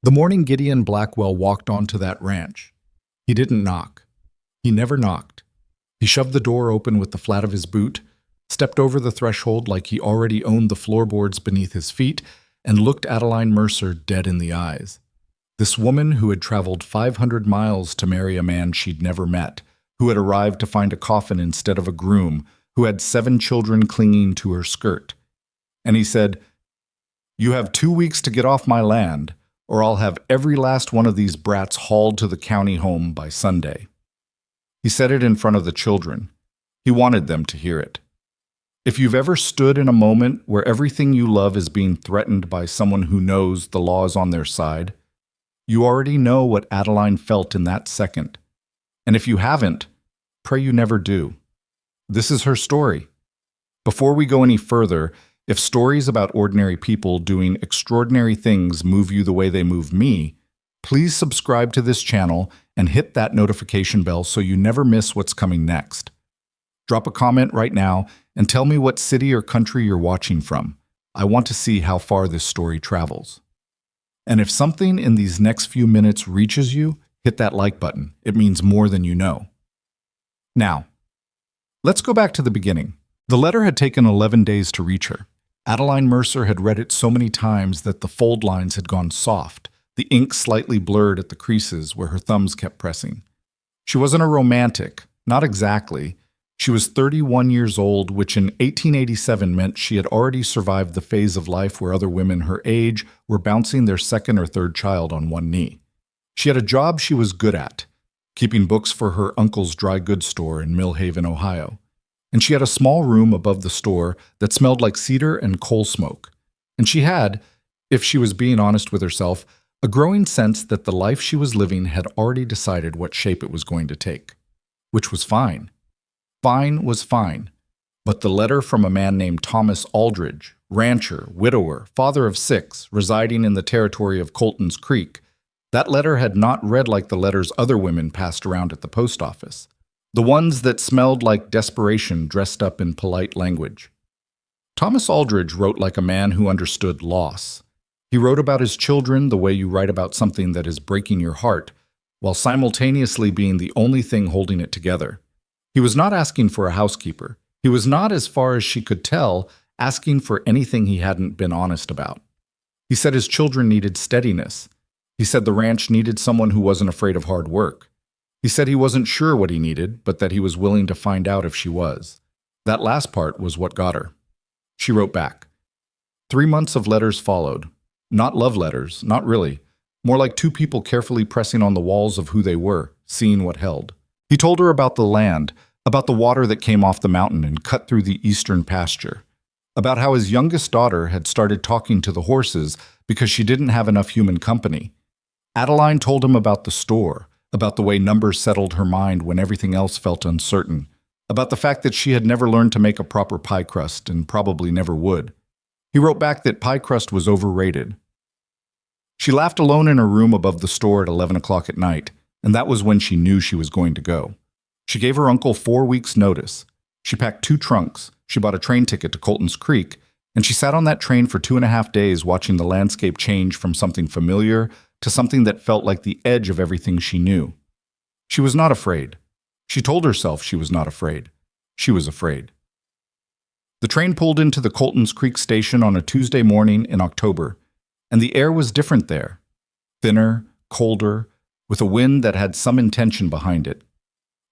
The morning Gideon Blackwell walked onto that ranch, he didn't knock. He never knocked. He shoved the door open with the flat of his boot, stepped over the threshold like he already owned the floorboards beneath his feet, and looked Adeline Mercer dead in the eyes. This woman who had traveled 500 miles to marry a man she'd never met, who had arrived to find a coffin instead of a groom, who had 7 children clinging to her skirt. And he said, "You have 2 weeks to get off my land, or I'll have every last one of these brats hauled to the county home by Sunday." He said it in front of the children. He wanted them to hear it. If you've ever stood in a moment where everything you love is being threatened by someone who knows the law is on their side, you already know what Adeline felt in that second. And if you haven't, pray you never do. This is her story. Before we go any further, if stories about ordinary people doing extraordinary things move you the way they move me, please subscribe to this channel and hit that notification bell so you never miss what's coming next. Drop a comment right now and tell me what city or country you're watching from. I want to see how far this story travels. And if something in these next few minutes reaches you, hit that like button. It means more than you know. Now, let's go back to the beginning. The letter had taken 11 days to reach her. Adeline Mercer had read it so many times that the fold lines had gone soft, the ink slightly blurred at the creases where her thumbs kept pressing. She wasn't a romantic, not exactly. She was 31 years old, which in 1887 meant she had already survived the phase of life where other women her age were bouncing their second or third child on one knee. She had a job she was good at, keeping books for her uncle's dry goods store in Mill Haven, Ohio. And she had a small room above the store that smelled like cedar and coal smoke. And she had, if she was being honest with herself, a growing sense that the life she was living had already decided what shape it was going to take. Which was fine. Fine was fine. But the letter from a man named Thomas Aldridge, rancher, widower, father of 6, residing in the territory of Colton's Creek, that letter had not read like the letters other women passed around at the post office. The ones that smelled like desperation dressed up in polite language. Thomas Aldridge wrote like a man who understood loss. He wrote about his children the way you write about something that is breaking your heart, while simultaneously being the only thing holding it together. He was not asking for a housekeeper. He was not, as far as she could tell, asking for anything he hadn't been honest about. He said his children needed steadiness. He said the ranch needed someone who wasn't afraid of hard work. He said he wasn't sure what he needed, but that he was willing to find out if she was. That last part was what got her. She wrote back. 3 months of letters followed. Not love letters, not really. More like 2 people carefully pressing on the walls of who they were, seeing what held. He told her about the land, about the water that came off the mountain and cut through the eastern pasture, about how his youngest daughter had started talking to the horses because she didn't have enough human company. Adeline told him about the store, about the way numbers settled her mind when everything else felt uncertain, about the fact that she had never learned to make a proper pie crust and probably never would. He wrote back that pie crust was overrated. She laughed alone in her room above the store at 11 o'clock at night, and that was when she knew she was going to go. She gave her uncle 4 weeks' notice. She packed 2 trunks, she bought a train ticket to Colton's Creek, and she sat on that train for 2.5 days watching the landscape change from something familiar to something that felt like the edge of everything she knew. She was not afraid. She told herself she was not afraid. She was afraid. The train pulled into the Colton's Creek station on a Tuesday morning in October, and the air was different there. Thinner, colder, with a wind that had some intention behind it.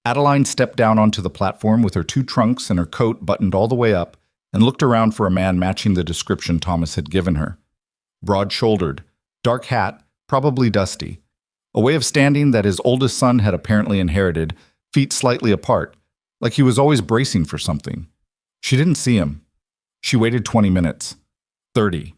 Adeline stepped down onto the platform with her 2 trunks and her coat buttoned all the way up and looked around for a man matching the description Thomas had given her. Broad-shouldered, dark hat, probably dusty. A way of standing that his oldest son had apparently inherited, feet slightly apart, like he was always bracing for something. She didn't see him. She waited 20 minutes. 30.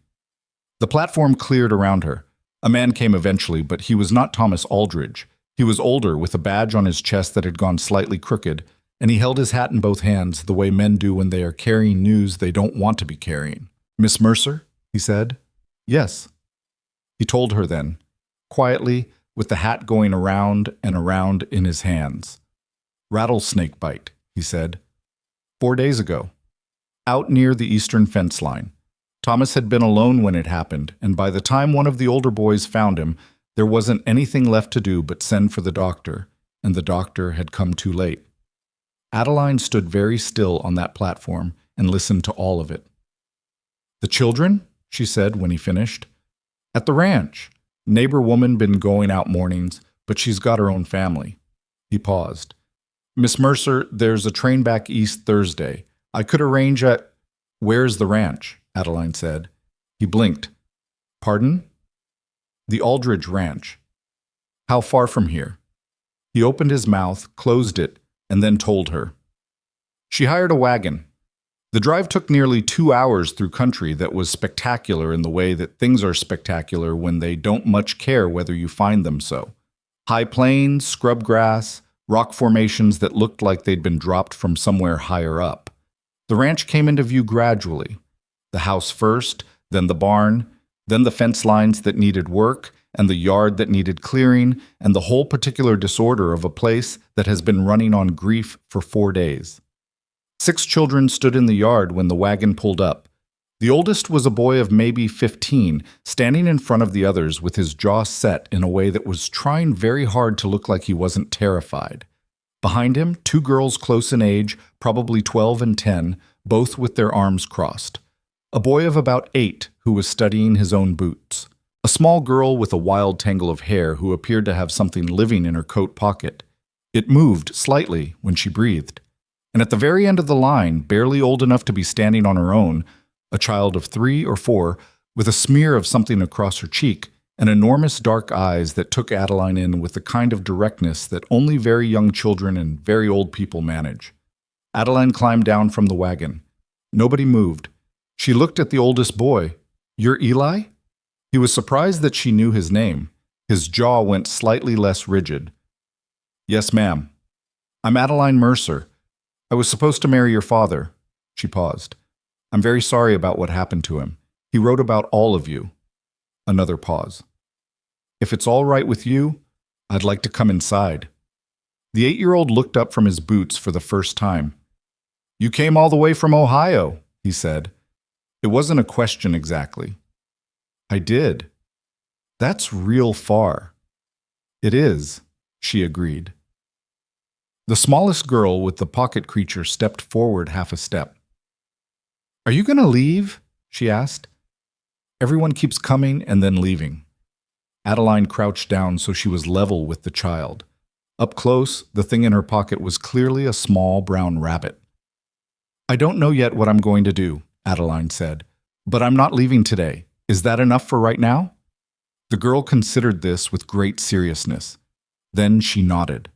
The platform cleared around her. A man came eventually, but he was not Thomas Aldridge. He was older, with a badge on his chest that had gone slightly crooked, and he held his hat in both hands the way men do when they are carrying news they don't want to be carrying. "Miss Mercer?" he said. "Yes." He told her then, quietly, with the hat going around and around in his hands. "Rattlesnake bite," he said. 4 days ago. Out near the eastern fence line. Thomas had been alone when it happened, and by the time one of the older boys found him, there wasn't anything left to do but send for the doctor, and the doctor had come too late. Adeline stood very still on that platform and listened to all of it. "The children?" she said when he finished. "At the ranch. Neighbor woman been going out mornings, but she's got her own family." He paused. "Miss Mercer, there's a train back east Thursday. I could arrange at—" "Where's the ranch?" Adeline said. He blinked. "Pardon?" "The Aldridge Ranch." "How far from here?" He opened his mouth, closed it, and then told her. She hired a wagon. The drive took nearly 2 hours through country that was spectacular in the way that things are spectacular when they don't much care whether you find them so. High plains, scrub grass, rock formations that looked like they'd been dropped from somewhere higher up. The ranch came into view gradually. The house first, then the barn, then the fence lines that needed work, and the yard that needed clearing, and the whole particular disorder of a place that has been running on grief for 4 days. 6 children stood in the yard when the wagon pulled up. The oldest was a boy of maybe 15, standing in front of the others with his jaw set in a way that was trying very hard to look like he wasn't terrified. Behind him, 2 girls close in age, probably 12 and 10, both with their arms crossed. A boy of about 8 who was studying his own boots. A small girl with a wild tangle of hair who appeared to have something living in her coat pocket. It moved slightly when she breathed. And at the very end of the line, barely old enough to be standing on her own, a child of 3 or 4 with a smear of something across her cheek and enormous dark eyes that took Adeline in with the kind of directness that only very young children and very old people manage. Adeline climbed down from the wagon. Nobody moved. She looked at the oldest boy. "You're Eli?" He was surprised that she knew his name. His jaw went slightly less rigid. "Yes, ma'am. I'm Adeline Mercer. I was supposed to marry your father." She paused. "I'm very sorry about what happened to him. He wrote about all of you." Another pause. "If it's all right with you, I'd like to come inside." The 8-year-old looked up from his boots for the first time. "You came all the way from Ohio," he said. It wasn't a question exactly. "I did." "That's real far." "It is," she agreed. The smallest girl with the pocket creature stepped forward half a step. "Are you going to leave?" she asked. "Everyone keeps coming and then leaving." Adeline crouched down so she was level with the child. Up close, the thing in her pocket was clearly a small brown rabbit. "I don't know yet what I'm going to do," Adeline said, "but I'm not leaving today. Is that enough for right now?" The girl considered this with great seriousness. Then she nodded.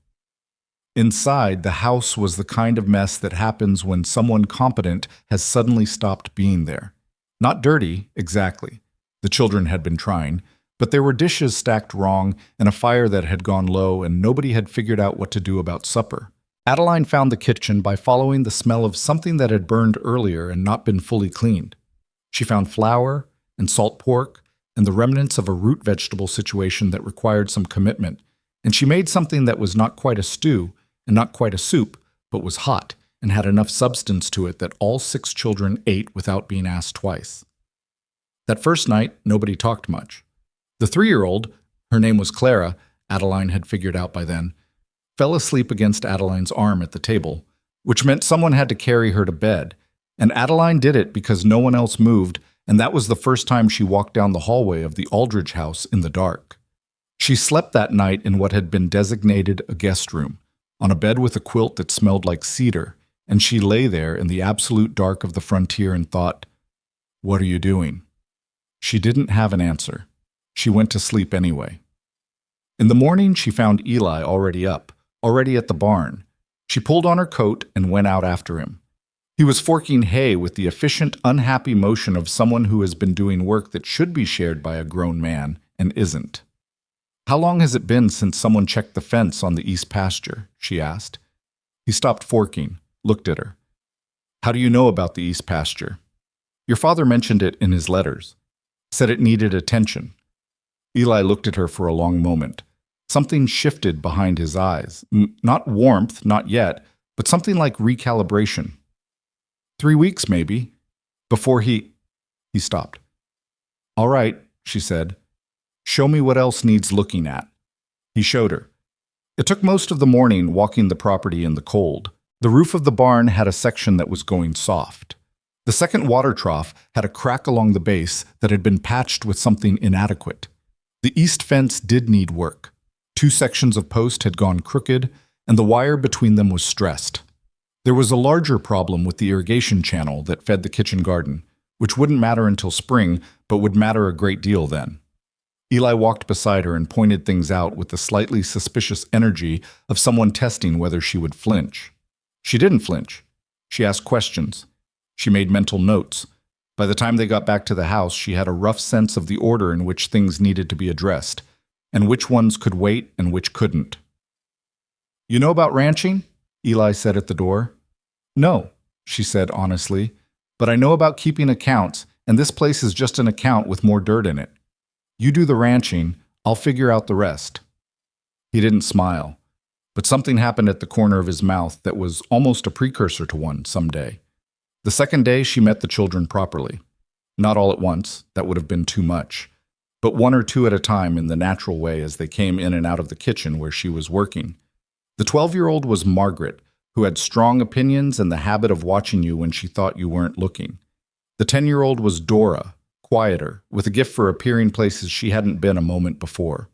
Inside, the house was the kind of mess that happens when someone competent has suddenly stopped being there. Not dirty, exactly. The children had been trying, but there were dishes stacked wrong and a fire that had gone low, and nobody had figured out what to do about supper. Adeline found the kitchen by following the smell of something that had burned earlier and not been fully cleaned. She found flour and salt pork and the remnants of a root vegetable situation that required some commitment, and she made something that was not quite a stew and not quite a soup, but was hot and had enough substance to it that all 6 children ate without being asked twice. That first night, nobody talked much. The 3-year-old, her name was Clara, Adeline had figured out by then, fell asleep against Adeline's arm at the table, which meant someone had to carry her to bed, and Adeline did it because no one else moved, and that was the first time she walked down the hallway of the Aldridge house in the dark. She slept that night in what had been designated a guest room, on a bed with a quilt that smelled like cedar, and she lay there in the absolute dark of the frontier and thought, "What are you doing?" She didn't have an answer. She went to sleep anyway. In the morning, she found Eli already up, already at the barn. She pulled on her coat and went out after him. He was forking hay with the efficient, unhappy motion of someone who has been doing work that should be shared by a grown man and isn't. "How long has it been since someone checked the fence on the east pasture?" she asked. He stopped forking, looked at her. "How do you know about the east pasture?" "Your father mentioned it in his letters. Said it needed attention." Eli looked at her for a long moment. Something shifted behind his eyes. Not warmth, not yet, but something like recalibration. 3 weeks, maybe. Before he... He stopped. All right, she said. Show me what else needs looking at. He showed her. It took most of the morning walking the property in the cold. The roof of the barn had a section that was going soft. The second water trough had a crack along the base that had been patched with something inadequate. The east fence did need work. 2 sections of post had gone crooked, and the wire between them was stressed. There was a larger problem with the irrigation channel that fed the kitchen garden, which wouldn't matter until spring, but would matter a great deal then. Eli walked beside her and pointed things out with the slightly suspicious energy of someone testing whether she would flinch. She didn't flinch. She asked questions. She made mental notes. By the time they got back to the house, she had a rough sense of the order in which things needed to be addressed, and which ones could wait and which couldn't. You know about ranching? Eli said at the door. No, she said honestly, but I know about keeping accounts, and this place is just an account with more dirt in it. You do the ranching, I'll figure out the rest. He didn't smile, but something happened at the corner of his mouth that was almost a precursor to one someday. The second day, she met the children properly. Not all at once, that would have been too much, but 1 or 2 at a time in the natural way as they came in and out of the kitchen where she was working. The 12-year-old was Margaret, who had strong opinions and the habit of watching you when she thought you weren't looking. The 10-year-old was Dora, quieter, with a gift for appearing places she hadn't been a moment before.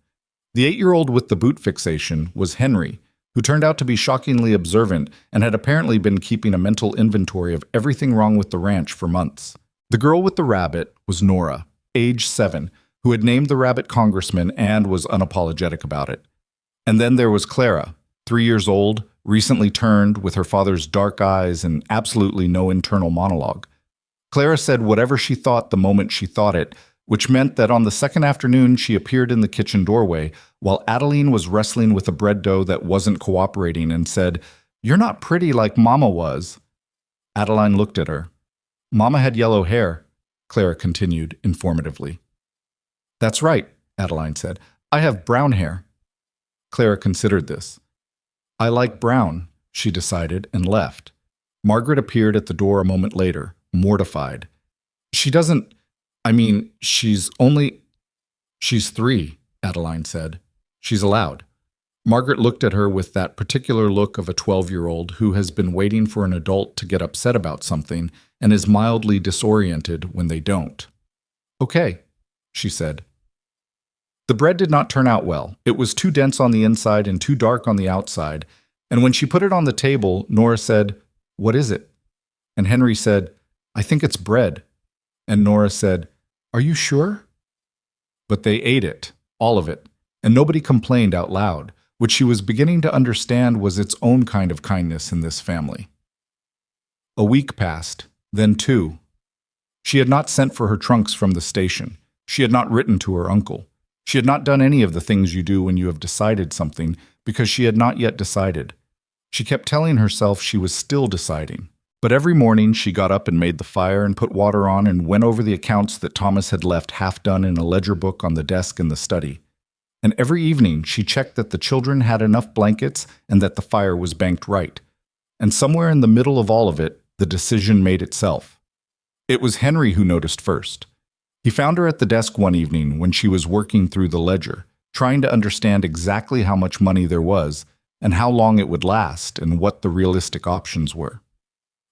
The 8-year-old with the boot fixation was Henry, who turned out to be shockingly observant and had apparently been keeping a mental inventory of everything wrong with the ranch for months. The girl with the rabbit was Nora, age 7, who had named the rabbit congressman and was unapologetic about it. And then there was Clara, 3 years old, recently turned, with her father's dark eyes and absolutely no internal monologue. Clara said whatever she thought the moment she thought it, which meant that on the second afternoon she appeared in the kitchen doorway while Adeline was wrestling with a bread dough that wasn't cooperating and said, "You're not pretty like Mama was." Adeline looked at her. "Mama had yellow hair," Clara continued informatively. "That's right," Adeline said. "I have brown hair." Clara considered this. "I like brown," she decided, and left. Margaret appeared at the door a moment later, mortified. She's 3, Adeline said. She's allowed. Margaret looked at her with that particular look of a 12-year-old who has been waiting for an adult to get upset about something and is mildly disoriented when they don't. "Okay," she said. The bread did not turn out well. It was too dense on the inside and too dark on the outside, and when she put it on the table, Nora said, "What is it?" And Henry said, "I think it's bread." And Nora said, "Are you sure?" But they ate it, all of it, and nobody complained out loud, which she was beginning to understand was its own kind of kindness in this family. A week passed, then 2. She had not sent for her trunks from the station. She had not written to her uncle. She had not done any of the things you do when you have decided something, because she had not yet decided. She kept telling herself she was still deciding. But every morning she got up and made the fire and put water on and went over the accounts that Thomas had left half done in a ledger book on the desk in the study. And every evening she checked that the children had enough blankets and that the fire was banked right. And somewhere in the middle of all of it, the decision made itself. It was Henry who noticed first. He found her at the desk one evening when she was working through the ledger, trying to understand exactly how much money there was and how long it would last and what the realistic options were.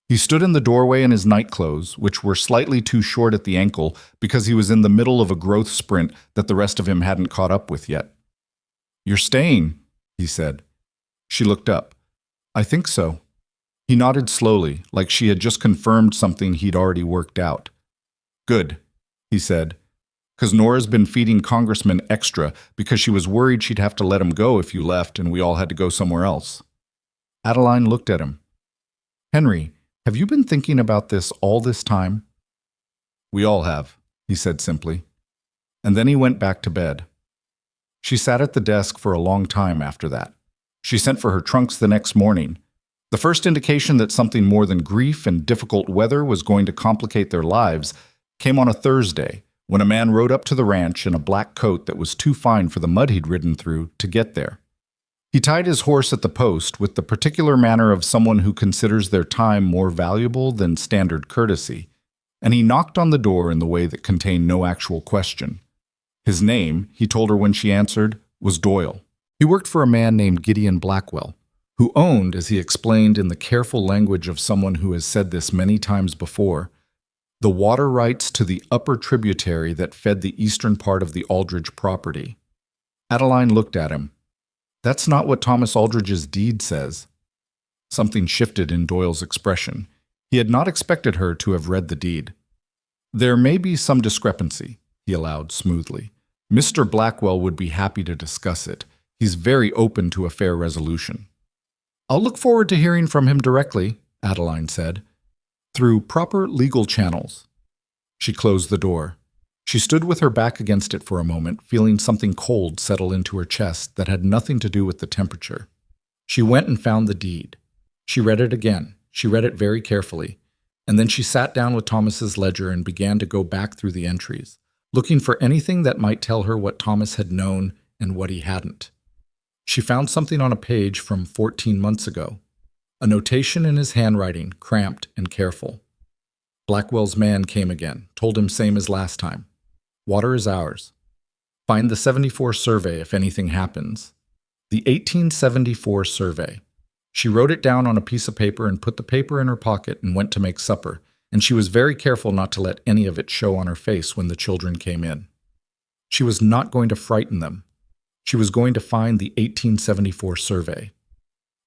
He stood in the doorway in his nightclothes, which were slightly too short at the ankle because he was in the middle of a growth sprint that the rest of him hadn't caught up with yet. "You're staying," he said. She looked up. "I think so." He nodded slowly, like she had just confirmed something he'd already worked out. "Good," he said, "'cause Nora's been feeding Congressman extra because she was worried she'd have to let him go if you left and we all had to go somewhere else." Adeline looked at him. "Henry, have you been thinking about this all this time?" "We all have," he said simply. And then he went back to bed. She sat at the desk for a long time after that. She sent for her trunks the next morning. The first indication that something more than grief and difficult weather was going to complicate their lives came on a Thursday, when a man rode up to the ranch in a black coat that was too fine for the mud he'd ridden through to get there. He tied his horse at the post with the particular manner of someone who considers their time more valuable than standard courtesy. and he knocked on the door in the way that contained no actual question. His name, he told her when she answered, was Doyle. He worked for a man named Gideon Blackwell, who owned, as he explained in the careful language of someone who has said this many times before, the water rights to the upper tributary that fed the eastern part of the Aldridge property. Adeline looked at him. That's not what Thomas Aldridge's deed says. Something shifted in Doyle's expression. He had not expected her to have read the deed. There may be some discrepancy, he allowed smoothly. Mr. Blackwell would be happy to discuss it. He's very open to a fair resolution. I'll look forward to hearing from him directly, Adeline said, through proper legal channels. She closed the door. She stood with her back against it for a moment, feeling something cold settle into her chest that had nothing to do with the temperature. She went and found the deed. She read it again. She read it very carefully. And then she sat down with Thomas's ledger and began to go back through the entries, looking for anything that might tell her what Thomas had known and what he hadn't. She found something on a page from 14 months ago, a notation in his handwriting, cramped and careful. Blackwell's man came again, told him same as last time. Water is ours. Find the 74 survey if anything happens. The 1874 survey. She wrote it down on a piece of paper and put the paper in her pocket and went to make supper, and she was very careful not to let any of it show on her face when the children came in. She was not going to frighten them. She was going to find the 1874 survey.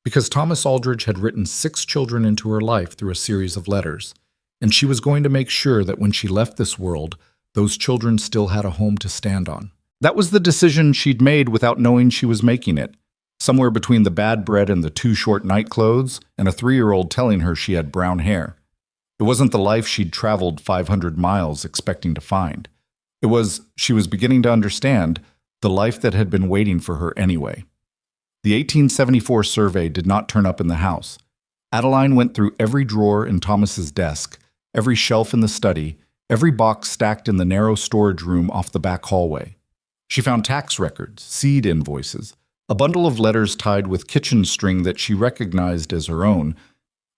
Because Thomas Aldridge had written 6 children into her life through a series of letters, and she was going to make sure that when she left this world, those children still had a home to stand on. That was the decision she'd made without knowing she was making it, somewhere between the bad bread and the too short night clothes and a 3-year-old telling her she had brown hair. It wasn't the life she'd traveled 500 miles expecting to find. It was, she was beginning to understand, the life that had been waiting for her anyway. The 1874 survey did not turn up in the house. Adeline went through every drawer in Thomas's desk, every shelf in the study, every box stacked in the narrow storage room off the back hallway. She found tax records, seed invoices, a bundle of letters tied with kitchen string that she recognized as her own,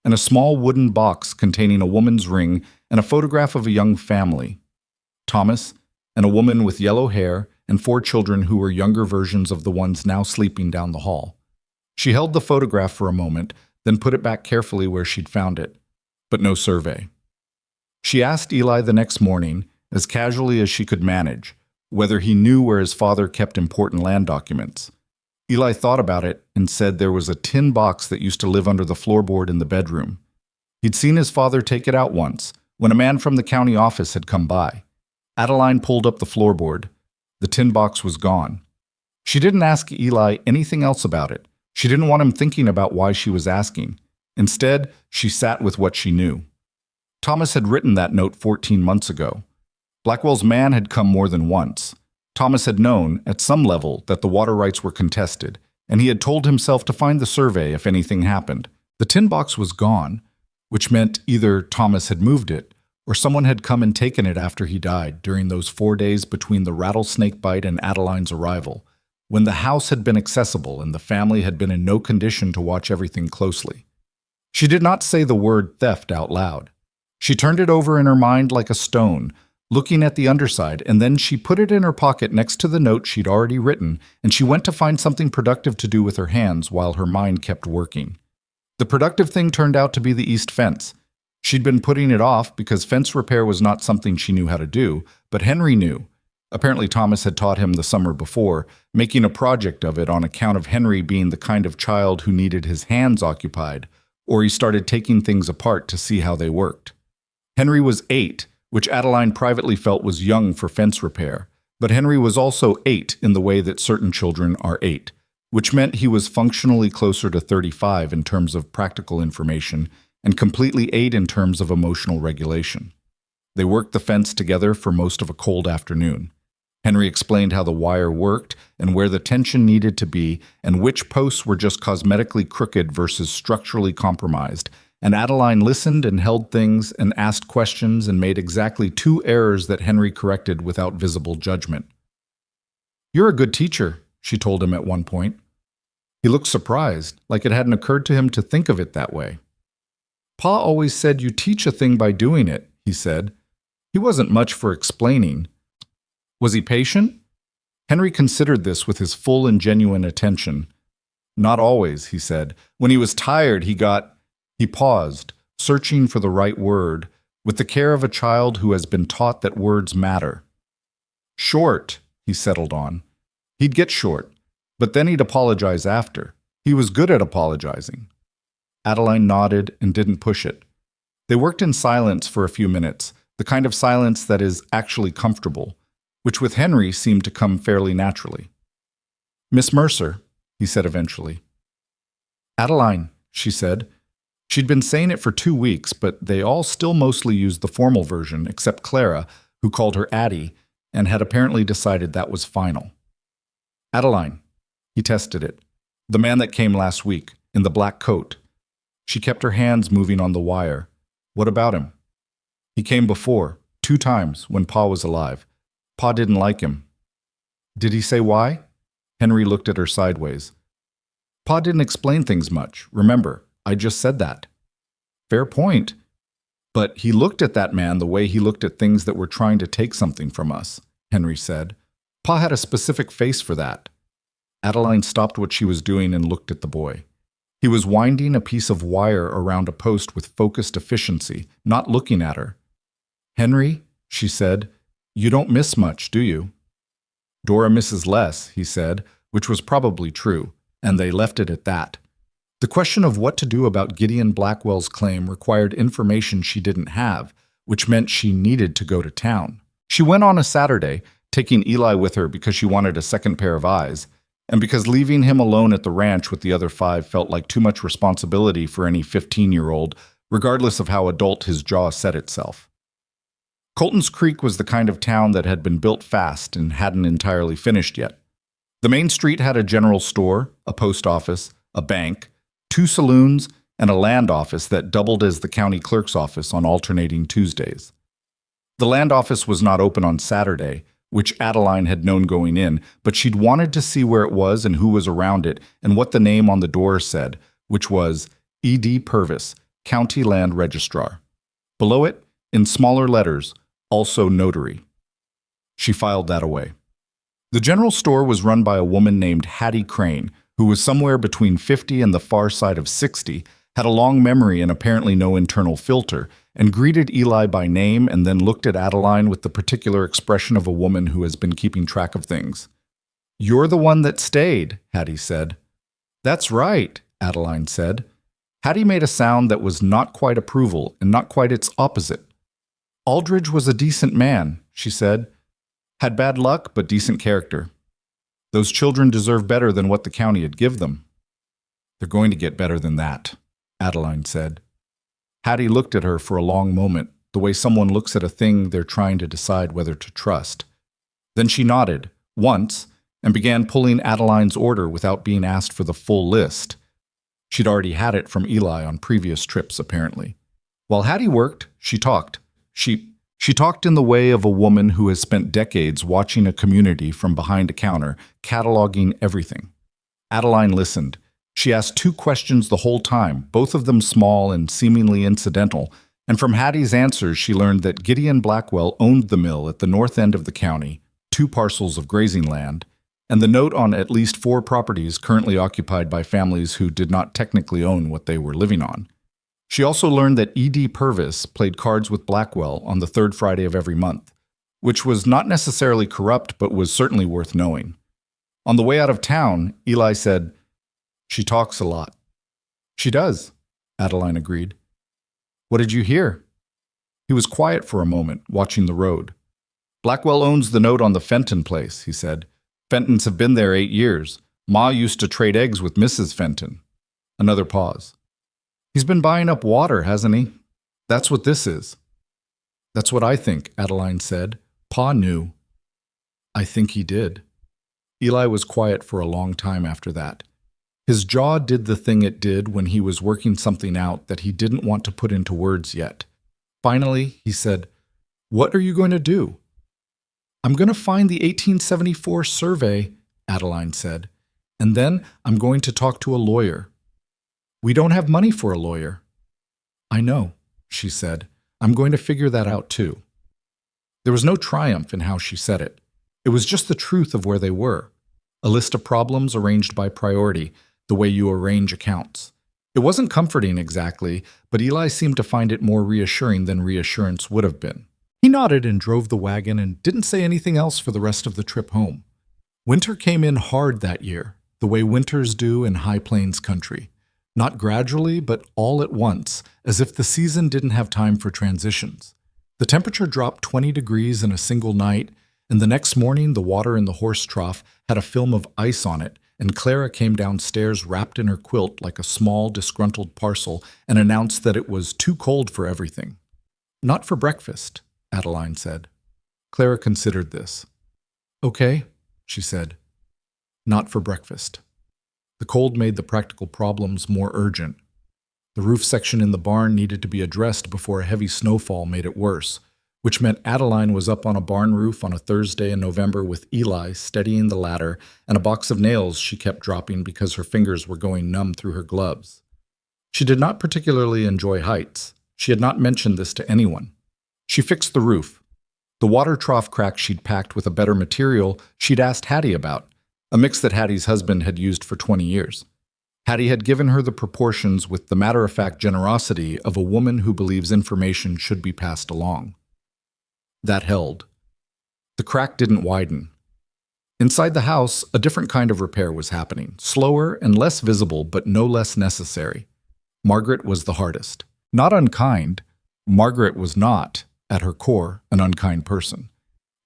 and a small wooden box containing a woman's ring and a photograph of a young family. Thomas, and a woman with yellow hair, and 4 children who were younger versions of the ones now sleeping down the hall. She held the photograph for a moment, then put it back carefully where she'd found it, but no survey. She asked Eli the next morning, as casually as she could manage, whether he knew where his father kept important land documents. Eli thought about it and said there was a tin box that used to live under the floorboard in the bedroom. He'd seen his father take it out once, when a man from the county office had come by. Adeline pulled up the floorboard. The tin box was gone. She didn't ask Eli anything else about it. She didn't want him thinking about why she was asking. Instead, she sat with what she knew. Thomas had written that note 14 months ago. Blackwell's man had come more than once. Thomas had known, at some level, that the water rights were contested, and he had told himself to find the survey if anything happened. The tin box was gone, which meant either Thomas had moved it, or someone had come and taken it after he died during those 4 days between the rattlesnake bite and Adeline's arrival, when the house had been accessible and the family had been in no condition to watch everything closely. She did not say the word theft out loud. She turned it over in her mind like a stone, looking at the underside, and then she put it in her pocket next to the note she'd already written, and she went to find something productive to do with her hands while her mind kept working. The productive thing turned out to be the east fence. She'd been putting it off because fence repair was not something she knew how to do, but Henry knew. Apparently Thomas had taught him the summer before, making a project of it on account of Henry being the kind of child who needed his hands occupied, or he started taking things apart to see how they worked. Henry was 8, which Adeline privately felt was young for fence repair, but Henry was also 8 in the way that certain children are 8, which meant he was functionally closer to 35 in terms of practical information and completely 8 in terms of emotional regulation. They worked the fence together for most of a cold afternoon. Henry explained how the wire worked and where the tension needed to be and which posts were just cosmetically crooked versus structurally compromised, and Adeline listened and held things and asked questions and made exactly 2 errors that Henry corrected without visible judgment. "You're a good teacher," she told him at one point. He looked surprised, like it hadn't occurred to him to think of it that way. "Pa always said you teach a thing by doing it," he said, He wasn't much for explaining. Was he patient? Henry considered this with his full and genuine attention. Not always, he said. When he was tired, He paused, searching for the right word, with the care of a child who has been taught that words matter. Short, he settled on. He'd get short, but then he'd apologize after. He was good at apologizing. Adeline nodded and didn't push it. They worked in silence for a few minutes, the kind of silence that is actually comfortable, which with Henry seemed to come fairly naturally. Miss Mercer, he said eventually. Adeline, she said. She'd been saying it for 2 weeks, but they all still mostly used the formal version, except Clara, who called her Addie, and had apparently decided that was final. Adeline, he tested it. The man that came last week, in the black coat. She kept her hands moving on the wire. What about him? He came before, 2 times, when Pa was alive. Pa didn't like him. Did he say why? Henry looked at her sideways. Pa didn't explain things much. Remember, I just said that. Fair point. But he looked at that man the way he looked at things that were trying to take something from us, Henry said. Pa had a specific face for that. Adeline stopped what she was doing and looked at the boy. He was winding a piece of wire around a post with focused efficiency, not looking at her. Henry, she said, you don't miss much, do you? Dora misses less, he said, which was probably true, and they left it at that. The question of what to do about Gideon Blackwell's claim required information she didn't have, which meant she needed to go to town. She went on a Saturday, taking Eli with her because she wanted a second pair of eyes, and because leaving him alone at the ranch with the other 5 felt like too much responsibility for any 15-year-old, regardless of how adult his jaw set itself. Colton's Creek was the kind of town that had been built fast and hadn't entirely finished yet. The main street had a general store, a post office, a bank, 2 saloons, and a land office that doubled as the county clerk's office on alternating Tuesdays. The land office was not open on Saturday, which Adeline had known going in, but she'd wanted to see where it was and who was around it and what the name on the door said, which was E.D. Purvis, County Land Registrar. Below it, in smaller letters, also notary. She filed that away. The general store was run by a woman named Hattie Crane, who was somewhere between 50 and the far side of 60, had a long memory and apparently no internal filter, and greeted Eli by name and then looked at Adeline with the particular expression of a woman who has been keeping track of things. You're the one that stayed, Hattie said. That's right, Adeline said. Hattie made a sound that was not quite approval and not quite its opposite. Aldridge was a decent man, she said. Had bad luck, but decent character. Those children deserve better than what the county had give them. They're going to get better than that, Adeline said. Hattie looked at her for a long moment, the way someone looks at a thing they're trying to decide whether to trust. Then she nodded, once, and began pulling Adeline's order without being asked for the full list. She'd already had it from Eli on previous trips, apparently. While Hattie worked, she talked. She talked in the way of a woman who has spent decades watching a community from behind a counter, cataloging everything. Adeline listened. She asked 2 questions the whole time, both of them small and seemingly incidental, and from Hattie's answers she learned that Gideon Blackwell owned the mill at the north end of the county, 2 parcels of grazing land, and the note on at least 4 properties currently occupied by families who did not technically own what they were living on. She also learned that E.D. Purvis played cards with Blackwell on the 3rd Friday of every month, which was not necessarily corrupt but was certainly worth knowing. On the way out of town, Eli said, "She talks a lot." "She does," Adeline agreed. "What did you hear?" He was quiet for a moment, watching the road. "Blackwell owns the note on the Fenton place," he said. "Fentons have been there 8 years. Ma used to trade eggs with Mrs. Fenton." Another pause. "He's been buying up water, hasn't he? That's what this is." "That's what I think," Adeline said. "Pa knew." "I think he did." Eli was quiet for a long time after that. His jaw did the thing it did when he was working something out that he didn't want to put into words yet. Finally, he said, "What are you going to do?" "I'm going to find the 1874 survey," Adeline said, "and then I'm going to talk to a lawyer." "We don't have money for a lawyer." "I know," she said. "I'm going to figure that out too." There was no triumph in how she said it. It was just the truth of where they were. A list of problems arranged by priority, the way you arrange accounts. It wasn't comforting exactly, but Eli seemed to find it more reassuring than reassurance would have been. He nodded and drove the wagon and didn't say anything else for the rest of the trip home. Winter came in hard that year, the way winters do in high plains country. Not gradually, but all at once, as if the season didn't have time for transitions. The temperature dropped 20 degrees in a single night, and the next morning the water in the horse trough had a film of ice on it, and Clara came downstairs wrapped in her quilt like a small, disgruntled parcel and announced that it was too cold for everything. "Not for breakfast," Adeline said. Clara considered this. "Okay," she said. "Not for breakfast." The cold made the practical problems more urgent. The roof section in the barn needed to be addressed before a heavy snowfall made it worse, which meant Adeline was up on a barn roof on a Thursday in November with Eli steadying the ladder and a box of nails she kept dropping because her fingers were going numb through her gloves. She did not particularly enjoy heights. She had not mentioned this to anyone. She fixed the roof. The water trough crack she'd packed with a better material she'd asked Hattie about, a mix that Hattie's husband had used for 20 years. Hattie had given her the proportions with the matter-of-fact generosity of a woman who believes information should be passed along. That held. The crack didn't widen. Inside the house, a different kind of repair was happening, slower and less visible, but no less necessary. Margaret was the hardest. Not unkind. Margaret was not, at her core, an unkind person.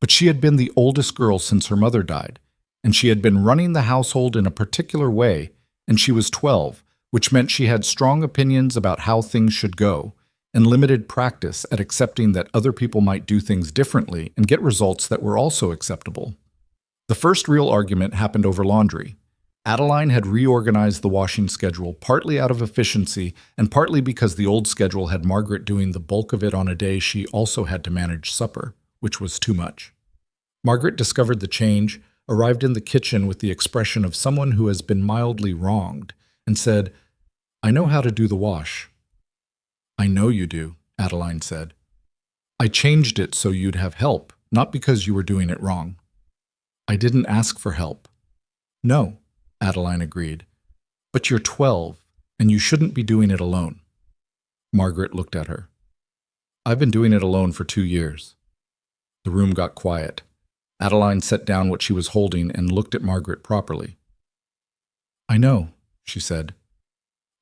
But she had been the oldest girl since her mother died, and she had been running the household in a particular way, and she was 12, which meant she had strong opinions about how things should go, and limited practice at accepting that other people might do things differently and get results that were also acceptable. The first real argument happened over laundry. Adeline had reorganized the washing schedule partly out of efficiency and partly because the old schedule had Margaret doing the bulk of it on a day she also had to manage supper, which was too much. Margaret discovered the change, arrived in the kitchen with the expression of someone who has been mildly wronged, and said, "I know how to do the wash." "I know you do," Adeline said. "I changed it so you'd have help, not because you were doing it wrong." "I didn't ask for help." "No," Adeline agreed. "But you're 12, and you shouldn't be doing it alone." Margaret looked at her. "I've been doing it alone for 2 years." The room got quiet. Adeline set down what she was holding and looked at Margaret properly. "I know," she said.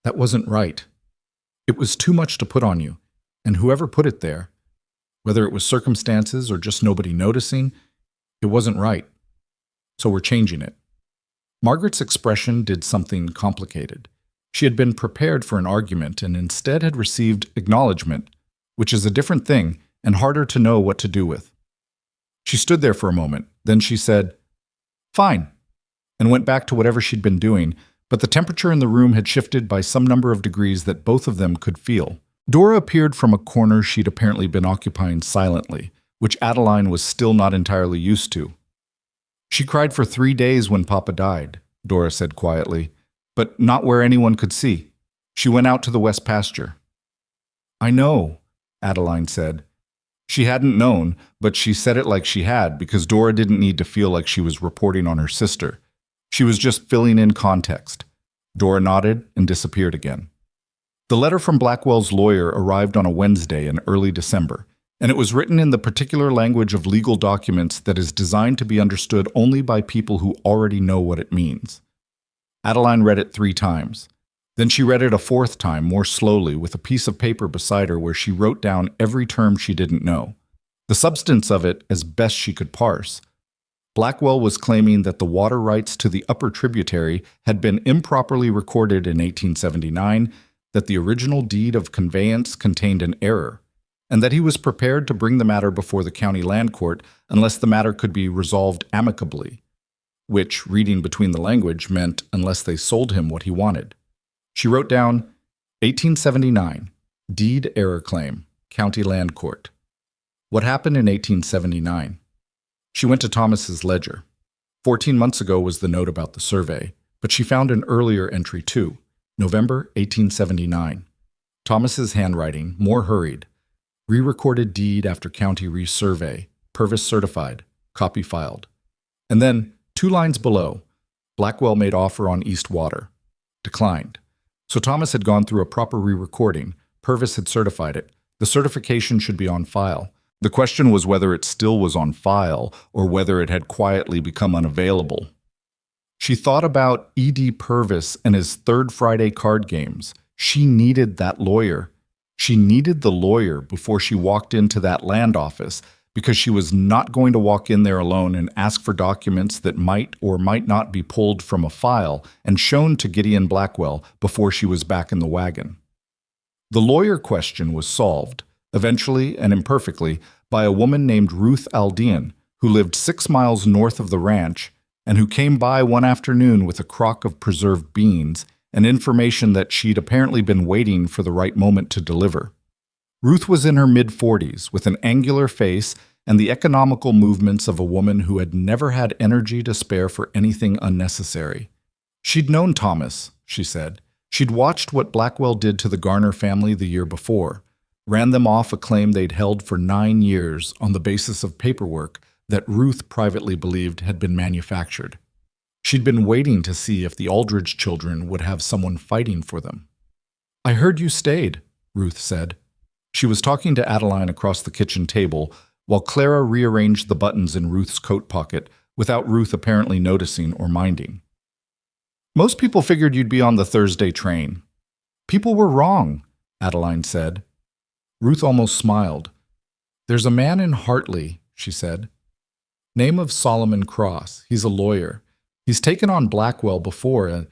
"That wasn't right. It was too much to put on you, and whoever put it there, whether it was circumstances or just nobody noticing, it wasn't right. So we're changing it." Margaret's expression did something complicated. She had been prepared for an argument and instead had received acknowledgement, which is a different thing and harder to know what to do with. She stood there for a moment, then she said, "Fine," and went back to whatever she'd been doing, but the temperature in the room had shifted by some number of degrees that both of them could feel. Dora appeared from a corner she'd apparently been occupying silently, which Adeline was still not entirely used to. "She cried for 3 days when Papa died," Dora said quietly, "but not where anyone could see. She went out to the west pasture." "I know," Adeline said. She hadn't known, but she said it like she had because Dora didn't need to feel like she was reporting on her sister. She was just filling in context. Dora nodded and disappeared again. The letter from Blackwell's lawyer arrived on a Wednesday in early December, and it was written in the particular language of legal documents that is designed to be understood only by people who already know what it means. Adeline read it 3 times. Then she read it a 4th time, more slowly, with a piece of paper beside her where she wrote down every term she didn't know. The substance of it as best she could parse. Blackwell was claiming that the water rights to the upper tributary had been improperly recorded in 1879, that the original deed of conveyance contained an error, and that he was prepared to bring the matter before the county land court unless the matter could be resolved amicably, which, reading between the language, meant unless they sold him what he wanted. She wrote down, 1879, deed error claim, county land court. What happened in 1879? She went to Thomas's ledger. 14 months ago was the note about the survey, but she found an earlier entry too, November 1879. Thomas's handwriting, more hurried. Re-recorded deed after county resurvey, Purvis certified, copy filed. And then, 2 lines below, Blackwell made offer on East Water. Declined. So Thomas had gone through a proper re-recording. Purvis had certified it. The certification should be on file. The question was whether it still was on file or whether it had quietly become unavailable. She thought about E.D. Purvis and his Third Friday card games. She needed that lawyer. She needed the lawyer before she walked into that land office, because she was not going to walk in there alone and ask for documents that might or might not be pulled from a file and shown to Gideon Blackwell before she was back in the wagon. The lawyer question was solved, eventually and imperfectly, by a woman named Ruth Aldean, who lived 6 miles north of the ranch and who came by one afternoon with a crock of preserved beans and information that she'd apparently been waiting for the right moment to deliver. Ruth was in her mid-40s, with an angular face and the economical movements of a woman who had never had energy to spare for anything unnecessary. She'd known Thomas, she said. She'd watched what Blackwell did to the Garner family the year before, ran them off a claim they'd held for 9 years on the basis of paperwork that Ruth privately believed had been manufactured. She'd been waiting to see if the Aldridge children would have someone fighting for them. "I heard you stayed," Ruth said. She was talking to Adeline across the kitchen table while Clara rearranged the buttons in Ruth's coat pocket without Ruth apparently noticing or minding. "Most people figured you'd be on the Thursday train." "People were wrong," Adeline said. Ruth almost smiled. "There's a man in Hartley," she said. "Name of Solomon Cross. He's a lawyer. He's taken on Blackwell before and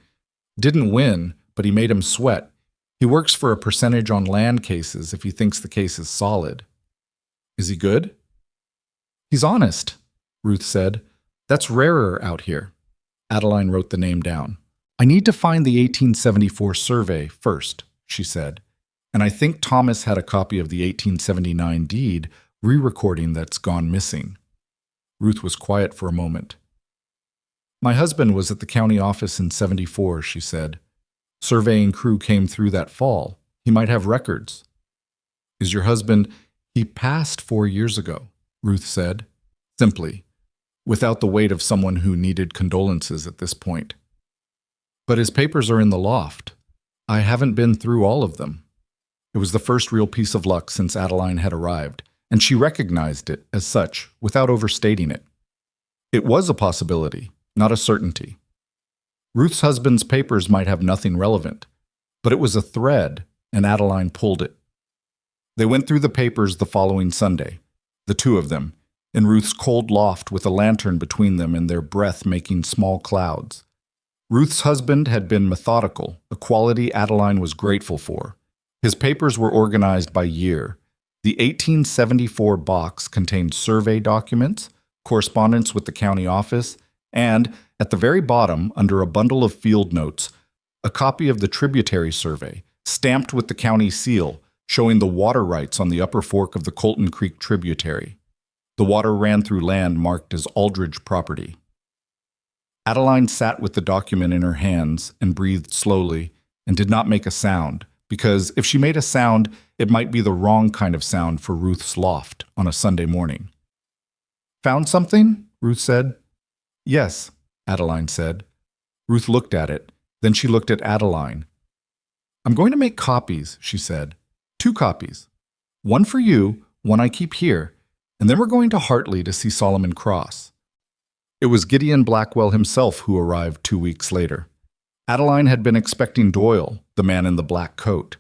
didn't win, but he made him sweat. He works for a percentage on land cases if he thinks the case is solid." "Is he good?" "He's honest," Ruth said. "That's rarer out here." Adeline wrote the name down. "I need to find the 1874 survey first," she said. "And I think Thomas had a copy of the 1879 deed re-recording that's gone missing." Ruth was quiet for a moment. "My husband was at the county office in '74, she said. "Surveying crew came through that fall. He might have records." "Is your husband—" "He passed 4 years ago," Ruth said, simply, without the weight of someone who needed condolences at this point. "But his papers are in the loft. I haven't been through all of them." It was the first real piece of luck since Adeline had arrived, and she recognized it as such without overstating it. It was a possibility, not a certainty. Ruth's husband's papers might have nothing relevant, but it was a thread, and Adeline pulled it. They went through the papers the following Sunday, the 2 of them, in Ruth's cold loft with a lantern between them and their breath making small clouds. Ruth's husband had been methodical, a quality Adeline was grateful for. His papers were organized by year. The 1874 box contained survey documents, correspondence with the county office, and, at the very bottom, under a bundle of field notes, a copy of the tributary survey, stamped with the county seal, showing the water rights on the upper fork of the Colton Creek tributary. The water ran through land marked as Aldridge property. Adeline sat with the document in her hands and breathed slowly and did not make a sound, because if she made a sound, it might be the wrong kind of sound for Ruth's loft on a Sunday morning. "Found something?" Ruth said. "Yes," Adeline said. Ruth looked at it. Then she looked at Adeline. "I'm going to make copies," she said. 2 copies. One for you, one I keep here, and then we're going to Hartley to see Solomon Cross." It was Gideon Blackwell himself who arrived 2 weeks later. Adeline had been expecting Doyle, the man in the black coat.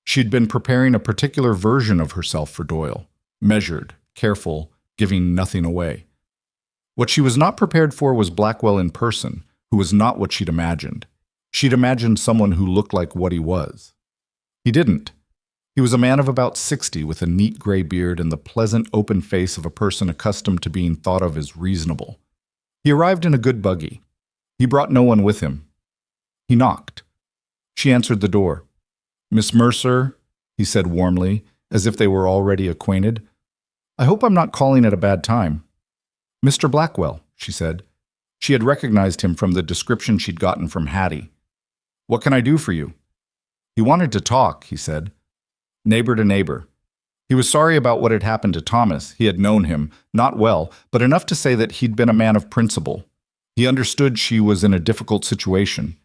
She'd been preparing a particular version of herself for Doyle, measured, careful, giving nothing away. What she was not prepared for was Blackwell in person, who was not what she'd imagined. She'd imagined someone who looked like what he was. He didn't. He was a man of about 60 with a neat gray beard and the pleasant, open face of a person accustomed to being thought of as reasonable. He arrived in a good buggy. He brought no one with him. He knocked. She answered the door. "Miss Mercer," he said warmly, as if they were already acquainted. "I hope I'm not calling at a bad time." "Mr. Blackwell," she said. She had recognized him from the description she'd gotten from Hattie. "What can I do for you?" "He wanted to talk," he said. "Neighbor to neighbor." He He was sorry about what had happened to Thomas. He had known him, not well, but enough to say that he'd been a man of principle. He understood she was in a difficult situation.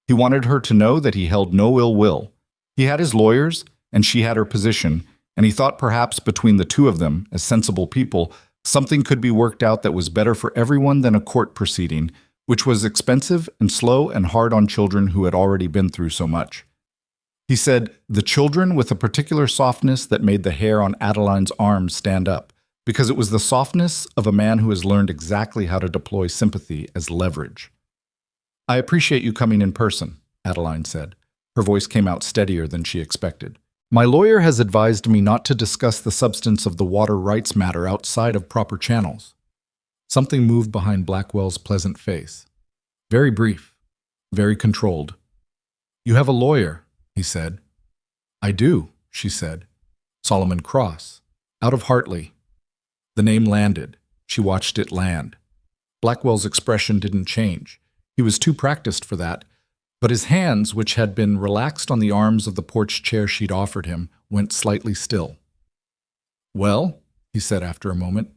He wanted her to know that he held no ill will. He had his lawyers, and she had her position, and he thought perhaps between the two of them, as sensible people, something could be worked out that was better for everyone than a court proceeding, which was expensive and slow and hard on children who had already been through so much. He said, the children with a particular softness that made the hair on Adeline's arms stand up, because it was the softness of a man who has learned exactly how to deploy sympathy as leverage. I appreciate you coming in person, Adeline said. Her voice came out steadier than she expected. My lawyer has advised me not to discuss the substance of the water rights matter outside of proper channels. Something moved behind Blackwell's pleasant face. Very brief, very controlled. You have a lawyer, he said. I do, she said. Solomon Cross, out of Hartley. The name landed. She watched it land. Blackwell's expression didn't change. He was too practiced for that, but his hands, which had been relaxed on the arms of the porch chair she'd offered him, went slightly still. Well, he said after a moment,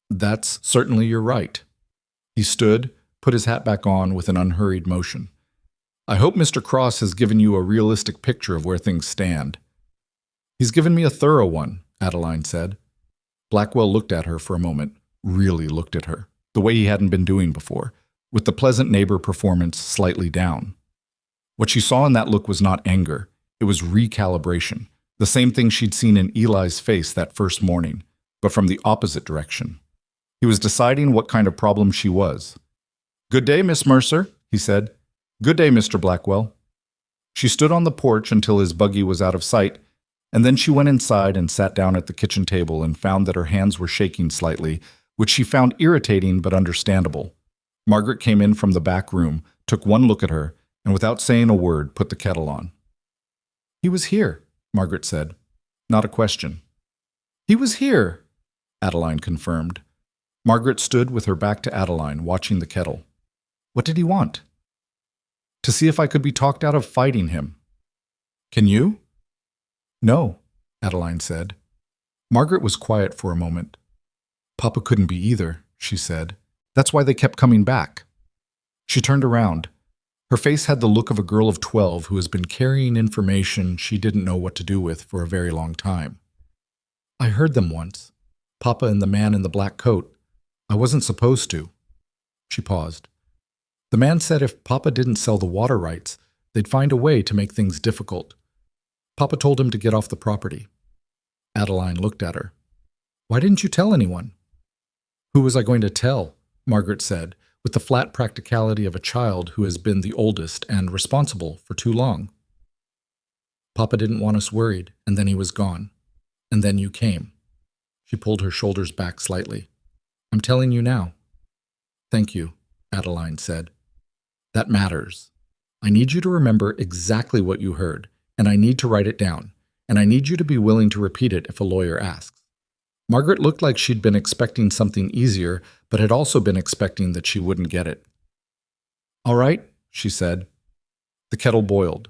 that's certainly your right. He stood, put his hat back on with an unhurried motion. I hope Mr. Cross has given you a realistic picture of where things stand. He's given me a thorough one, Adeline said. Blackwell looked at her for a moment, really looked at her, the way he hadn't been doing before, with the pleasant neighbor performance slightly down. What she saw in that look was not anger, it was recalibration, the same thing she'd seen in Eli's face that first morning, but from the opposite direction. He was deciding what kind of problem she was. Good day, Miss Mercer, he said. Good day, Mr. Blackwell. She stood on the porch until his buggy was out of sight, and then she went inside and sat down at the kitchen table and found that her hands were shaking slightly, which she found irritating but understandable. Margaret came in from the back room, took one look at her, and without saying a word, put the kettle on. He was here, Margaret said. Not a question. He was here, Adeline confirmed. Margaret stood with her back to Adeline, watching the kettle. What did he want? To see if I could be talked out of fighting him. Can you? No, Adeline said. Margaret was quiet for a moment. Papa couldn't be either, she said. That's why they kept coming back. She turned around. Her face had the look of a girl of 12 who has been carrying information she didn't know what to do with for a very long time. I heard them once. Papa and the man in the black coat. I wasn't supposed to. She paused. The man said if Papa didn't sell the water rights, they'd find a way to make things difficult. Papa told him to get off the property. Adeline looked at her. Why didn't you tell anyone? Who was I going to tell? Margaret said, with the flat practicality of a child who has been the oldest and responsible for too long. Papa didn't want us worried, and then he was gone. And then you came. She pulled her shoulders back slightly. I'm telling you now. Thank you, Adeline said. That matters. I need you to remember exactly what you heard, and I need to write it down, and I need you to be willing to repeat it if a lawyer asks. Margaret looked like she'd been expecting something easier, but had also been expecting that she wouldn't get it. All right, she said. The kettle boiled.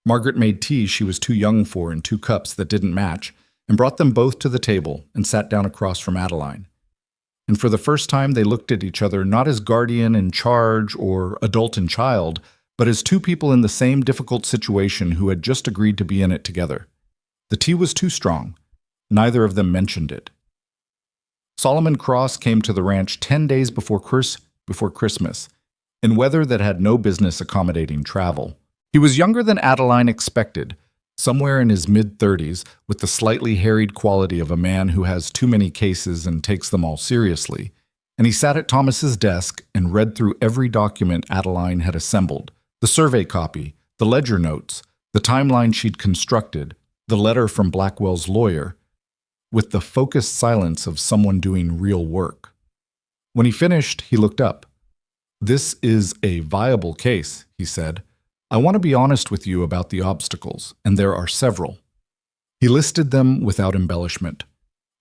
Margaret made tea she was too young for in 2 cups that didn't match, and brought them both to the table and sat down across from Adeline. And for the first time they looked at each other not as guardian in charge or adult and child, but as 2 people in the same difficult situation who had just agreed to be in it together. The tea was too strong. Neither of them mentioned it. Solomon Cross came to the ranch 10 days before Christmas, in weather that had no business accommodating travel. He was younger than Adeline expected, somewhere in his mid-30s, with the slightly harried quality of a man who has too many cases and takes them all seriously, and he sat at Thomas's desk and read through every document Adeline had assembled, the survey copy, the ledger notes, the timeline she'd constructed, the letter from Blackwell's lawyer, with the focused silence of someone doing real work. When he finished, he looked up. This is a viable case, he said. I want to be honest with you about the obstacles, and there are several. He listed them without embellishment.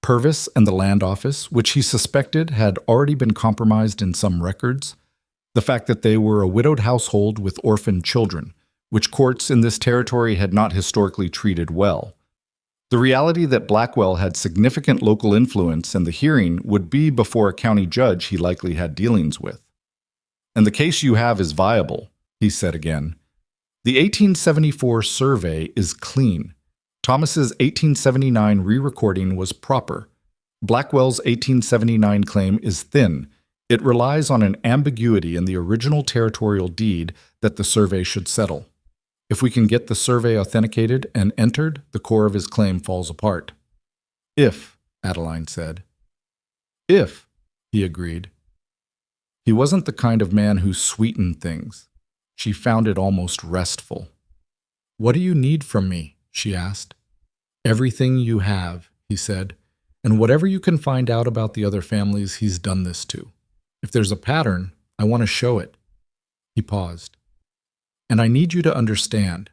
Purvis and the land office, which he suspected had already been compromised in some records. The fact that they were a widowed household with orphaned children, which courts in this territory had not historically treated well. The reality that Blackwell had significant local influence and the hearing would be before a county judge he likely had dealings with. "And the case you have is viable," he said again. "The 1874 survey is clean. Thomas's 1879 re-recording was proper. Blackwell's 1879 claim is thin. It relies on an ambiguity in the original territorial deed that the survey should settle. If we can get the survey authenticated and entered, the core of his claim falls apart." "If," Adeline said. "If," he agreed. He wasn't the kind of man who sweetened things. She found it almost restful. "What do you need from me?" she asked. "Everything you have," he said, "and whatever you can find out about the other families he's done this to. If there's a pattern, I want to show it." He paused. "And I need you to understand,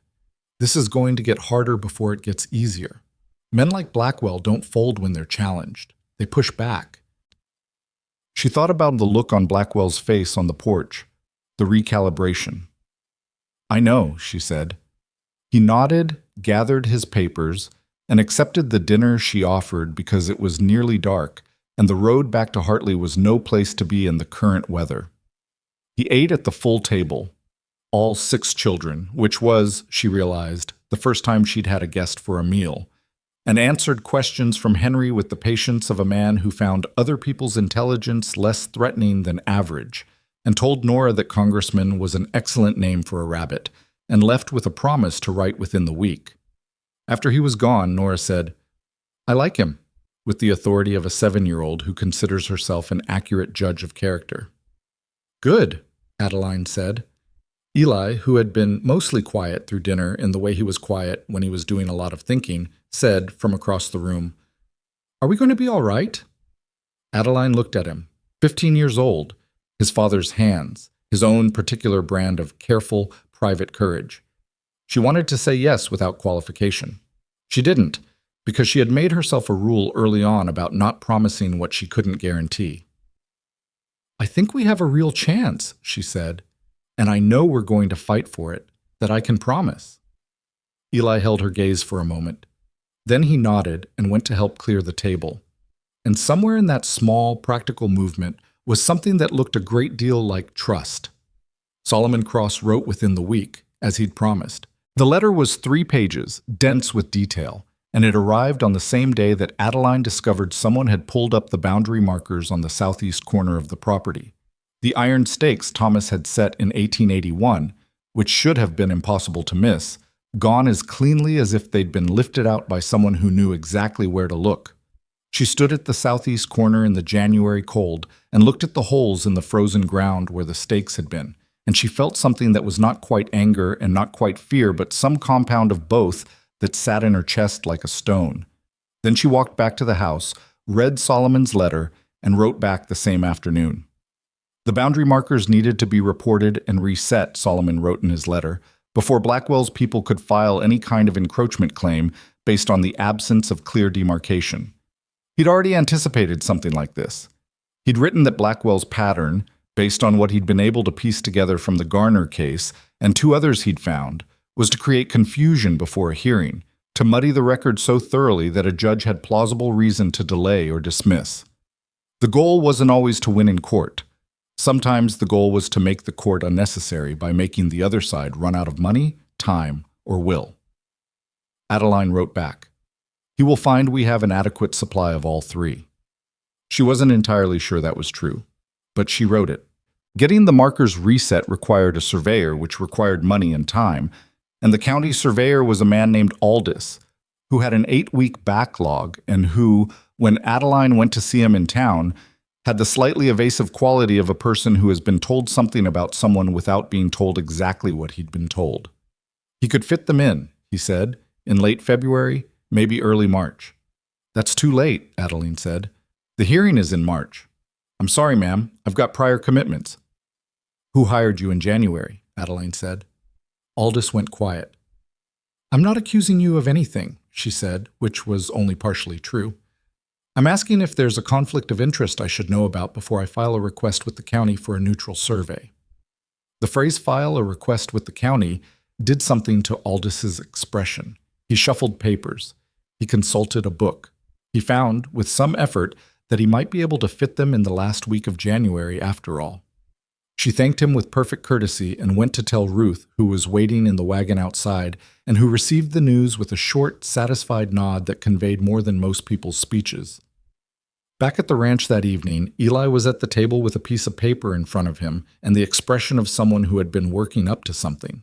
this is going to get harder before it gets easier. Men like Blackwell don't fold when they're challenged. They push back." She thought about the look on Blackwell's face on the porch, the recalibration. "I know," she said. He nodded, gathered his papers, and accepted the dinner she offered because it was nearly dark, and the road back to Hartley was no place to be in the current weather. He ate at the full table, all 6 children, which was, she realized, the first time she'd had a guest for a meal, and answered questions from Henry with the patience of a man who found other people's intelligence less threatening than average, and told Nora that Congressman was an excellent name for a rabbit, and left with a promise to write within the week. After he was gone, Nora said, "I like him," with the authority of a 7-year-old who considers herself an accurate judge of character. "Good," Adeline said. Eli, who had been mostly quiet through dinner in the way he was quiet when he was doing a lot of thinking, said from across the room, "Are we going to be all right?" Adeline looked at him, 15 years old, his father's hands, his own particular brand of careful, private courage. She wanted to say yes without qualification. She didn't, because she had made herself a rule early on about not promising what she couldn't guarantee. "I think we have a real chance," she said, "and I know we're going to fight for it, that I can promise." Eli held her gaze for a moment. Then he nodded and went to help clear the table. And somewhere in that small, practical movement was something that looked a great deal like trust. Solomon Cross wrote within the week, as he'd promised. The letter was 3 pages, dense with detail, and it arrived on the same day that Adeline discovered someone had pulled up the boundary markers on the southeast corner of the property. The iron stakes Thomas had set in 1881, which should have been impossible to miss, gone as cleanly as if they'd been lifted out by someone who knew exactly where to look. She stood at the southeast corner in the January cold and looked at the holes in the frozen ground where the stakes had been, and she felt something that was not quite anger and not quite fear, but some compound of both that sat in her chest like a stone. Then she walked back to the house, read Solomon's letter, and wrote back the same afternoon. The boundary markers needed to be reported and reset, Solomon wrote in his letter, before Blackwell's people could file any kind of encroachment claim based on the absence of clear demarcation. He'd already anticipated something like this. He'd written that Blackwell's pattern, based on what he'd been able to piece together from the Garner case and 2 others he'd found, was to create confusion before a hearing, to muddy the record so thoroughly that a judge had plausible reason to delay or dismiss. The goal wasn't always to win in court. Sometimes the goal was to make the court unnecessary by making the other side run out of money, time, or will. Adeline wrote back, "He will find we have an adequate supply of all 3. She wasn't entirely sure that was true, but she wrote it. Getting the markers reset required a surveyor, which required money and time, and the county surveyor was a man named Aldis, who had an 8-week backlog and who, when Adeline went to see him in town, had the slightly evasive quality of a person who has been told something about someone without being told exactly what he'd been told. He could fit them in, he said, in late February, maybe early March. "That's too late," Adeline said. "The hearing is in March." "I'm sorry, ma'am. I've got prior commitments." "Who hired you in January?" Adeline said. Aldous went quiet. "I'm not accusing you of anything," she said, which was only partially true. "I'm asking if there's a conflict of interest I should know about before I file a request with the county for a neutral survey." The phrase "file a request with the county" did something to Aldis's expression. He shuffled papers. He consulted a book. He found, with some effort, that he might be able to fit them in the last week of January after all. She thanked him with perfect courtesy and went to tell Ruth, who was waiting in the wagon outside, and who received the news with a short, satisfied nod that conveyed more than most people's speeches. Back at the ranch that evening, Eli was at the table with a piece of paper in front of him and the expression of someone who had been working up to something.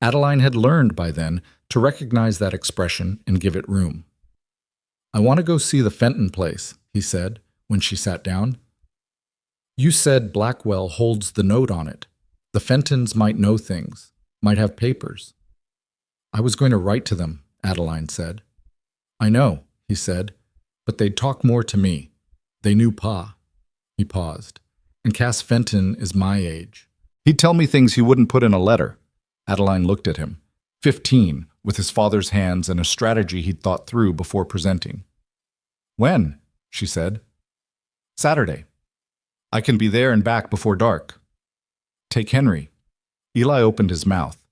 Adeline had learned by then to recognize that expression and give it room. "I want to go see the Fenton place," he said, when she sat down. "You said Blackwell holds the note on it. The Fentons might know things, might have papers." "I was going to write to them," Adeline said. "I know," he said, "but they'd talk more to me. They knew Pa." He paused. "And Cass Fenton is my age. He'd tell me things he wouldn't put in a letter." Adeline looked at him. 15, with his father's hands and a strategy he'd thought through before presenting. "When?" she said. "Saturday. I can be there and back before dark." "Take Henry." Eli opened his mouth.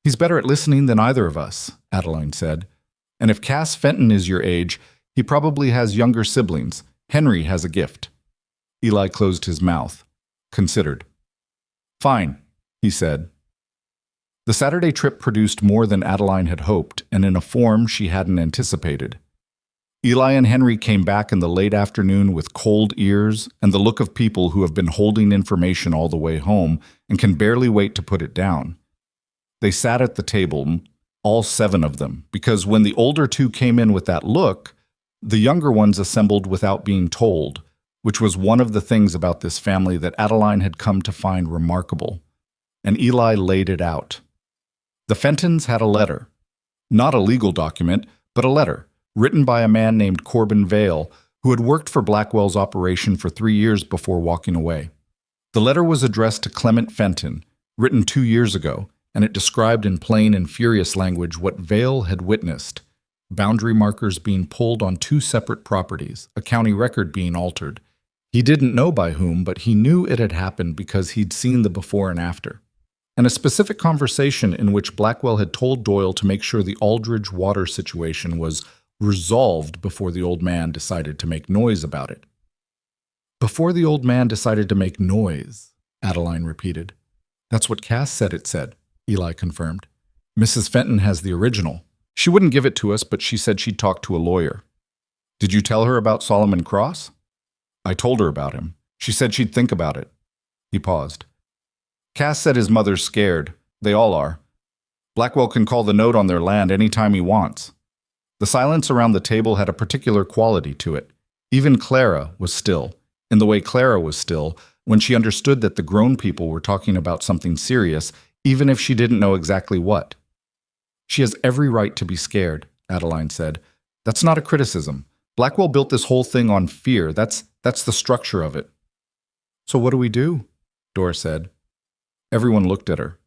"He's better at listening than either of us," Adeline said. "And if Cass Fenton is your age, he probably has younger siblings. Henry has a gift." Eli closed his mouth, considered. "Fine," he said. The Saturday trip produced more than Adeline had hoped, and in a form she hadn't anticipated. Eli and Henry came back in the late afternoon with cold ears and the look of people who have been holding information all the way home and can barely wait to put it down. They sat at the table, all 7 of them, because when the older 2 came in with that look, the younger ones assembled without being told, which was one of the things about this family that Adeline had come to find remarkable. And Eli laid it out. The Fentons had a letter. Not a legal document, but a letter, written by a man named Corbin Vale, who had worked for Blackwell's operation for 3 years before walking away. The letter was addressed to Clement Fenton, written 2 years ago, and it described in plain and furious language what Vale had witnessed: boundary markers being pulled on 2 separate properties, a county record being altered. He didn't know by whom, but he knew it had happened because he'd seen the before and after. And a specific conversation in which Blackwell had told Doyle to make sure the Aldridge water situation was resolved before the old man decided to make noise about it. "Before the old man decided to make noise," Adeline repeated. "That's what Cass said it said," Eli confirmed. "Mrs. Fenton has the original. She wouldn't give it to us, but she said she'd talk to a lawyer." "Did you tell her about Solomon Cross?" "I told her about him. She said she'd think about it." He paused. "Cass said his mother's scared. They all are. Blackwell can call the note on their land any time he wants." The silence around the table had a particular quality to it. Even Clara was still, in the way Clara was still when she understood that the grown people were talking about something serious, even if she didn't know exactly what. "She has every right to be scared," Adeline said. "That's not a criticism. Blackwell built this whole thing on fear. That's the structure of it." "So what do we do?" Dora said. Everyone looked at her.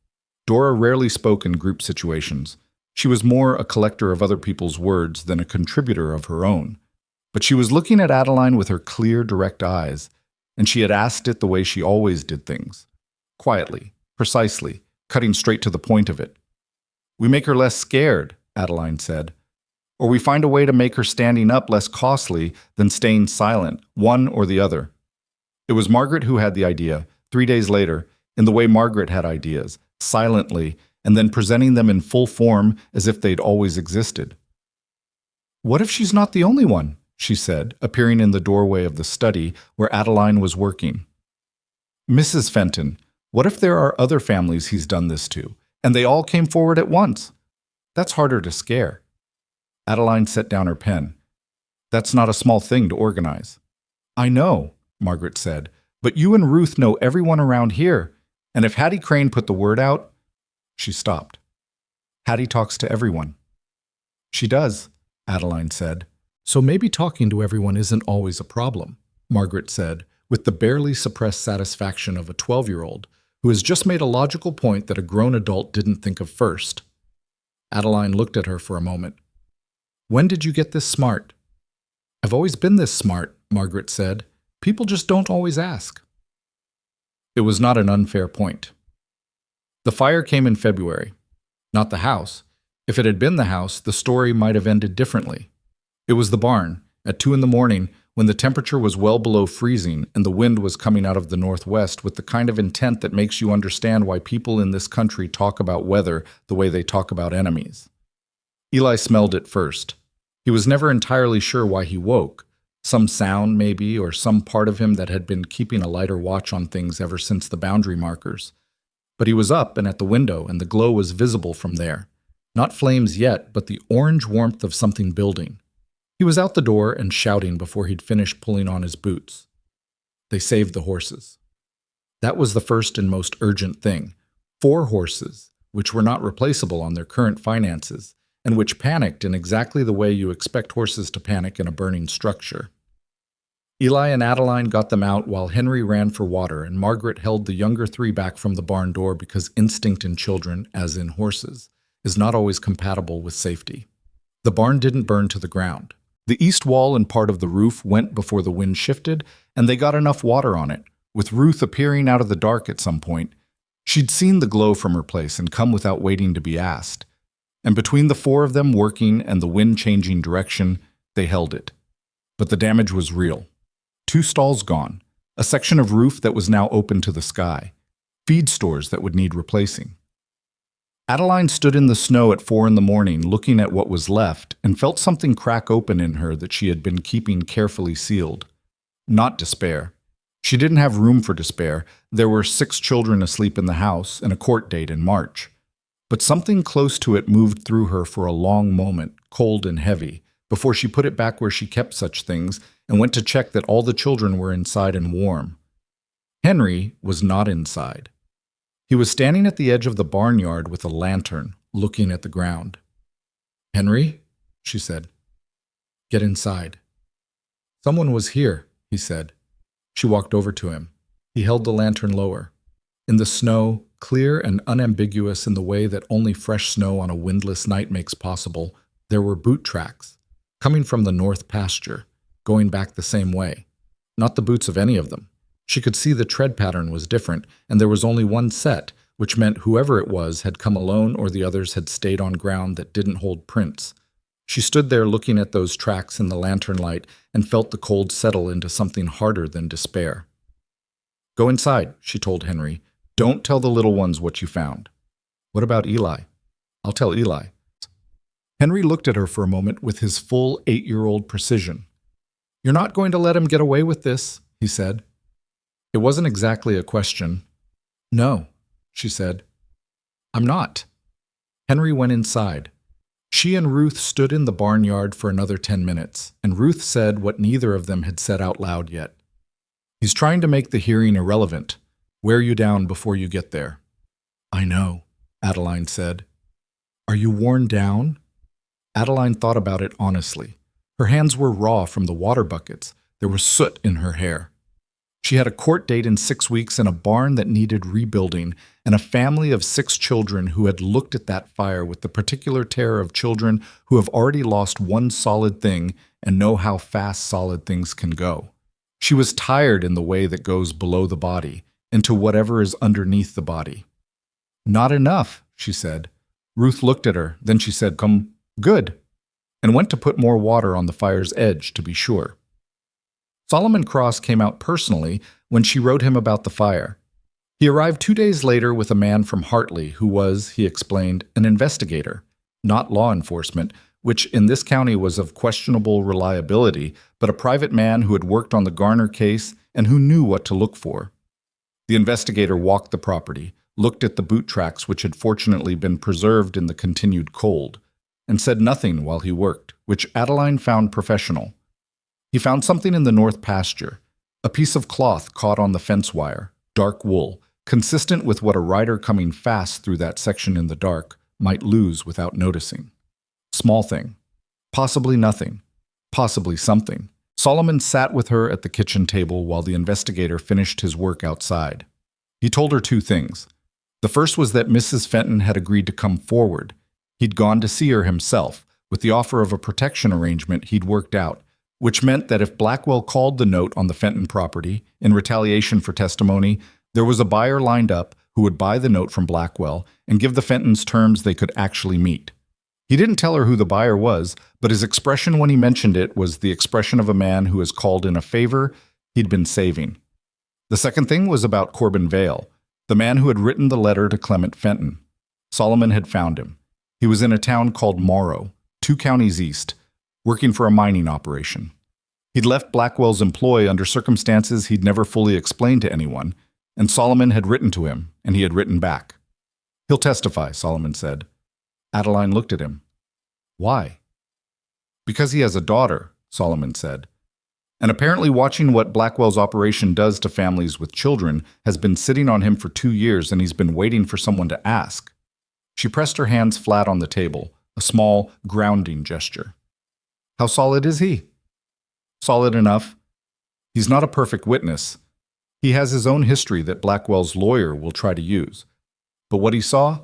Dora rarely spoke in group situations. She was more a collector of other people's words than a contributor of her own. But she was looking at Adeline with her clear, direct eyes, and she had asked it the way she always did things. Quietly, precisely, cutting straight to the point of it. "We make her less scared," Adeline said. "Or we find a way to make her standing up less costly than staying silent, one or the other." It was Margaret who had the idea, 3 days later, in the way Margaret had ideas, silently, and then presenting them in full form as if they'd always existed. "What if she's not the only one?" she said, appearing in the doorway of the study where Adeline was working. "Mrs. Fenton, what if there are other families he's done this to, and they all came forward at once? That's harder to scare." Adeline set down her pen. "That's not a small thing to organize." "I know," Margaret said, "but you and Ruth know everyone around here, and if Hattie Crane put the word out—" She stopped. "Hattie talks to everyone." "She does," Adeline said. "So maybe talking to everyone isn't always a problem," Margaret said, with the barely suppressed satisfaction of a 12-year-old who has just made a logical point that a grown adult didn't think of first. Adeline looked at her for a moment. "When did you get this smart?" "I've always been this smart," Margaret said. "People just don't always ask." It was not an unfair point. The fire came in February. Not the house. If it had been the house, the story might have ended differently. It was the barn, at 2 in the morning, when the temperature was well below freezing and the wind was coming out of the northwest with the kind of intent that makes you understand why people in this country talk about weather the way they talk about enemies. Eli smelled it first. He was never entirely sure why he woke. Some sound, maybe, or some part of him that had been keeping a lighter watch on things ever since the boundary markers. But he was up and at the window, and the glow was visible from there. Not flames yet, but the orange warmth of something building. He was out the door and shouting before he'd finished pulling on his boots. They saved the horses. That was the first and most urgent thing. 4 horses, which were not replaceable on their current finances, and which panicked in exactly the way you expect horses to panic in a burning structure. Eli and Adeline got them out while Henry ran for water, and Margaret held the younger 3 back from the barn door because instinct in children, as in horses, is not always compatible with safety. The barn didn't burn to the ground. The east wall and part of the roof went before the wind shifted, and they got enough water on it, with Ruth appearing out of the dark at some point. She'd seen the glow from her place and come without waiting to be asked. And between the 4 of them working and the wind changing direction, they held it. But the damage was real. 2 stalls gone, a section of roof that was now open to the sky, feed stores that would need replacing. Adeline stood in the snow at 4 in the morning looking at what was left and felt something crack open in her that she had been keeping carefully sealed. Not despair. She didn't have room for despair. There were 6 children asleep in the house and a court date in March. But something close to it moved through her for a long moment, cold and heavy, before she put it back where she kept such things and went to check that all the children were inside and warm. Henry was not inside. He was standing at the edge of the barnyard with a lantern, looking at the ground. "Henry," she said, "get inside." "Someone was here," he said. She walked over to him. He held the lantern lower. In the snow, clear and unambiguous in the way that only fresh snow on a windless night makes possible, there were boot tracks, coming from the north pasture, going back the same way. Not the boots of any of them. She could see the tread pattern was different, and there was only one set, which meant whoever it was had come alone or the others had stayed on ground that didn't hold prints. She stood there looking at those tracks in the lantern light and felt the cold settle into something harder than despair. "Go inside," she told Henry. "Don't tell the little ones what you found." "What about Eli?" "I'll tell Eli." Henry looked at her for a moment with his full 8-year-old precision. "You're not going to let him get away with this," he said. It wasn't exactly a question. "No," she said. "I'm not." Henry went inside. She and Ruth stood in the barnyard for another 10 minutes, and Ruth said what neither of them had said out loud yet. "He's trying to make the hearing irrelevant. Wear you down before you get there." "I know," Adeline said. "Are you worn down?" Adeline thought about it honestly. Her hands were raw from the water buckets. There was soot in her hair. She had a court date in 6 weeks and a barn that needed rebuilding, and a family of 6 children who had looked at that fire with the particular terror of children who have already lost one solid thing and know how fast solid things can go. She was tired in the way that goes below the body, into whatever is underneath the body. "Not enough," she said. Ruth looked at her, then she said, "Come, good," and went to put more water on the fire's edge to be sure. Solomon Cross came out personally when she wrote him about the fire. He arrived 2 days later with a man from Hartley who was, he explained, an investigator, not law enforcement, which in this county was of questionable reliability, but a private man who had worked on the Garner case and who knew what to look for. The investigator walked the property, looked at the boot tracks which had fortunately been preserved in the continued cold, and said nothing while he worked, which Adeline found professional. He found something in the north pasture, a piece of cloth caught on the fence wire, dark wool, consistent with what a rider coming fast through that section in the dark might lose without noticing. Small thing. Possibly nothing. Possibly something. Solomon sat with her at the kitchen table while the investigator finished his work outside. He told her 2 things. The first was that Mrs. Fenton had agreed to come forward. He'd gone to see her himself, with the offer of a protection arrangement he'd worked out, which meant that if Blackwell called the note on the Fenton property in retaliation for testimony, there was a buyer lined up who would buy the note from Blackwell and give the Fentons terms they could actually meet. He didn't tell her who the buyer was, but his expression when he mentioned it was the expression of a man who has called in a favor he'd been saving. The second thing was about Corbin Vale, the man who had written the letter to Clement Fenton. Solomon had found him. He was in a town called Morrow, 2 counties east, working for a mining operation. He'd left Blackwell's employ under circumstances he'd never fully explained to anyone, and Solomon had written to him, and he had written back. "He'll testify," Solomon said. Adeline looked at him. "Why?" "Because he has a daughter," Solomon said. "And apparently watching what Blackwell's operation does to families with children has been sitting on him for 2 years, and he's been waiting for someone to ask." She pressed her hands flat on the table, a small, grounding gesture. "How solid is he?" "Solid enough. He's not a perfect witness. He has his own history that Blackwell's lawyer will try to use. But what he saw.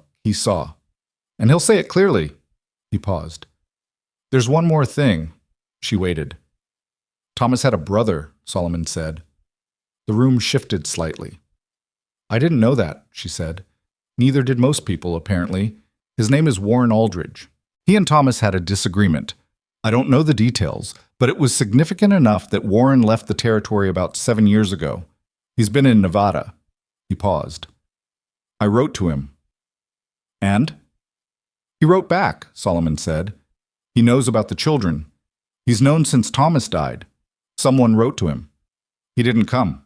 And he'll say it clearly." He paused. "There's one more thing." She waited. "Thomas had a brother," Solomon said. The room shifted slightly. "I didn't know that," she said. "Neither did most people, apparently. His name is Warren Aldridge. He and Thomas had a disagreement. I don't know the details, but it was significant enough that Warren left the territory about 7 years ago. He's been in Nevada." He paused. "I wrote to him." "And?" "He wrote back," Solomon said. "He knows about the children. He's known since Thomas died. Someone wrote to him. He didn't come."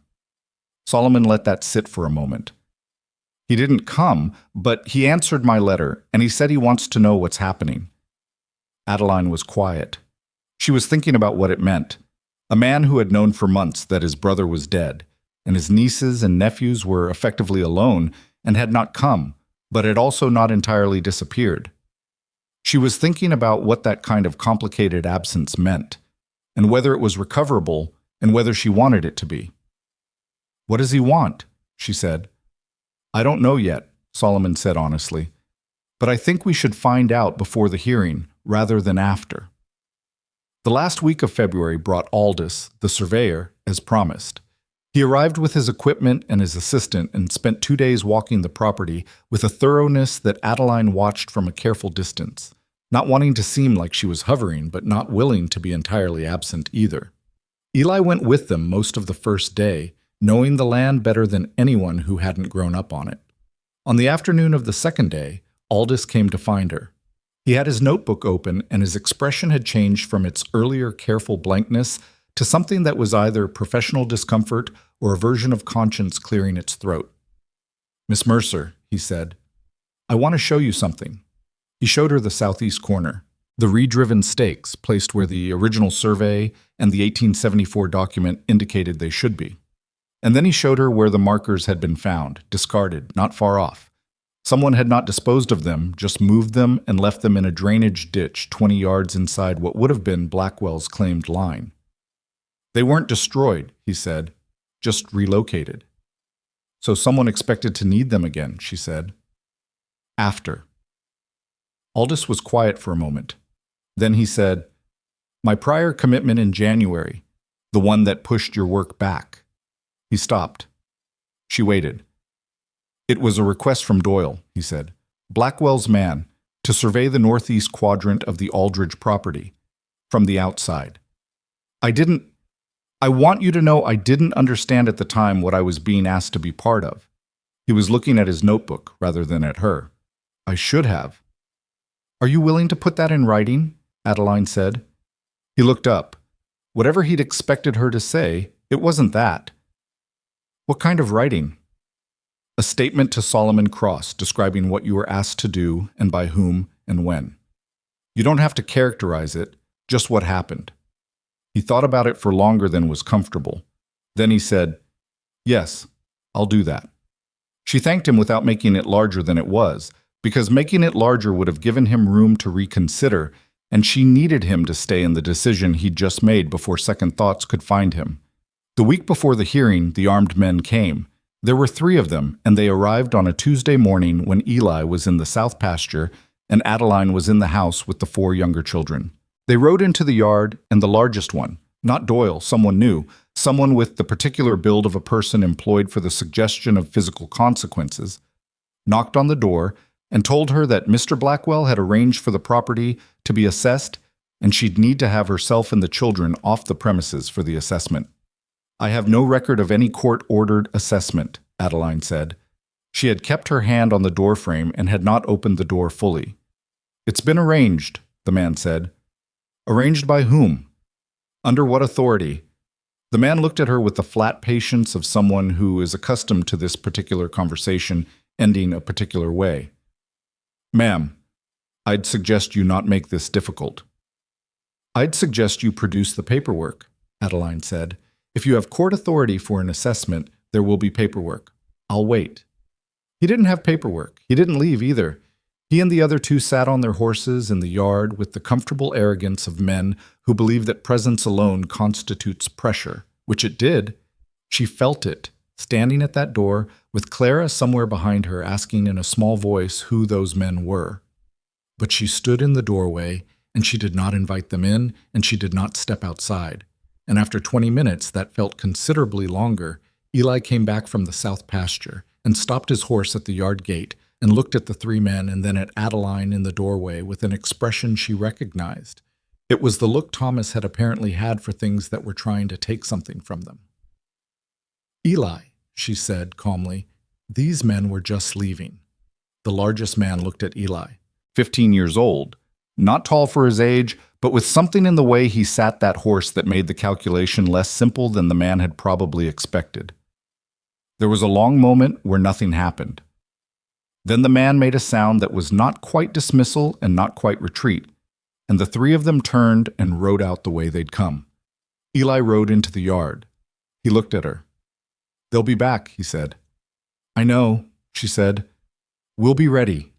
Solomon let that sit for a moment. "He didn't come, but he answered my letter, and he said he wants to know what's happening." Adeline was quiet. She was thinking about what it meant. A man who had known for months that his brother was dead, and his nieces and nephews were effectively alone and had not come, but had also not entirely disappeared. She was thinking about what that kind of complicated absence meant, and whether it was recoverable, and whether she wanted it to be. "What does he want?" she said. "I don't know yet," Solomon said honestly. "But I think we should find out before the hearing, rather than after." The last week of February brought Aldous, the surveyor, as promised. He arrived with his equipment and his assistant and spent 2 days walking the property with a thoroughness that Adeline watched from a careful distance, not wanting to seem like she was hovering, but not willing to be entirely absent either. Eli went with them most of the first day, knowing the land better than anyone who hadn't grown up on it. On the afternoon of the second day, Aldous came to find her. He had his notebook open, and his expression had changed from its earlier careful blankness to something that was either professional discomfort or a version of conscience clearing its throat. "Miss Mercer," he said, "I want to show you something." He showed her the southeast corner, the redriven stakes placed where the original survey and the 1874 document indicated they should be. And then he showed her where the markers had been found, discarded, not far off. Someone had not disposed of them, just moved them and left them in a drainage ditch 20 yards inside what would have been Blackwell's claimed line. "They weren't destroyed," he said, "just relocated." "So someone expected to need them again," she said. "After." Aldous was quiet for a moment. Then he said, "My prior commitment in January, the one that pushed your work back." He stopped. She waited. "It was a request from Doyle," he said, "Blackwell's man, to survey the northeast quadrant of the Aldridge property, from the outside. I want you to know I didn't understand at the time what I was being asked to be part of." He was looking at his notebook rather than at her. "I should have." "Are you willing to put that in writing?" Adeline said. He looked up. Whatever he'd expected her to say, it wasn't that. "What kind of writing?" "A statement to Solomon Cross describing what you were asked to do and by whom and when. You don't have to characterize it, just what happened." He thought about it for longer than was comfortable. Then he said, "Yes, I'll do that." She thanked him without making it larger than it was, because making it larger would have given him room to reconsider, and she needed him to stay in the decision he'd just made before second thoughts could find him. The week before the hearing, the armed men came. There were 3 of them, and they arrived on a Tuesday morning when Eli was in the south pasture and Adeline was in the house with the 4 younger children. They rode into the yard, and the largest one, not Doyle, someone new, someone with the particular build of a person employed for the suggestion of physical consequences, knocked on the door, and told her that Mr. Blackwell had arranged for the property to be assessed and she'd need to have herself and the children off the premises for the assessment. "I have no record of any court-ordered assessment," Adeline said. She had kept her hand on the doorframe and had not opened the door fully. "It's been arranged," the man said. "Arranged by whom? Under what authority?" The man looked at her with the flat patience of someone who is accustomed to this particular conversation ending a particular way. "Ma'am, I'd suggest you not make this difficult." "I'd suggest you produce the paperwork," Adeline said. "If you have court authority for an assessment, there will be paperwork. I'll wait." He didn't have paperwork. He didn't leave either. He and the other two sat on their horses in the yard with the comfortable arrogance of men who believe that presence alone constitutes pressure, which it did. She felt it, standing at that door, with Clara somewhere behind her asking in a small voice who those men were. But she stood in the doorway, and she did not invite them in, and she did not step outside. And after 20 minutes, that felt considerably longer, Eli came back from the south pasture and stopped his horse at the yard gate and looked at the three men and then at Adeline in the doorway with an expression she recognized. It was the look Thomas had apparently had for things that were trying to take something from them. "Eli," she said calmly, "these men were just leaving." The largest man looked at Eli. 15 years old, not tall for his age, but with something in the way he sat that horse that made the calculation less simple than the man had probably expected. There was a long moment where nothing happened. Then the man made a sound that was not quite dismissal and not quite retreat, and the three of them turned and rode out the way they'd come. Eli rode into the yard. He looked at her. "They'll be back," he said. "I know," she said. "We'll be ready."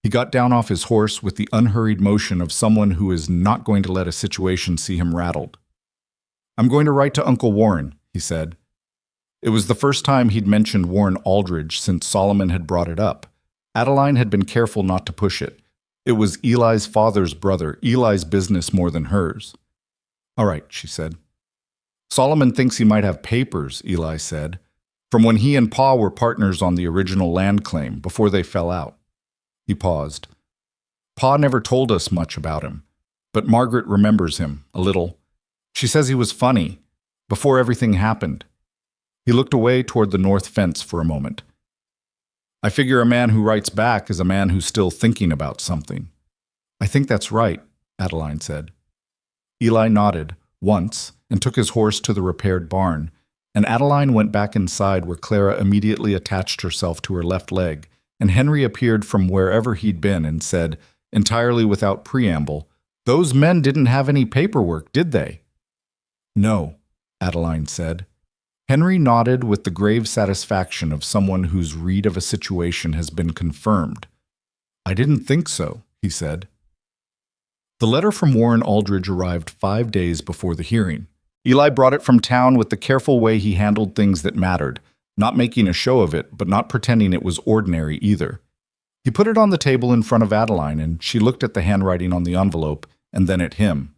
He got down off his horse with the unhurried motion of someone who is not going to let a situation see him rattled. "I'm going to write to Uncle Warren," he said. It was the first time he'd mentioned Warren Aldridge since Solomon had brought it up. Adeline had been careful not to push it. It was Eli's father's brother, Eli's business more than hers. "All right," she said. "Solomon thinks he might have papers," Eli said, "from when he and Pa were partners on the original land claim, before they fell out." He paused. "Pa never told us much about him, but Margaret remembers him, a little. She says he was funny, before everything happened." He looked away toward the north fence for a moment. "I figure a man who writes back is a man who's still thinking about something." "I think that's right," Adeline said. Eli nodded, once, and took his horse to the repaired barn, and Adeline went back inside where Clara immediately attached herself to her left leg, and Henry appeared from wherever he'd been and said, entirely without preamble, "Those men didn't have any paperwork, did they?" "No," Adeline said. Henry nodded with the grave satisfaction of someone whose read of a situation has been confirmed. "I didn't think so," he said. The letter from Warren Aldridge arrived 5 days before the hearing. Eli brought it from town with the careful way he handled things that mattered, not making a show of it, but not pretending it was ordinary either. He put it on the table in front of Adeline, and she looked at the handwriting on the envelope and then at him.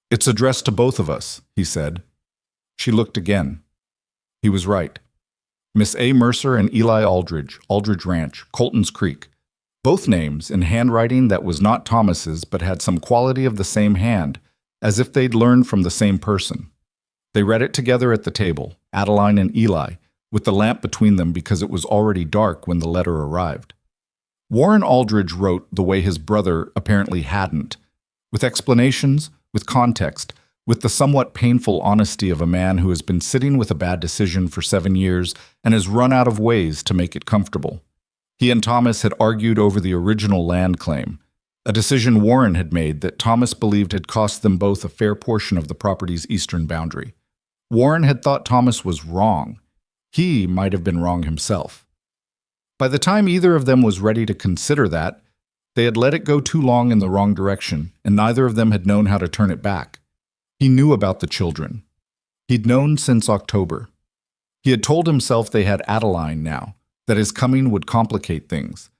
"It's addressed to both of us," he said. She looked again. He was right. Miss A. Mercer and Eli Aldridge, Aldridge Ranch, Colton's Creek. Both names in handwriting that was not Thomas's but had some quality of the same hand, as if they'd learned from the same person. They read it together at the table, Adeline and Eli, with the lamp between them because it was already dark when the letter arrived. Warren Aldridge wrote the way his brother apparently hadn't, with explanations, with context, with the somewhat painful honesty of a man who has been sitting with a bad decision for 7 years and has run out of ways to make it comfortable. He and Thomas had argued over the original land claim, a decision Warren had made that Thomas believed had cost them both a fair portion of the property's eastern boundary. Warren had thought Thomas was wrong. He might have been wrong himself. By the time either of them was ready to consider that, they had let it go too long in the wrong direction, and neither of them had known how to turn it back. He knew about the children. He'd known since October. He had told himself they had Adeline now, that his coming would complicate things,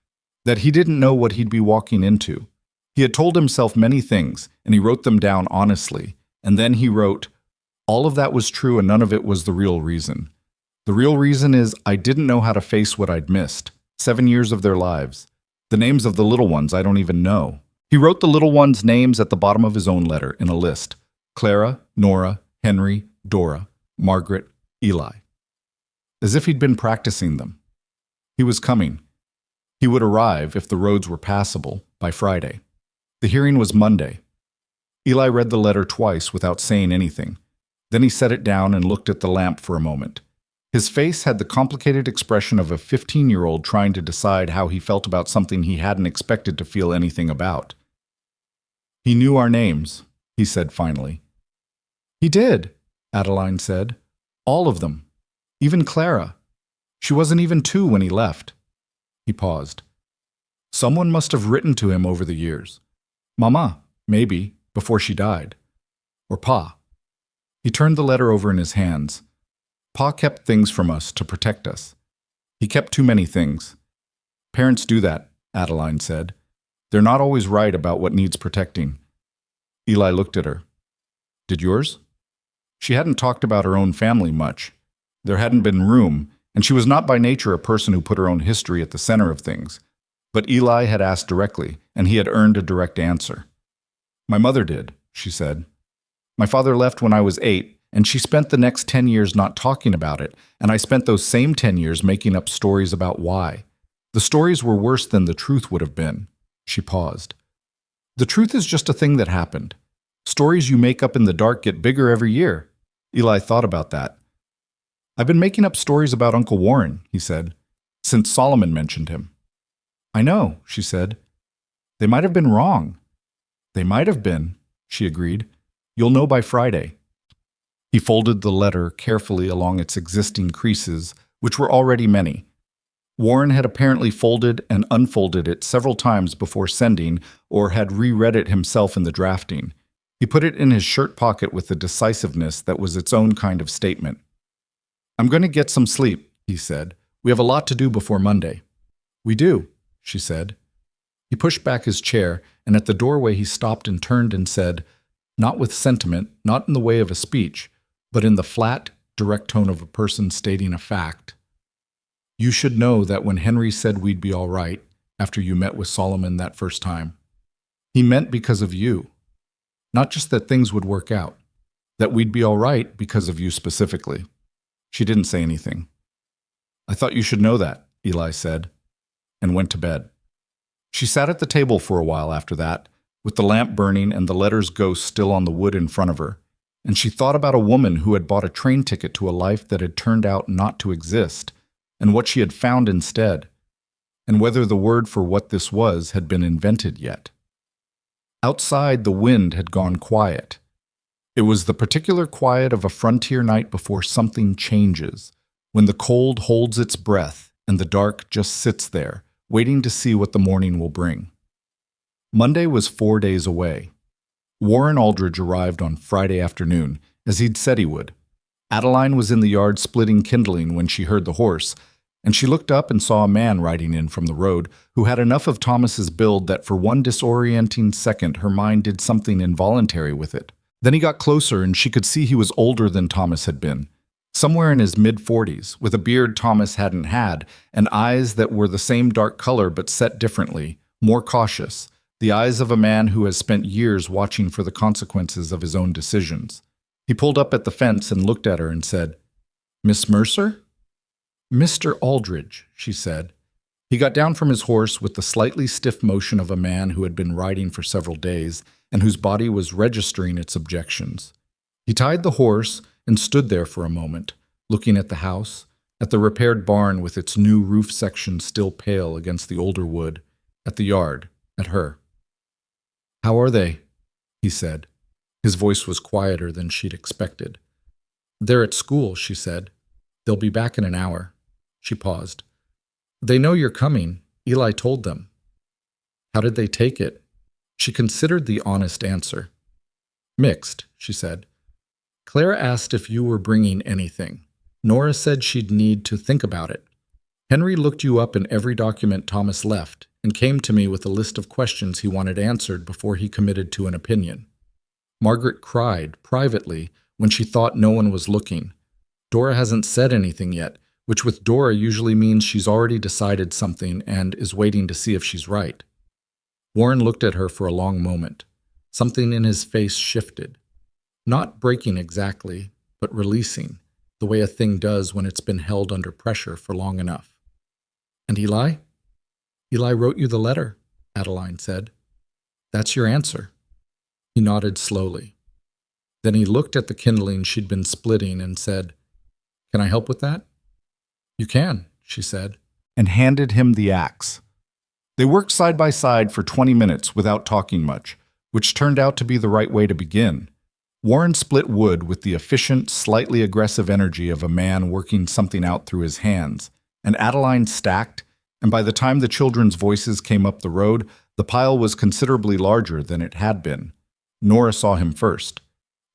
that he didn't know what he'd be walking into. He had told himself many things, and he wrote them down honestly, and then he wrote, "All of that was true and none of it was the real reason. The real reason is I didn't know how to face what I'd missed, 7 years of their lives. The names of the little ones I don't even know. He wrote the little ones' names at the bottom of his own letter in a list. Clara, Nora, Henry, Dora, Margaret, Eli. As if he'd been practicing them. He was coming. He would arrive, if the roads were passable, by Friday. The hearing was Monday. Eli read the letter twice without saying anything. Then he set it down and looked at the lamp for a moment. His face had the complicated expression of a 15-year-old trying to decide how he felt about something he hadn't expected to feel anything about. "He knew our names," he said finally. "He did," Adeline said. "All of them. Even Clara. She wasn't even 2 when he left." He paused. "Someone must have written to him over the years. Mama, maybe, before she died. Or Pa." He turned the letter over in his hands. "Pa kept things from us to protect us. He kept too many things. Parents do that," Adeline said. "They're not always right about what needs protecting." Eli looked at her. "Did yours?" She hadn't talked about her own family much. There hadn't been room, and she was not by nature a person who put her own history at the center of things. But Eli had asked directly, and he had earned a direct answer. "My mother did," she said. "My father left when I was 8, and she spent the next 10 years not talking about it, and I spent those same 10 years making up stories about why. The stories were worse than the truth would have been." She paused. "The truth is just a thing that happened. Stories you make up in the dark get bigger every year." Eli thought about that. "I've been making up stories about Uncle Warren," he said, "since Solomon mentioned him." "I know," she said. "They might have been wrong." "They might have been," she agreed. "You'll know by Friday." He folded the letter carefully along its existing creases, which were already many. Warren had apparently folded and unfolded it several times before sending, or had reread it himself in the drafting. He put it in his shirt pocket with a decisiveness that was its own kind of statement. "I'm going to get some sleep," he said. "We have a lot to do before Monday." "We do," she said. He pushed back his chair, and at the doorway he stopped and turned and said, not with sentiment, not in the way of a speech, but in the flat, direct tone of a person stating a fact, "You should know that when Henry said we'd be all right, after you met with Solomon that first time, he meant because of you. Not just that things would work out, that we'd be all right because of you specifically." She didn't say anything. "I thought you should know that," Eli said, and went to bed. She sat at the table for a while after that, with the lamp burning and the letter's ghost still on the wood in front of her, and she thought about a woman who had bought a train ticket to a life that had turned out not to exist, and what she had found instead, and whether the word for what this was had been invented yet. Outside, the wind had gone quiet. It was the particular quiet of a frontier night before something changes, when the cold holds its breath and the dark just sits there, waiting to see what the morning will bring. Monday was 4 days away. Warren Aldridge arrived on Friday afternoon, as he'd said he would. Adeline was in the yard splitting kindling when she heard the horse, and she looked up and saw a man riding in from the road who had enough of Thomas's build that for one disorienting second her mind did something involuntary with it. Then he got closer and she could see he was older than Thomas had been, somewhere in his mid-40s, with a beard Thomas hadn't had, and eyes that were the same dark color but set differently, more cautious, the eyes of a man who has spent years watching for the consequences of his own decisions. He pulled up at the fence and looked at her and said, "Miss Mercer?" "Mr. Aldridge," she said. He got down from his horse with the slightly stiff motion of a man who had been riding for several days and whose body was registering its objections. He tied the horse and stood there for a moment, looking at the house, at the repaired barn with its new roof section still pale against the older wood, at the yard, at her. "How are they?" he said. His voice was quieter than she'd expected. "They're at school," she said. "They'll be back in an hour." She paused. "They know you're coming. Eli told them." "How did they take it?" She considered the honest answer. "Mixed," she said. "Claire asked if you were bringing anything. Nora said she'd need to think about it. Henry looked you up in every document Thomas left and came to me with a list of questions he wanted answered before he committed to an opinion. Margaret cried, privately, when she thought no one was looking. Dora hasn't said anything yet, which with Dora usually means she's already decided something and is waiting to see if she's right. Warren looked at her for a long moment. Something in his face shifted. Not breaking exactly, but releasing, the way a thing does when it's been held under pressure for long enough. And Eli? Eli wrote you the letter, Adeline said. That's your answer. He nodded slowly. Then he looked at the kindling she'd been splitting and said, Can I help with that? You can, she said, and handed him the axe. They worked side by side for 20 minutes without talking much, which turned out to be the right way to begin. Warren split wood with the efficient, slightly aggressive energy of a man working something out through his hands, and Adeline stacked, and by the time the children's voices came up the road, the pile was considerably larger than it had been. Nora saw him first.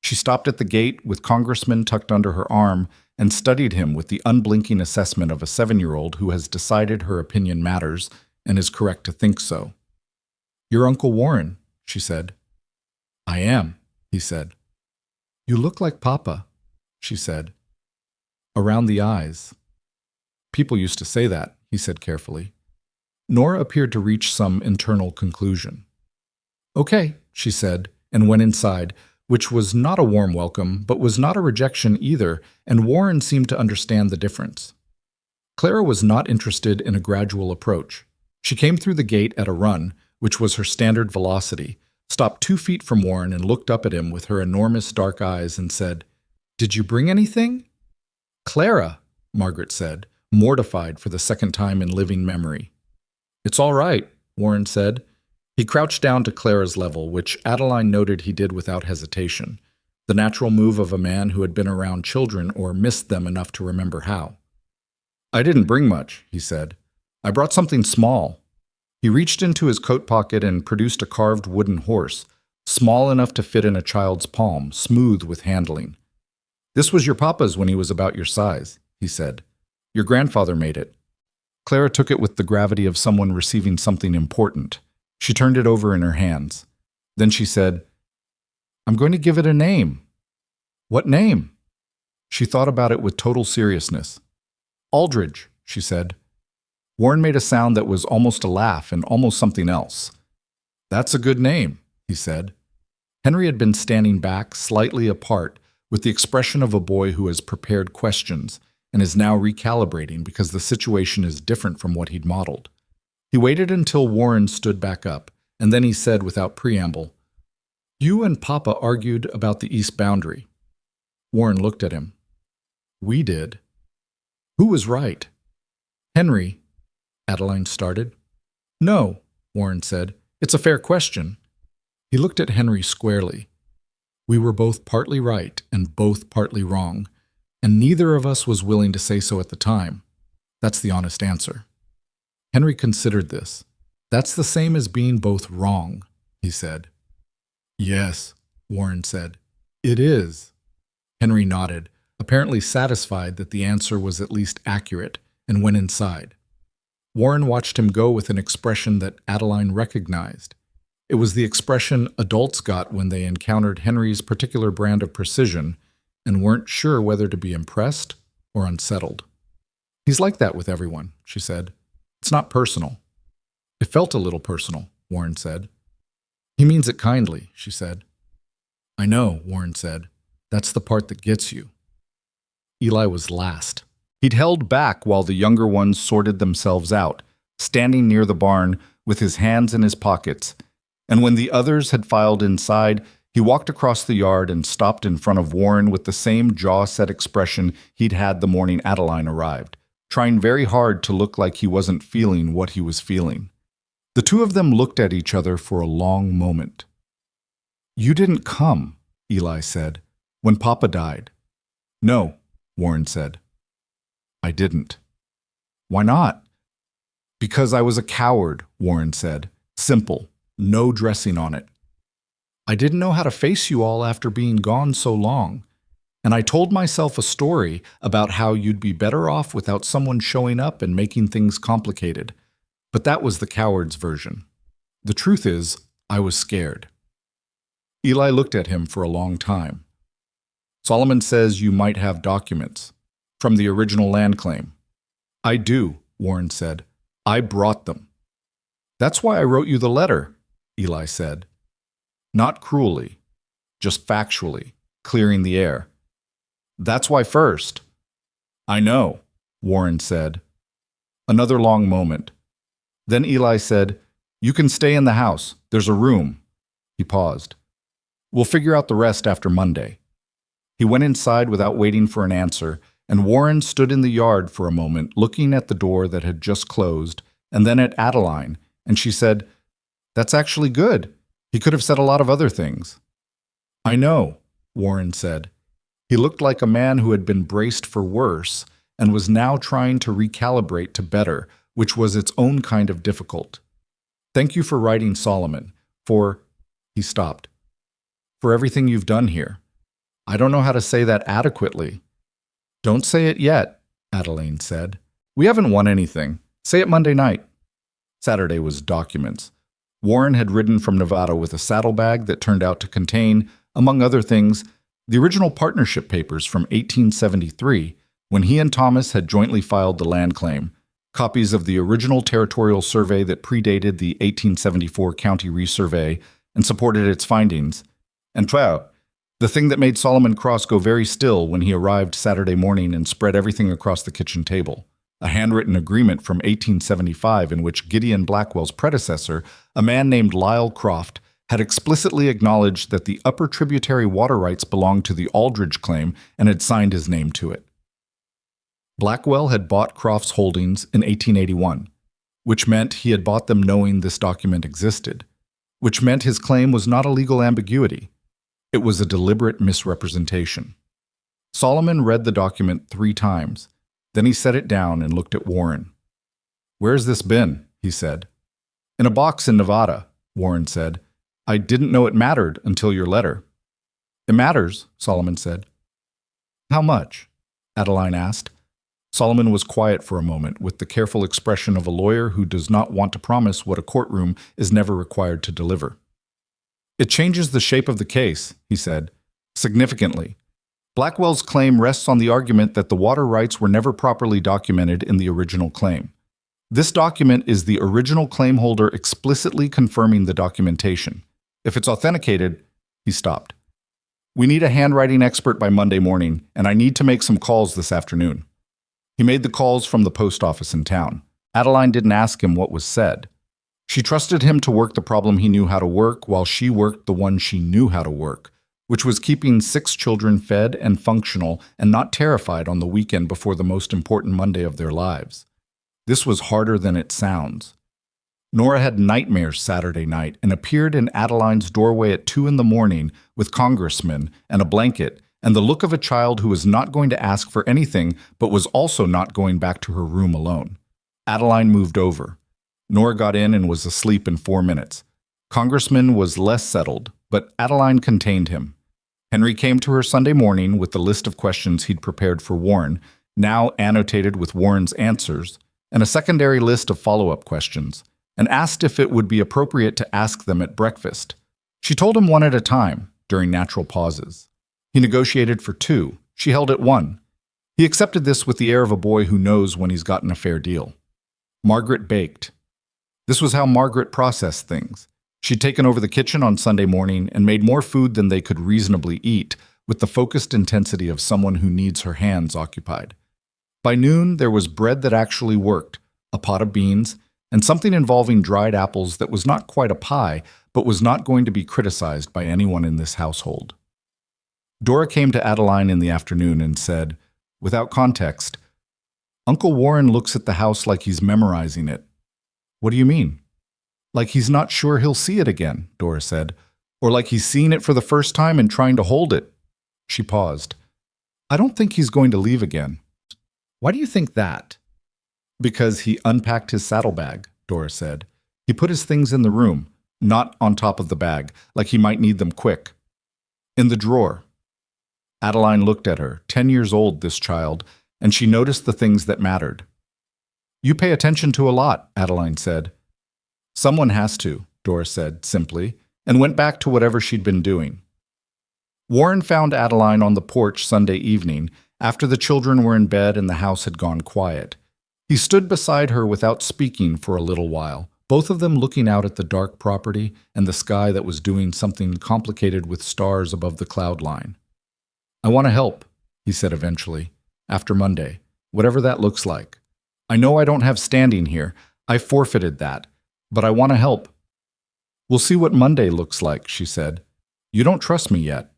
She stopped at the gate with Congressman tucked under her arm and studied him with the unblinking assessment of a 7-year-old who has decided her opinion matters and is correct to think so. You're Uncle Warren, she said. I am, he said. You look like Papa, she said. Around the eyes. People used to say that, he said carefully. Nora appeared to reach some internal conclusion. Okay, she said, and went inside, which was not a warm welcome, but was not a rejection either, and Warren seemed to understand the difference. Clara was not interested in a gradual approach. She came through the gate at a run, which was her standard velocity, stopped 2 feet from Warren and looked up at him with her enormous dark eyes and said, Did you bring anything? Clara, Margaret said, mortified for the second time in living memory. It's all right, Warren said. He crouched down to Clara's level, which Adeline noted he did without hesitation, the natural move of a man who had been around children or missed them enough to remember how. I didn't bring much, he said. I brought something small. He reached into his coat pocket and produced a carved wooden horse, small enough to fit in a child's palm, smooth with handling. This was your papa's when he was about your size, he said. Your grandfather made it. Clara took it with the gravity of someone receiving something important. She turned it over in her hands. Then she said, I'm going to give it a name. What name? She thought about it with total seriousness. Aldridge, she said. Warren made a sound that was almost a laugh and almost something else. That's a good name, he said. Henry had been standing back, slightly apart, with the expression of a boy who has prepared questions and is now recalibrating because the situation is different from what he'd modeled. He waited until Warren stood back up, and then he said without preamble, You and Papa argued about the east boundary. Warren looked at him. We did. Who was right? Henry, Adeline started. No, Warren said. It's a fair question. He looked at Henry squarely. We were both partly right and both partly wrong, and neither of us was willing to say so at the time. That's the honest answer. Henry considered this. That's the same as being both wrong, he said. Yes, Warren said. It is. Henry nodded, apparently satisfied that the answer was at least accurate, and went inside. Warren watched him go with an expression that Adeline recognized. It was the expression adults got when they encountered Henry's particular brand of precision and weren't sure whether to be impressed or unsettled. He's like that with everyone, she said. It's not personal. It felt a little personal, Warren said. He means it kindly, she said. I know, Warren said. That's the part that gets you. Eli was last. He'd held back while the younger ones sorted themselves out, standing near the barn with his hands in his pockets, and when the others had filed inside, he walked across the yard and stopped in front of Warren with the same jaw-set expression he'd had the morning Adeline arrived, trying very hard to look like he wasn't feeling what he was feeling. The two of them looked at each other for a long moment. You didn't come, Eli said, when Papa died. No, Warren said. I didn't. Why not? Because I was a coward, Warren said. Simple, no dressing on it. I didn't know how to face you all after being gone so long, and I told myself a story about how you'd be better off without someone showing up and making things complicated. But that was the coward's version. The truth is, I was scared. Eli looked at him for a long time. Solomon says you might have documents from the original land claim. I do, Warren said. I brought them. That's why I wrote you the letter, Eli said. Not cruelly, just factually, clearing the air. That's why first. I know, Warren said. Another long moment. Then Eli said, You can stay in the house. There's a room. He paused. We'll figure out the rest after Monday. He went inside without waiting for an answer, and Warren stood in the yard for a moment, looking at the door that had just closed, and then at Adeline, and she said, That's actually good. He could have said a lot of other things. I know, Warren said. He looked like a man who had been braced for worse and was now trying to recalibrate to better, which was its own kind of difficult. Thank you for writing Solomon, he stopped, for everything you've done here. I don't know how to say that adequately. Don't say it yet, Adeline said. We haven't won anything. Say it Monday night. Saturday was documents. Warren had ridden from Nevada with a saddlebag that turned out to contain, among other things, the original partnership papers from 1873, when he and Thomas had jointly filed the land claim, copies of the original territorial survey that predated the 1874 county resurvey and supported its findings, and the thing that made Solomon Cross go very still when he arrived Saturday morning and spread everything across the kitchen table, a handwritten agreement from 1875 in which Gideon Blackwell's predecessor, a man named Lyle Croft, had explicitly acknowledged that the upper tributary water rights belonged to the Aldridge claim and had signed his name to it. Blackwell had bought Croft's holdings in 1881, which meant he had bought them knowing this document existed, which meant his claim was not a legal ambiguity. It was a deliberate misrepresentation. Solomon read the document 3 times. Then he set it down and looked at Warren. Where's this been? He said. In a box in Nevada, Warren said. I didn't know it mattered until your letter. It matters, Solomon said. How much? Adeline asked. Solomon was quiet for a moment, with the careful expression of a lawyer who does not want to promise what a courtroom is never required to deliver. It changes the shape of the case, he said, significantly. Blackwell's claim rests on the argument that the water rights were never properly documented in the original claim. This document is the original claim holder explicitly confirming the documentation. If it's authenticated, he stopped. We need a handwriting expert by Monday morning, and I need to make some calls this afternoon. He made the calls from the post office in town. Adeline didn't ask him what was said. She trusted him to work the problem he knew how to work while she worked the one she knew how to work, which was keeping 6 children fed and functional and not terrified on the weekend before the most important Monday of their lives. This was harder than it sounds. Nora had nightmares Saturday night and appeared in Adeline's doorway at 2 a.m. with congressmen and a blanket and the look of a child who was not going to ask for anything but was also not going back to her room alone. Adeline moved over. Nora got in and was asleep in 4 minutes. Congressman was less settled, but Adeline contained him. Henry came to her Sunday morning with the list of questions he'd prepared for Warren, now annotated with Warren's answers, and a secondary list of follow-up questions, and asked if it would be appropriate to ask them at breakfast. She told him one at a time, during natural pauses. He negotiated for 2. She held at 1. He accepted this with the air of a boy who knows when he's gotten a fair deal. Margaret baked. This was how Margaret processed things. She'd taken over the kitchen on Sunday morning and made more food than they could reasonably eat, with the focused intensity of someone who needs her hands occupied. By noon, there was bread that actually worked, a pot of beans, and something involving dried apples that was not quite a pie, but was not going to be criticized by anyone in this household. Dora came to Adeline in the afternoon and said, without context, Uncle Warren looks at the house like he's memorizing it. What do you mean? Like he's not sure he'll see it again, Dora said, or like he's seeing it for the first time and trying to hold it. She paused. I don't think he's going to leave again. Why do you think that? Because he unpacked his saddlebag, Dora said. He put his things in the room, not on top of the bag, like he might need them quick. In the drawer. Adeline looked at her, 10 years old, this child, and she noticed the things that mattered. You pay attention to a lot, Adeline said. Someone has to, Dora said, simply, and went back to whatever she'd been doing. Warren found Adeline on the porch Sunday evening, after the children were in bed and the house had gone quiet. He stood beside her without speaking for a little while, both of them looking out at the dark property and the sky that was doing something complicated with stars above the cloud line. "I want to help," he said eventually, "after Monday, whatever that looks like. I know I don't have standing here. I forfeited that, but I want to help." "We'll see what Monday looks like," she said. "You don't trust me yet."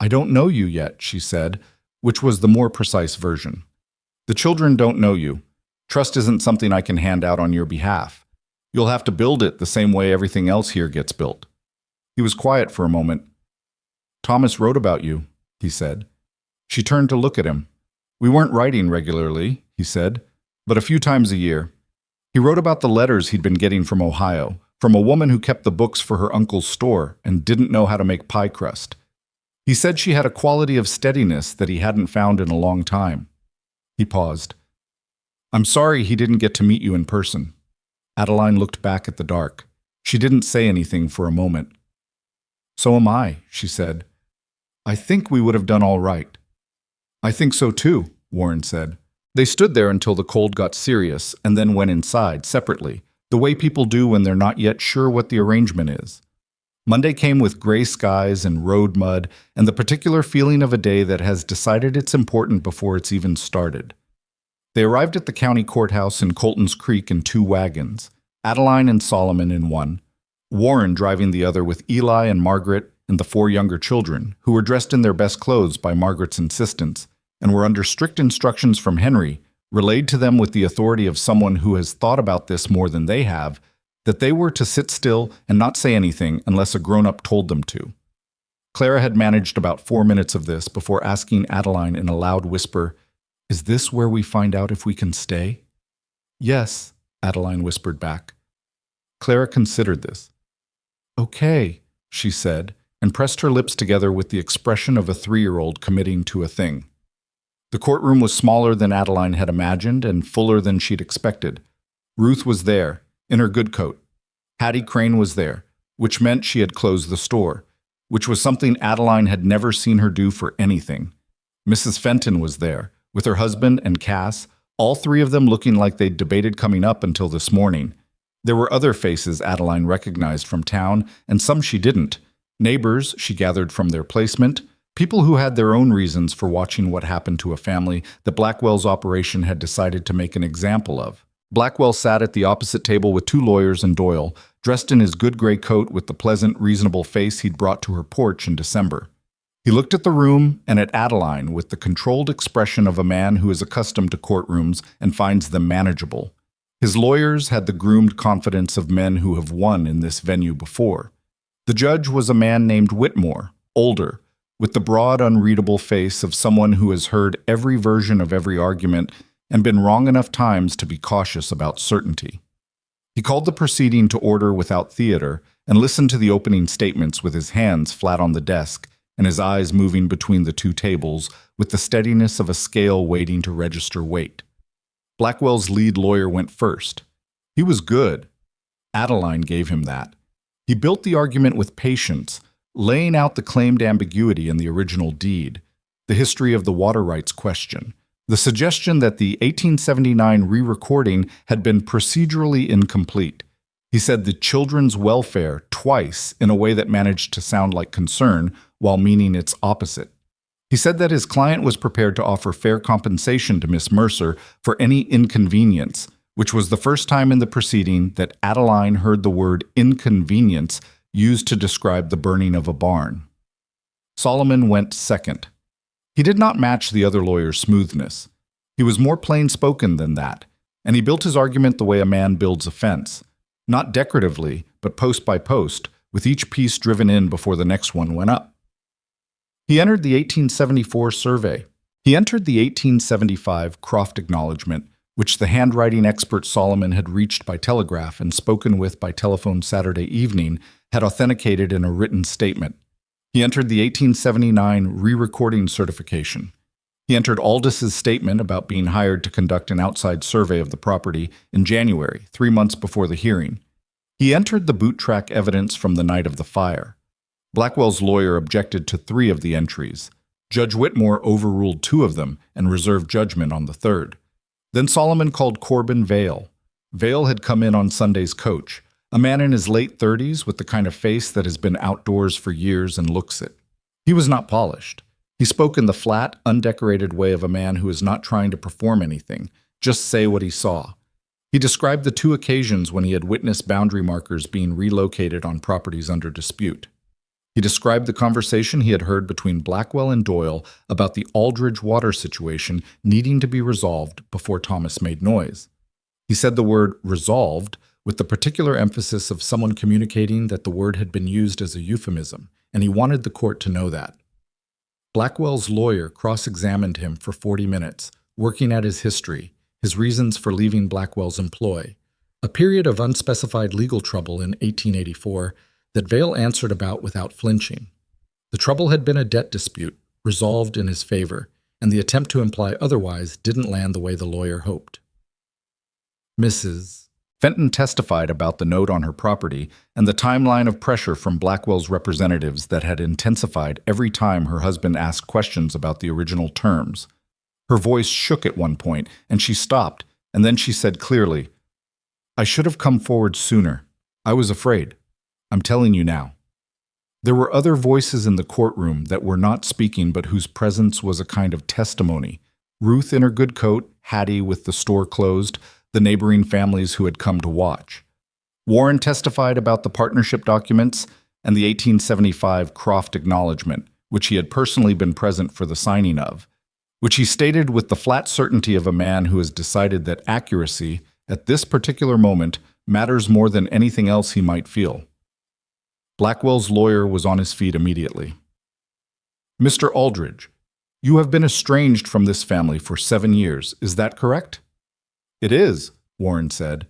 "I don't know you yet," she said, which was the more precise version. "The children don't know you. Trust isn't something I can hand out on your behalf. You'll have to build it the same way everything else here gets built." He was quiet for a moment. "Thomas wrote about you," he said. She turned to look at him. "We weren't writing regularly," he said, "but a few times a year. He wrote about the letters he'd been getting from Ohio, from a woman who kept the books for her uncle's store and didn't know how to make pie crust. He said she had a quality of steadiness that he hadn't found in a long time." He paused. "I'm sorry he didn't get to meet you in person." Adeline looked back at the dark. She didn't say anything for a moment. "So am I," she said. "I think we would have done all right." "I think so too," Warren said. They stood there until the cold got serious and then went inside, separately, the way people do when they're not yet sure what the arrangement is. Monday came with gray skies and road mud and the particular feeling of a day that has decided it's important before it's even started. They arrived at the county courthouse in Colton's Creek in 2 wagons, Adeline and Solomon in one, Warren driving the other with Eli and Margaret and the 4 younger children, who were dressed in their best clothes by Margaret's insistence, and were under strict instructions from Henry, relayed to them with the authority of someone who has thought about this more than they have, that they were to sit still and not say anything unless a grown-up told them to. Clara had managed about 4 minutes of this before asking Adeline in a loud whisper, "Is this where we find out if we can stay?" "Yes," Adeline whispered back. Clara considered this. "Okay," she said, and pressed her lips together with the expression of a 3-year-old committing to a thing. The courtroom was smaller than Adeline had imagined and fuller than she'd expected. Ruth was there, in her good coat. Hattie Crane was there, which meant she had closed the store, which was something Adeline had never seen her do for anything. Mrs. Fenton was there, with her husband and Cass, all 3 of them looking like they'd debated coming up until this morning. There were other faces Adeline recognized from town, and some she didn't. Neighbors she gathered from their placement, people who had their own reasons for watching what happened to a family that Blackwell's operation had decided to make an example of. Blackwell sat at the opposite table with 2 lawyers and Doyle, dressed in his good gray coat with the pleasant, reasonable face he'd brought to her porch in December. He looked at the room and at Adeline with the controlled expression of a man who is accustomed to courtrooms and finds them manageable. His lawyers had the groomed confidence of men who have won in this venue before. The judge was a man named Whitmore, older, with the broad, unreadable face of someone who has heard every version of every argument and been wrong enough times to be cautious about certainty. He called the proceeding to order without theater and listened to the opening statements with his hands flat on the desk and his eyes moving between the 2 tables with the steadiness of a scale waiting to register weight. Blackwell's lead lawyer went first. He was good. Adeline gave him that. He built the argument with patience, laying out the claimed ambiguity in the original deed, the history of the water rights question, the suggestion that the 1879 re-recording had been procedurally incomplete. He said the children's welfare twice in a way that managed to sound like concern while meaning its opposite. He said that his client was prepared to offer fair compensation to Miss Mercer for any inconvenience, which was the first time in the proceeding that Adeline heard the word inconvenience used to describe the burning of a barn. Solomon went second. He did not match the other lawyer's smoothness. He was more plain-spoken than that, and he built his argument the way a man builds a fence, not decoratively, but post by post, with each piece driven in before the next one went up. He entered the 1874 survey. He entered the 1875 Croft Acknowledgement, which the handwriting expert Solomon had reached by telegraph and spoken with by telephone Saturday evening, had authenticated in a written statement. He entered the 1879 re-recording certification. He entered Aldis's statement about being hired to conduct an outside survey of the property in January, 3 months before the hearing. He entered the boot track evidence from the night of the fire. Blackwell's lawyer objected to 3 of the entries. Judge Whitmore overruled 2 of them and reserved judgment on the 3rd. Then Solomon called Corbin Vale. Vale had come in on Sunday's coach, a man in his late 30s with the kind of face that has been outdoors for years and looks it. He was not polished. He spoke in the flat, undecorated way of a man who is not trying to perform anything, just say what he saw. He described the 2 occasions when he had witnessed boundary markers being relocated on properties under dispute. He described the conversation he had heard between Blackwell and Doyle about the Aldridge water situation needing to be resolved before Thomas made noise. He said the word resolved with the particular emphasis of someone communicating that the word had been used as a euphemism, and he wanted the court to know that. Blackwell's lawyer cross-examined him for 40 minutes, working at his history, his reasons for leaving Blackwell's employ, a period of unspecified legal trouble in 1884 that Vale answered about without flinching. The trouble had been a debt dispute, resolved in his favor, and the attempt to imply otherwise didn't land the way the lawyer hoped. Mrs. Fenton testified about the note on her property and the timeline of pressure from Blackwell's representatives that had intensified every time her husband asked questions about the original terms. Her voice shook at one point, and she stopped, and then she said clearly, "I should have come forward sooner. I was afraid. I'm telling you now." There were other voices in the courtroom that were not speaking but whose presence was a kind of testimony. Ruth in her good coat, Hattie with the store closed, the neighboring families who had come to watch. Warren testified about the partnership documents and the 1875 Croft Acknowledgement, which he had personally been present for the signing of, which he stated with the flat certainty of a man who has decided that accuracy, at this particular moment, matters more than anything else he might feel. Blackwell's lawyer was on his feet immediately. "Mr. Aldridge, you have been estranged from this family for 7 years, is that correct?" "It is," Warren said.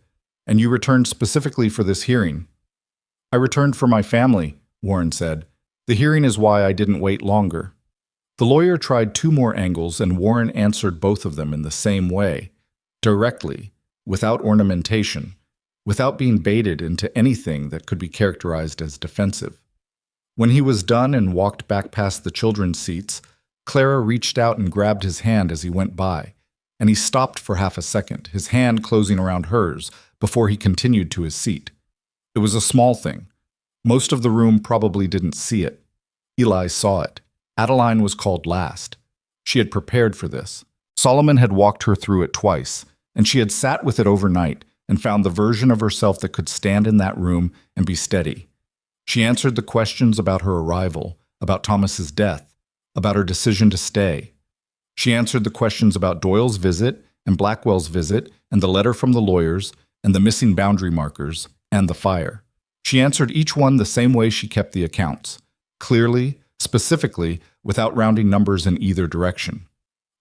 "And you returned specifically for this hearing." "I returned for my family," Warren said. "The hearing is why I didn't wait longer." The lawyer tried 2 more angles, and Warren answered both of them in the same way, directly, without ornamentation, without being baited into anything that could be characterized as defensive. When he was done and walked back past the children's seats, Clara reached out and grabbed his hand as he went by, and he stopped for half a second, his hand closing around hers, before he continued to his seat. It was a small thing. Most of the room probably didn't see it. Eli saw it. Adeline was called last. She had prepared for this. Solomon had walked her through it twice, and she had sat with it overnight and found the version of herself that could stand in that room and be steady. She answered the questions about her arrival, about Thomas's death, about her decision to stay. She answered the questions about Doyle's visit and Blackwell's visit and the letter from the lawyers and the missing boundary markers and the fire. She answered each one the same way she kept the accounts, clearly, specifically, without rounding numbers in either direction.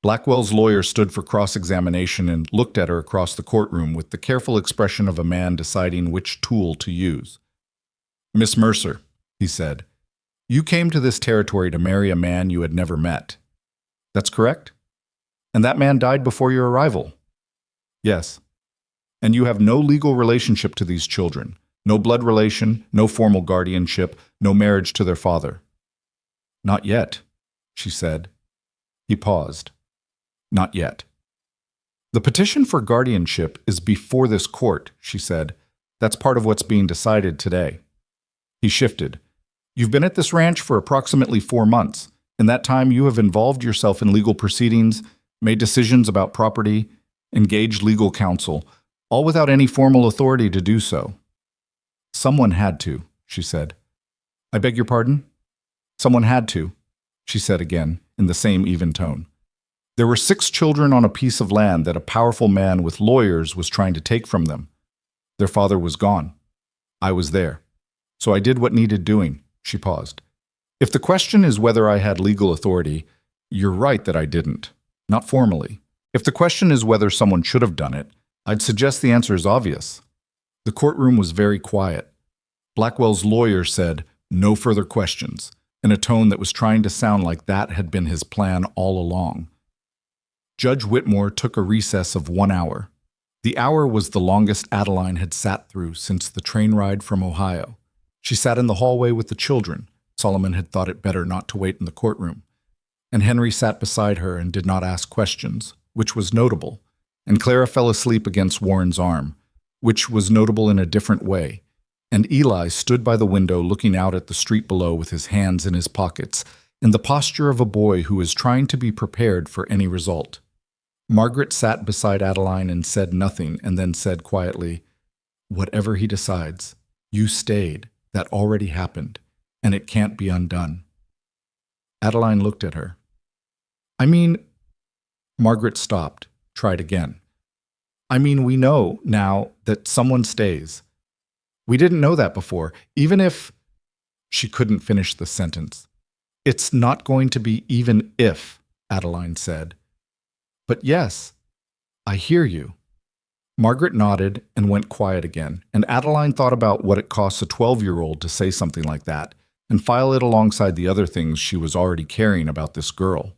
Blackwell's lawyer stood for cross-examination and looked at her across the courtroom with the careful expression of a man deciding which tool to use. "Miss Mercer," he said, "you came to this territory to marry a man you had never met. That's correct? And that man died before your arrival?" "Yes." "And you have no legal relationship to these children, no blood relation, no formal guardianship, no marriage to their father?" "Not yet," she said. He paused. "Not yet." "The petition for guardianship is before this court," she said. "That's part of what's being decided today." He shifted. "You've been at this ranch for approximately 4 months. In that time, you have involved yourself in legal proceedings, made decisions about property, engaged legal counsel, all without any formal authority to do so." "Someone had to," she said. "I beg your pardon?" "Someone had to," she said again, in the same even tone. "There were 6 children on a piece of land that a powerful man with lawyers was trying to take from them. Their father was gone. I was there. So I did what needed doing." She paused. "If the question is whether I had legal authority, you're right that I didn't. Not formally. If the question is whether someone should have done it, I'd suggest the answer is obvious." The courtroom was very quiet. Blackwell's lawyer said, "No further questions," in a tone that was trying to sound like that had been his plan all along. Judge Whitmore took a recess of 1 hour. The hour was the longest Adeline had sat through since the train ride from Ohio. She sat in the hallway with the children. Solomon had thought it better not to wait in the courtroom. And Henry sat beside her and did not ask questions, which was notable. and Clara fell asleep against Warren's arm, which was notable in a different way, and Eli stood by the window looking out at the street below with his hands in his pockets, in the posture of a boy who is trying to be prepared for any result. Margaret sat beside Adeline and said nothing, and then said quietly, "Whatever he decides, you stayed. That already happened, and it can't be undone." Adeline looked at her. "I mean—" Margaret stopped, tried again. "I mean, we know now that someone stays. We didn't know that before, even if—" She couldn't finish the sentence. "It's not going to be even if," Adeline said. "But yes, I hear you." Margaret nodded and went quiet again, and Adeline thought about what it costs a 12-year-old to say something like that, and file it alongside the other things she was already carrying about this girl.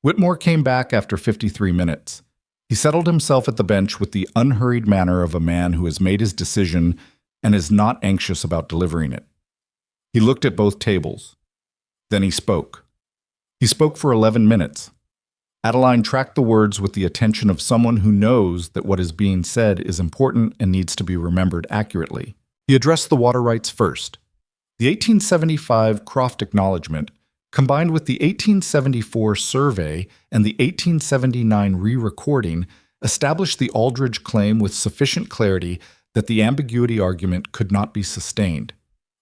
Whitmore came back after 53 minutes. He settled himself at the bench with the unhurried manner of a man who has made his decision and is not anxious about delivering it. He looked at both tables. Then he spoke. He spoke for 11 minutes. Adeline tracked the words with the attention of someone who knows that what is being said is important and needs to be remembered accurately. He addressed the water rights first. The 1875 Croft Acknowledgement, combined with the 1874 survey and the 1879 re-recording, established the Aldridge claim with sufficient clarity that the ambiguity argument could not be sustained.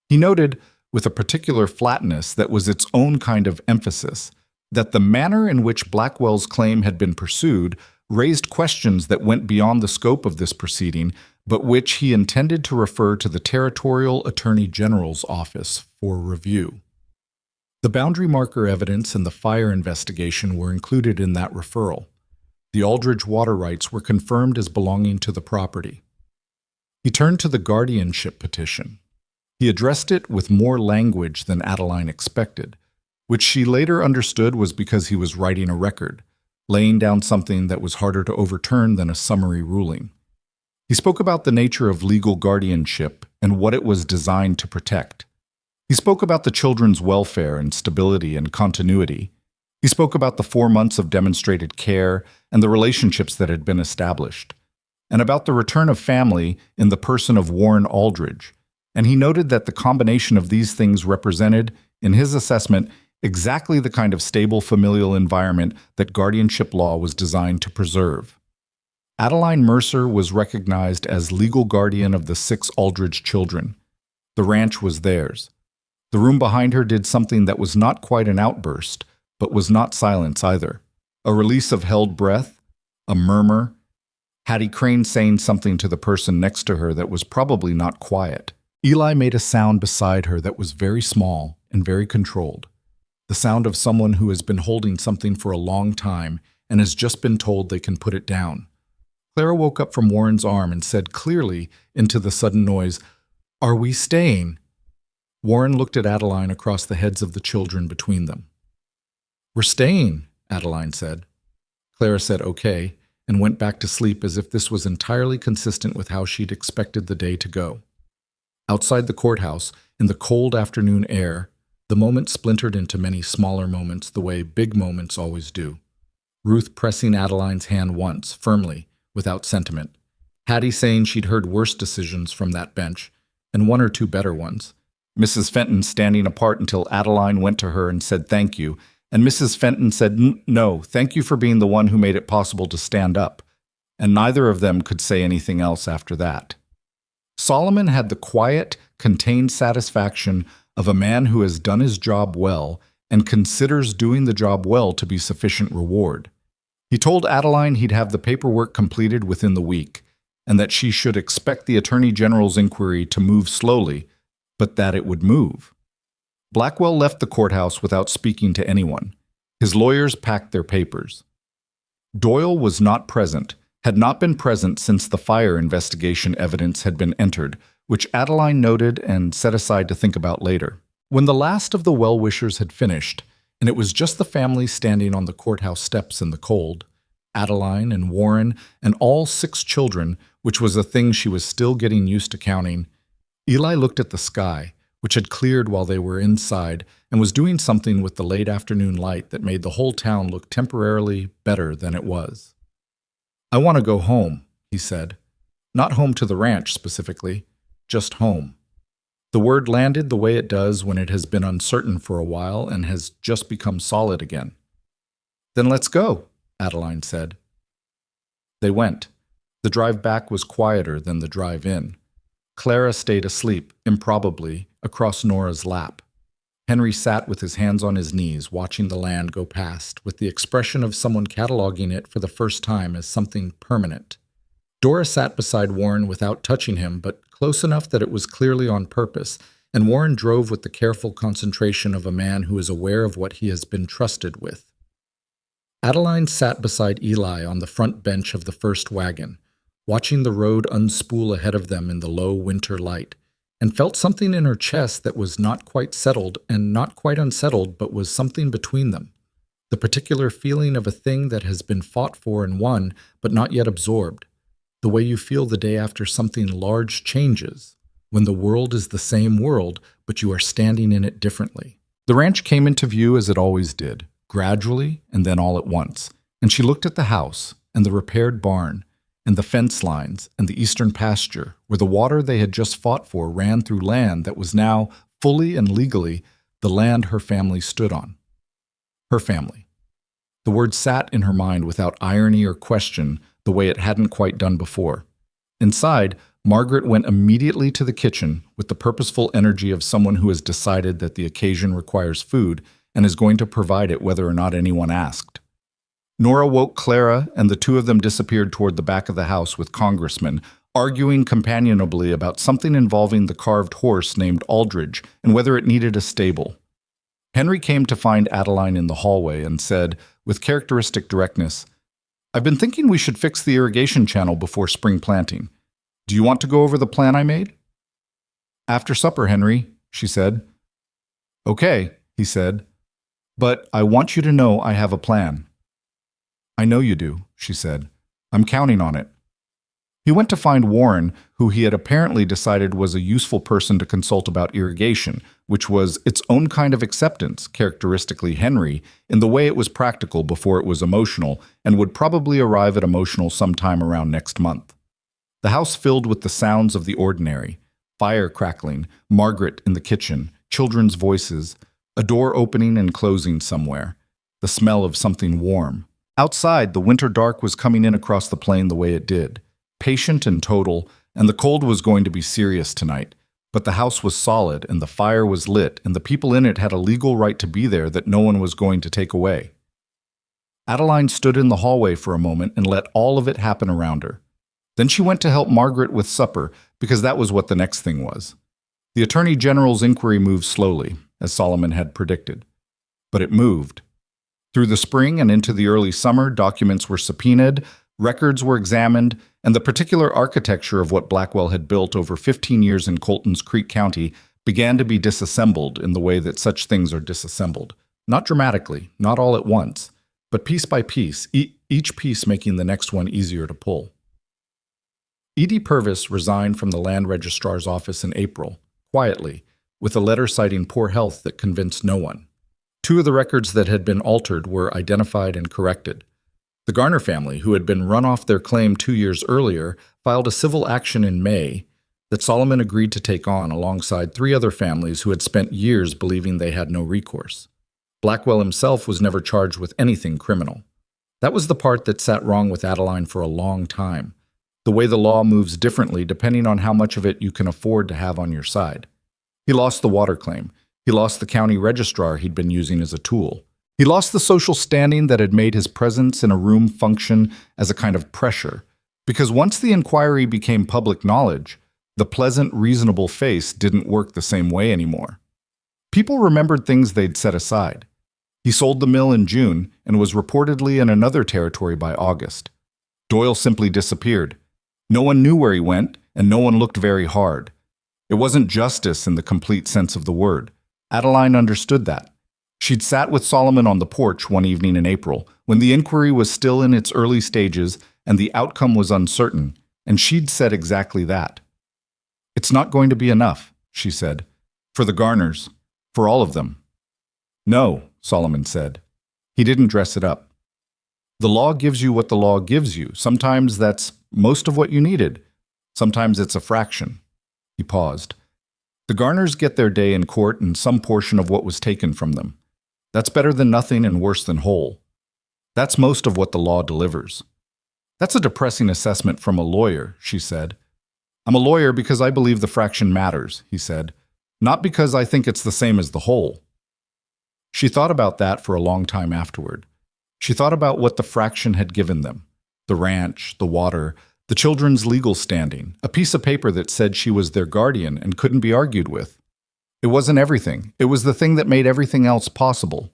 He noted, with a particular flatness that was its own kind of emphasis, that the manner in which Blackwell's claim had been pursued raised questions that went beyond the scope of this proceeding, but which he intended to refer to the Territorial Attorney General's office for review. The boundary marker evidence and the fire investigation were included in that referral. The Aldridge water rights were confirmed as belonging to the property. He turned to the guardianship petition. He addressed it with more language than Adeline expected, which she later understood was because he was writing a record, laying down something that was harder to overturn than a summary ruling. He spoke about the nature of legal guardianship and what it was designed to protect. He spoke about the children's welfare and stability and continuity. He spoke about the 4 months of demonstrated care and the relationships that had been established, and about the return of family in the person of Warren Aldridge. And he noted that the combination of these things represented, in his assessment, exactly the kind of stable familial environment that guardianship law was designed to preserve. Adeline Mercer was recognized as legal guardian of the 6 Aldridge children. The ranch was theirs. The room behind her did something that was not quite an outburst, but was not silence either. A release of held breath, a murmur, Hattie Crane saying something to the person next to her that was probably not quiet. Eli made a sound beside her that was very small and very controlled. The sound of someone who has been holding something for a long time and has just been told they can put it down. Clara woke up from Warren's arm and said clearly into the sudden noise, "Are we staying?" Warren looked at Adeline across the heads of the children between them. "We're staying," Adeline said. Clara said okay and went back to sleep as if this was entirely consistent with how she'd expected the day to go. Outside the courthouse, in the cold afternoon air, the moment splintered into many smaller moments the way big moments always do. Ruth pressing Adeline's hand once, firmly, without sentiment. Hattie saying she'd heard worse decisions from that bench, and 1 or 2 better ones. Mrs. Fenton standing apart until Adeline went to her and said thank you, and Mrs. Fenton said no, thank you for being the one who made it possible to stand up, and neither of them could say anything else after that. Solomon had the quiet, contained satisfaction of a man who has done his job well and considers doing the job well to be sufficient reward. He told Adeline he'd have the paperwork completed within the week, and that she should expect the Attorney General's inquiry to move slowly, but that it would move. Blackwell left the courthouse without speaking to anyone. His lawyers packed their papers. Doyle was not present, had not been present since the fire investigation evidence had been entered, which Adeline noted and set aside to think about later. When the last of the well-wishers had finished, and it was just the family standing on the courthouse steps in the cold, Adeline and Warren and all 6 children, which was a thing she was still getting used to counting, Eli looked at the sky, which had cleared while they were inside and was doing something with the late afternoon light that made the whole town look temporarily better than it was. I want to go home, he said. Not home to the ranch specifically, just home. The word landed the way it does when it has been uncertain for a while and has just become solid again. Then let's go, Adeline said. They went. The drive back was quieter than the drive in. Clara stayed asleep, improbably, across Nora's lap. Henry sat with his hands on his knees, watching the land go past, with the expression of someone cataloging it for the first time as something permanent. Dora sat beside Warren without touching him, but close enough that it was clearly on purpose, and Warren drove with the careful concentration of a man who is aware of what he has been trusted with. Adeline sat beside Eli on the front bench of the first wagon, watching the road unspool ahead of them in the low winter light, and felt something in her chest that was not quite settled and not quite unsettled, but was something between them. The particular feeling of a thing that has been fought for and won, but not yet absorbed. The way you feel the day after something large changes, when the world is the same world, but you are standing in it differently. The ranch came into view as it always did, gradually and then all at once, and she looked at the house and the repaired barn and the fence lines and the eastern pasture, where the water they had just fought for ran through land that was now, fully and legally, the land her family stood on. Her family. The word sat in her mind without irony or question, the way it hadn't quite done before. Inside, Margaret went immediately to the kitchen with the purposeful energy of someone who has decided that the occasion requires food and is going to provide it whether or not anyone asked. Nora woke Clara, and the two of them disappeared toward the back of the house with Congressman, arguing companionably about something involving the carved horse named Aldridge and whether it needed a stable. Henry came to find Adeline in the hallway and said, with characteristic directness, "I've been thinking we should fix the irrigation channel before spring planting. Do you want to go over the plan I made?" "After supper, Henry," she said. "Okay," he said, "but I want you to know I have a plan." "I know you do," she said. "I'm counting on it." He went to find Warren, who he had apparently decided was a useful person to consult about irrigation, which was its own kind of acceptance, characteristically Henry, in the way it was practical before it was emotional, and would probably arrive at emotional sometime around next month. The house filled with the sounds of the ordinary, fire crackling, Margaret in the kitchen, children's voices, a door opening and closing somewhere, the smell of something warm. Outside, the winter dark was coming in across the plain the way it did, patient and total, and the cold was going to be serious tonight. But the house was solid, and the fire was lit, and the people in it had a legal right to be there that no one was going to take away. Adeline stood in the hallway for a moment and let all of it happen around her. Then she went to help Margaret with supper, because that was what the next thing was. The Attorney General's inquiry moved slowly, as Solomon had predicted. But it moved. Through the spring and into the early summer, documents were subpoenaed, records were examined, and the particular architecture of what Blackwell had built over 15 years in Colton's Creek County began to be disassembled in the way that such things are disassembled. Not dramatically, not all at once, but piece by piece, each piece making the next one easier to pull. Edie Purvis resigned from the land registrar's office in April, quietly, with a letter citing poor health that convinced no one. 2 of the records that had been altered were identified and corrected. The Garner family, who had been run off their claim 2 years earlier, filed a civil action in May that Solomon agreed to take on alongside 3 other families who had spent years believing they had no recourse. Blackwell himself was never charged with anything criminal. That was the part that sat wrong with Adeline for a long time, the way the law moves differently depending on how much of it you can afford to have on your side. He lost the water claim. He lost the county registrar he'd been using as a tool. He lost the social standing that had made his presence in a room function as a kind of pressure, because once the inquiry became public knowledge, the pleasant, reasonable face didn't work the same way anymore. People remembered things they'd set aside. He sold the mill in June and was reportedly in another territory by August. Doyle simply disappeared. No one knew where he went, and no one looked very hard. It wasn't justice in the complete sense of the word. Adeline understood that. She'd sat with Solomon on the porch one evening in April, when the inquiry was still in its early stages and the outcome was uncertain, and she'd said exactly that. "It's not going to be enough," she said, "for the Garners, for all of them." "No," Solomon said. He didn't dress it up. The law gives you what the law gives you. Sometimes that's most of what you needed. Sometimes it's a fraction. He paused. The Garners get their day in court and some portion of what was taken from them. That's better than nothing and worse than whole. That's most of what the law delivers. That's a depressing assessment from a lawyer, she said. I'm a lawyer because I believe the fraction matters, he said, not because I think it's the same as the whole. She thought about that for a long time afterward. She thought about what the fraction had given them. The ranch, the water, the children's legal standing, a piece of paper that said she was their guardian and couldn't be argued with. It wasn't everything. It was the thing that made everything else possible.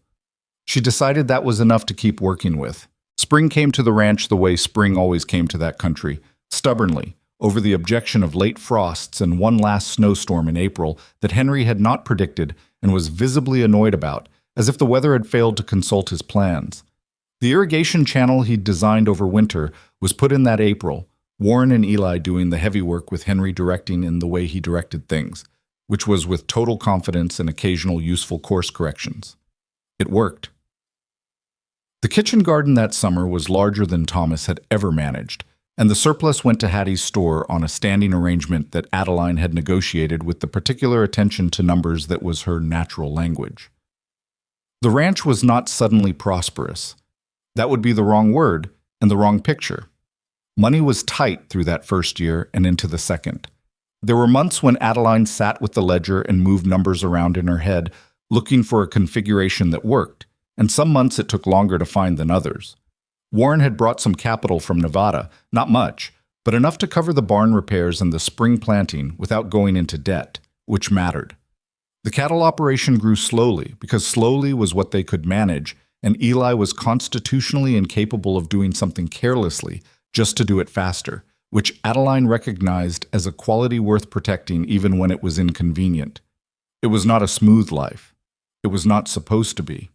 She decided that was enough to keep working with. Spring came to the ranch the way spring always came to that country, stubbornly, over the objection of late frosts and one last snowstorm in April that Henry had not predicted and was visibly annoyed about, as if the weather had failed to consult his plans. The irrigation channel he'd designed over winter was put in that April, Warren and Eli doing the heavy work with Henry directing in the way he directed things, which was with total confidence and occasional useful course corrections. It worked. The kitchen garden that summer was larger than Thomas had ever managed, and the surplus went to Hattie's store on a standing arrangement that Adeline had negotiated with the particular attention to numbers that was her natural language. The ranch was not suddenly prosperous. That would be the wrong word and the wrong picture. Money was tight through that first year and into the second. There were months when Adeline sat with the ledger and moved numbers around in her head, looking for a configuration that worked, and some months it took longer to find than others. Warren had brought some capital from Nevada, not much, but enough to cover the barn repairs and the spring planting without going into debt, which mattered. The cattle operation grew slowly, because slowly was what they could manage, and Eli was constitutionally incapable of doing something carelessly just to do it faster, which Adeline recognized as a quality worth protecting even when it was inconvenient. It was not a smooth life. It was not supposed to be.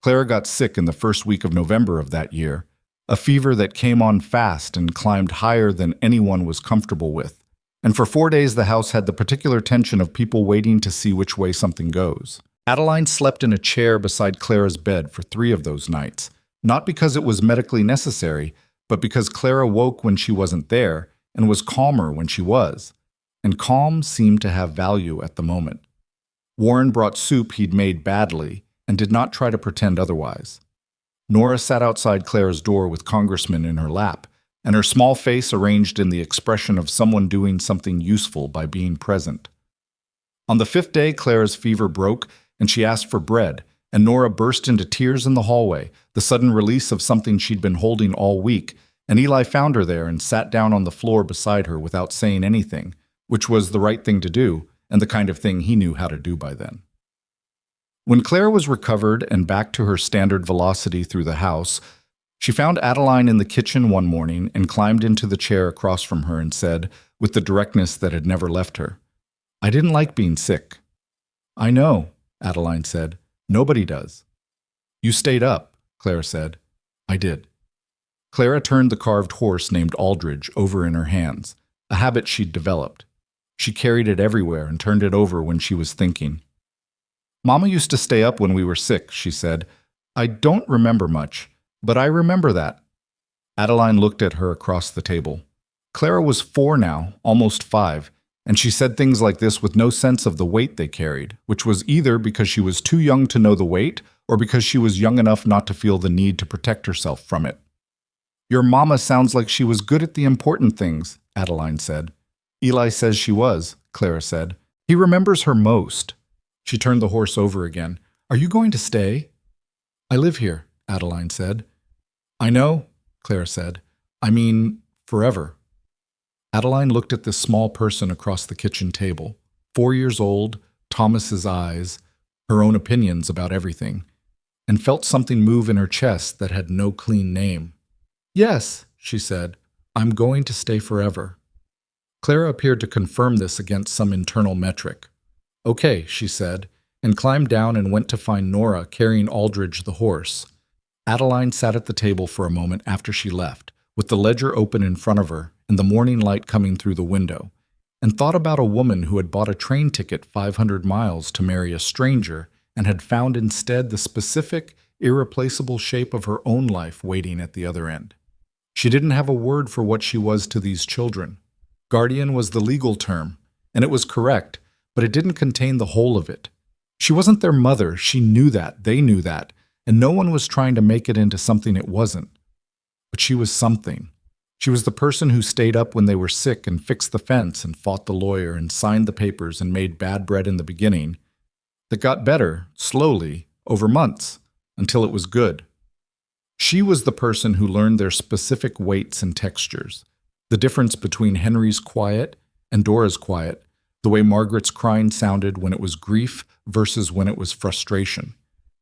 Clara got sick in the first week of November of that year, a fever that came on fast and climbed higher than anyone was comfortable with. And for 4 days the house had the particular tension of people waiting to see which way something goes. Adeline slept in a chair beside Clara's bed for 3 of those nights, not because it was medically necessary, but because Clara woke when she wasn't there and was calmer when she was. And calm seemed to have value at the moment. Warren brought soup he'd made badly and did not try to pretend otherwise. Nora sat outside Clara's door with Congressman in her lap, and her small face arranged in the expression of someone doing something useful by being present. On the 5th day, Clara's fever broke, and she asked for bread, and Nora burst into tears in the hallway, the sudden release of something she'd been holding all week, and Eli found her there and sat down on the floor beside her without saying anything, which was the right thing to do, and the kind of thing he knew how to do by then. When Clara was recovered and back to her standard velocity through the house, she found Adeline in the kitchen one morning and climbed into the chair across from her and said, with the directness that had never left her, "I didn't like being sick." "I know," Adeline said. "Nobody does." "You stayed up," Clara said. "I did." Clara turned the carved horse named Aldridge over in her hands, a habit she'd developed. She carried it everywhere and turned it over when she was thinking. "Mama used to stay up when we were sick," she said. "I don't remember much, but I remember that." Adeline looked at her across the table. Clara was 4 now, almost 5, and she said things like this with no sense of the weight they carried, which was either because she was too young to know the weight or because she was young enough not to feel the need to protect herself from it. "Your mama sounds like she was good at the important things," Adeline said. "Eli says she was," Clara said. "He remembers her most." She turned the horse over again. "Are you going to stay?" "I live here," Adeline said. "I know," Clara said. "I mean, forever." Adeline looked at this small person across the kitchen table. 4 years old, Thomas's eyes, her own opinions about everything, and felt something move in her chest that had no clean name. "Yes," she said, "I'm going to stay forever." Clara appeared to confirm this against some internal metric. "Okay," she said, and climbed down and went to find Nora carrying Aldridge the horse. Adeline sat at the table for a moment after she left, with the ledger open in front of her and the morning light coming through the window, and thought about a woman who had bought a train ticket 500 miles to marry a stranger and had found instead the specific, irreplaceable shape of her own life waiting at the other end. She didn't have a word for what she was to these children. Guardian was the legal term, and it was correct, but it didn't contain the whole of it. She wasn't their mother, she knew that, they knew that, and no one was trying to make it into something it wasn't. But she was something. She was the person who stayed up when they were sick and fixed the fence and fought the lawyer and signed the papers and made bad bread in the beginning that got better, slowly, over months, until it was good. She was the person who learned their specific weights and textures, the difference between Henry's quiet and Dora's quiet, the way Margaret's crying sounded when it was grief versus when it was frustration,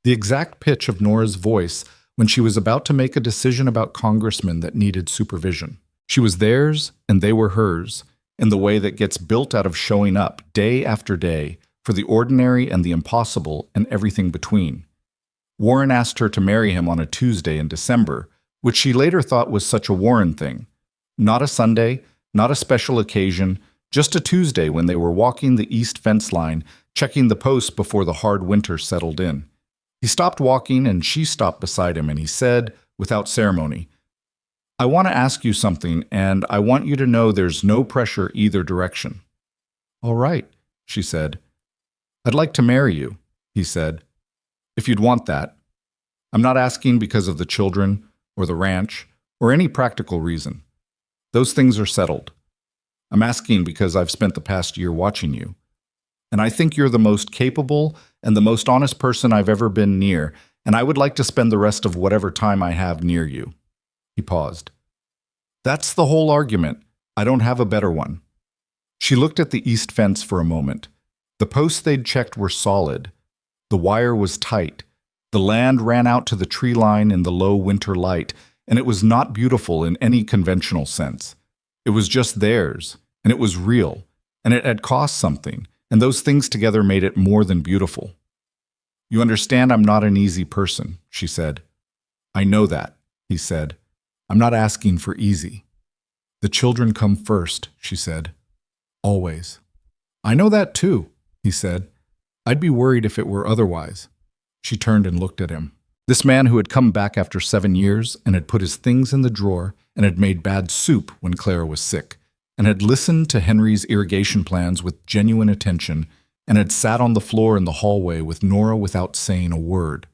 the exact pitch of Nora's voice when she was about to make a decision about congressmen that needed supervision. She was theirs and they were hers, in the way that gets built out of showing up day after day for the ordinary and the impossible and everything between. Warren asked her to marry him on a Tuesday in December, which she later thought was such a Warren thing. Not a Sunday, not a special occasion, just a Tuesday when they were walking the east fence line, checking the posts before the hard winter settled in. He stopped walking and she stopped beside him and he said, without ceremony, "I want to ask you something and I want you to know there's no pressure either direction." "All right," she said. "I'd like to marry you," he said, "if you'd want that. I'm not asking because of the children or the ranch or any practical reason. Those things are settled. I'm asking because I've spent the past year watching you. And I think you're the most capable and the most honest person I've ever been near, and I would like to spend the rest of whatever time I have near you." He paused. "That's the whole argument. I don't have a better one." She looked at the east fence for a moment. The posts they'd checked were solid. The wire was tight. The land ran out to the tree line in the low winter light, and it was not beautiful in any conventional sense. It was just theirs, and it was real, and it had cost something, and those things together made it more than beautiful. "You understand I'm not an easy person," she said. "I know that," he said. "I'm not asking for easy." "The children come first," she said. "Always." "I know that too," he said. "I'd be worried if it were otherwise." She turned and looked at him. This man who had come back after 7 years and had put his things in the drawer and had made bad soup when Clara was sick, and had listened to Henry's irrigation plans with genuine attention, and had sat on the floor in the hallway with Nora without saying a word.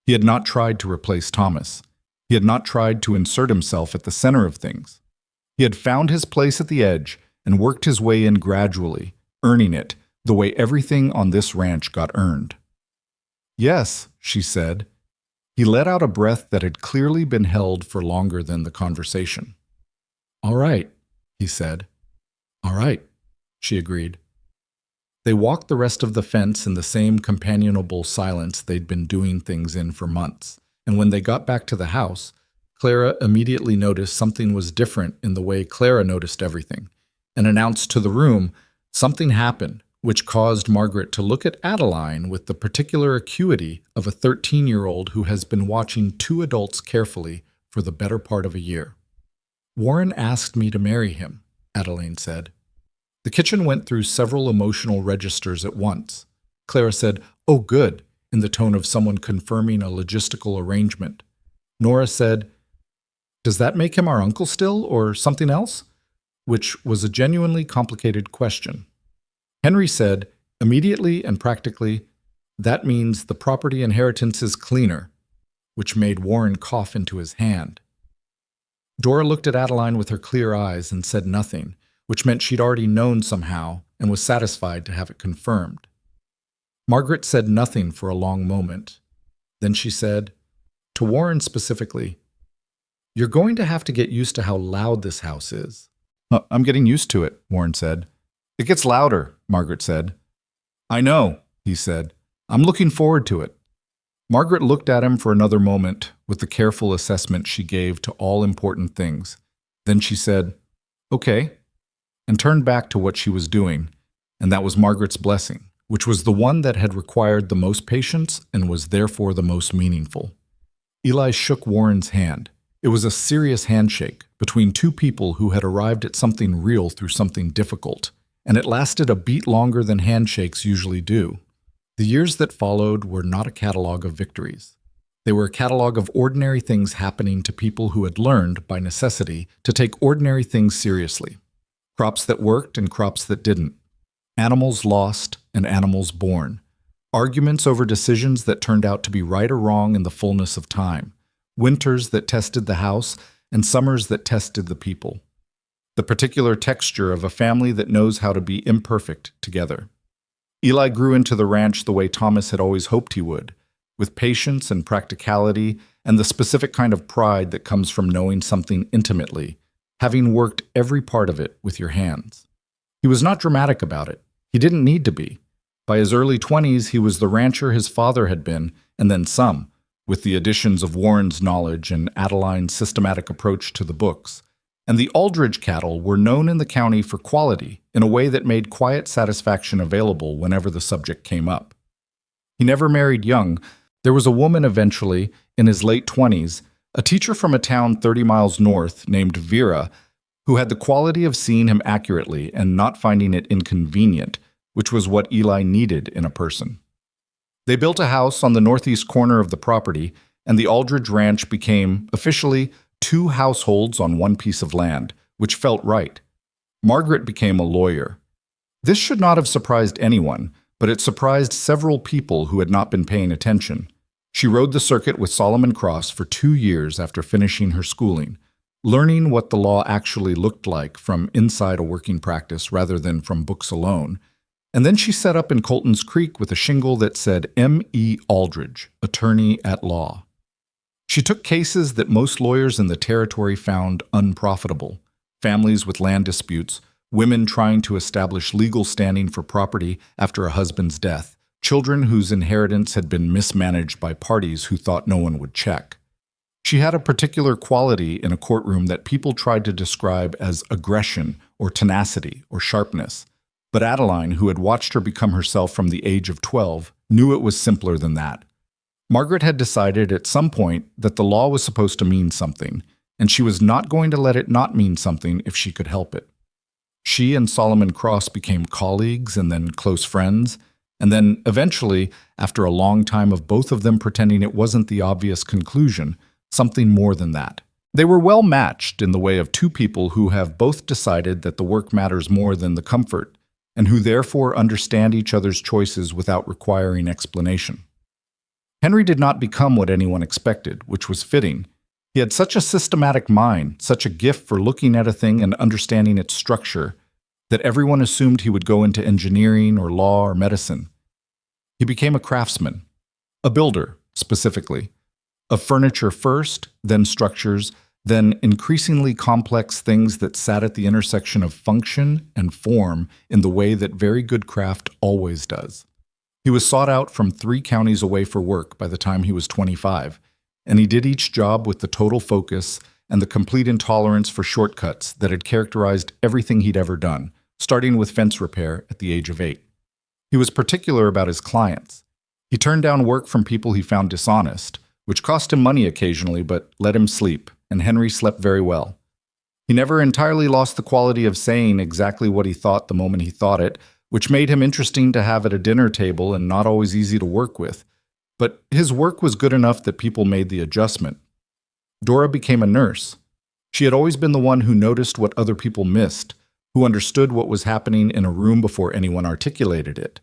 He had not tried to replace Thomas. He had not tried to insert himself at the center of things. He had found his place at the edge and worked his way in gradually, earning it the way everything on this ranch got earned. "Yes," she said. He let out a breath that had clearly been held for longer than the conversation. "All right," he said. "All right," she agreed. They walked the rest of the fence in the same companionable silence they'd been doing things in for months, and when they got back to the house, Clara immediately noticed something was different in the way Clara noticed everything, and announced to the room something happened, which caused Margaret to look at Adeline with the particular acuity of a 13-year-old who has been watching two adults carefully for the better part of a year. "Warren asked me to marry him," Adeline said. The kitchen went through several emotional registers at once. Clara said, "Oh, good," in the tone of someone confirming a logistical arrangement. Nora said, "Does that make him our uncle still, or something else?" Which was a genuinely complicated question. Henry said, immediately and practically, "That means the property inheritance is cleaner," which made Warren cough into his hand. Dora looked at Adeline with her clear eyes and said nothing, which meant she'd already known somehow and was satisfied to have it confirmed. Margaret said nothing for a long moment. Then she said, to Warren specifically, "You're going to have to get used to how loud this house is." "I'm getting used to it," Warren said. "It gets louder," Margaret said. "I know," he said. "I'm looking forward to it." Margaret looked at him for another moment with the careful assessment she gave to all important things. Then she said, "Okay," and turned back to what she was doing, and that was Margaret's blessing, which was the one that had required the most patience and was therefore the most meaningful. Eli shook Warren's hand. It was a serious handshake between two people who had arrived at something real through something difficult, and it lasted a beat longer than handshakes usually do. The years that followed were not a catalog of victories. They were a catalog of ordinary things happening to people who had learned, by necessity, to take ordinary things seriously. Crops that worked and crops that didn't. Animals lost and animals born. Arguments over decisions that turned out to be right or wrong in the fullness of time. Winters that tested the house and summers that tested the people. The particular texture of a family that knows how to be imperfect together. Eli grew into the ranch the way Thomas had always hoped he would, with patience and practicality and the specific kind of pride that comes from knowing something intimately, having worked every part of it with your hands. He was not dramatic about it. He didn't need to be. By his early 20s, he was the rancher his father had been, and then some, with the additions of Warren's knowledge and Adeline's systematic approach to the books. And the Aldridge cattle were known in the county for quality in a way that made quiet satisfaction available whenever the subject came up. He never married young. There was a woman eventually, in his late 20s, a teacher from a town 30 miles north named Vera, who had the quality of seeing him accurately and not finding it inconvenient, which was what Eli needed in a person. They built a house on the northeast corner of the property, and the Aldridge Ranch became, officially, 2 households on one piece of land, which felt right. Margaret became a lawyer. This should not have surprised anyone, but it surprised several people who had not been paying attention. She rode the circuit with Solomon Cross for 2 years after finishing her schooling, learning what the law actually looked like from inside a working practice rather than from books alone. And then she set up in Colton's Creek with a shingle that said M.E. Aldridge, Attorney at Law. She took cases that most lawyers in the territory found unprofitable: families with land disputes, women trying to establish legal standing for property after a husband's death, children whose inheritance had been mismanaged by parties who thought no one would check. She had a particular quality in a courtroom that people tried to describe as aggression or tenacity or sharpness. But Adeline, who had watched her become herself from the age of 12, knew it was simpler than that. Margaret had decided at some point that the law was supposed to mean something, and she was not going to let it not mean something if she could help it. She and Solomon Cross became colleagues and then close friends, and then eventually, after a long time of both of them pretending it wasn't the obvious conclusion, something more than that. They were well matched in the way of 2 people who have both decided that the work matters more than the comfort, and who therefore understand each other's choices without requiring explanation. Henry did not become what anyone expected, which was fitting. He had such a systematic mind, such a gift for looking at a thing and understanding its structure, that everyone assumed he would go into engineering or law or medicine. He became a craftsman, a builder, specifically, of furniture first, then structures, then increasingly complex things that sat at the intersection of function and form in the way that very good craft always does. He was sought out from 3 counties away for work by the time he was 25, and he did each job with the total focus and the complete intolerance for shortcuts that had characterized everything he'd ever done, starting with fence repair at the age of 8. He was particular about his clients. He turned down work from people he found dishonest, which cost him money occasionally but let him sleep, and Henry slept very well. He never entirely lost the quality of saying exactly what he thought the moment he thought it, which made him interesting to have at a dinner table and not always easy to work with. But his work was good enough that people made the adjustment. Dora became a nurse. She had always been the one who noticed what other people missed, who understood what was happening in a room before anyone articulated it,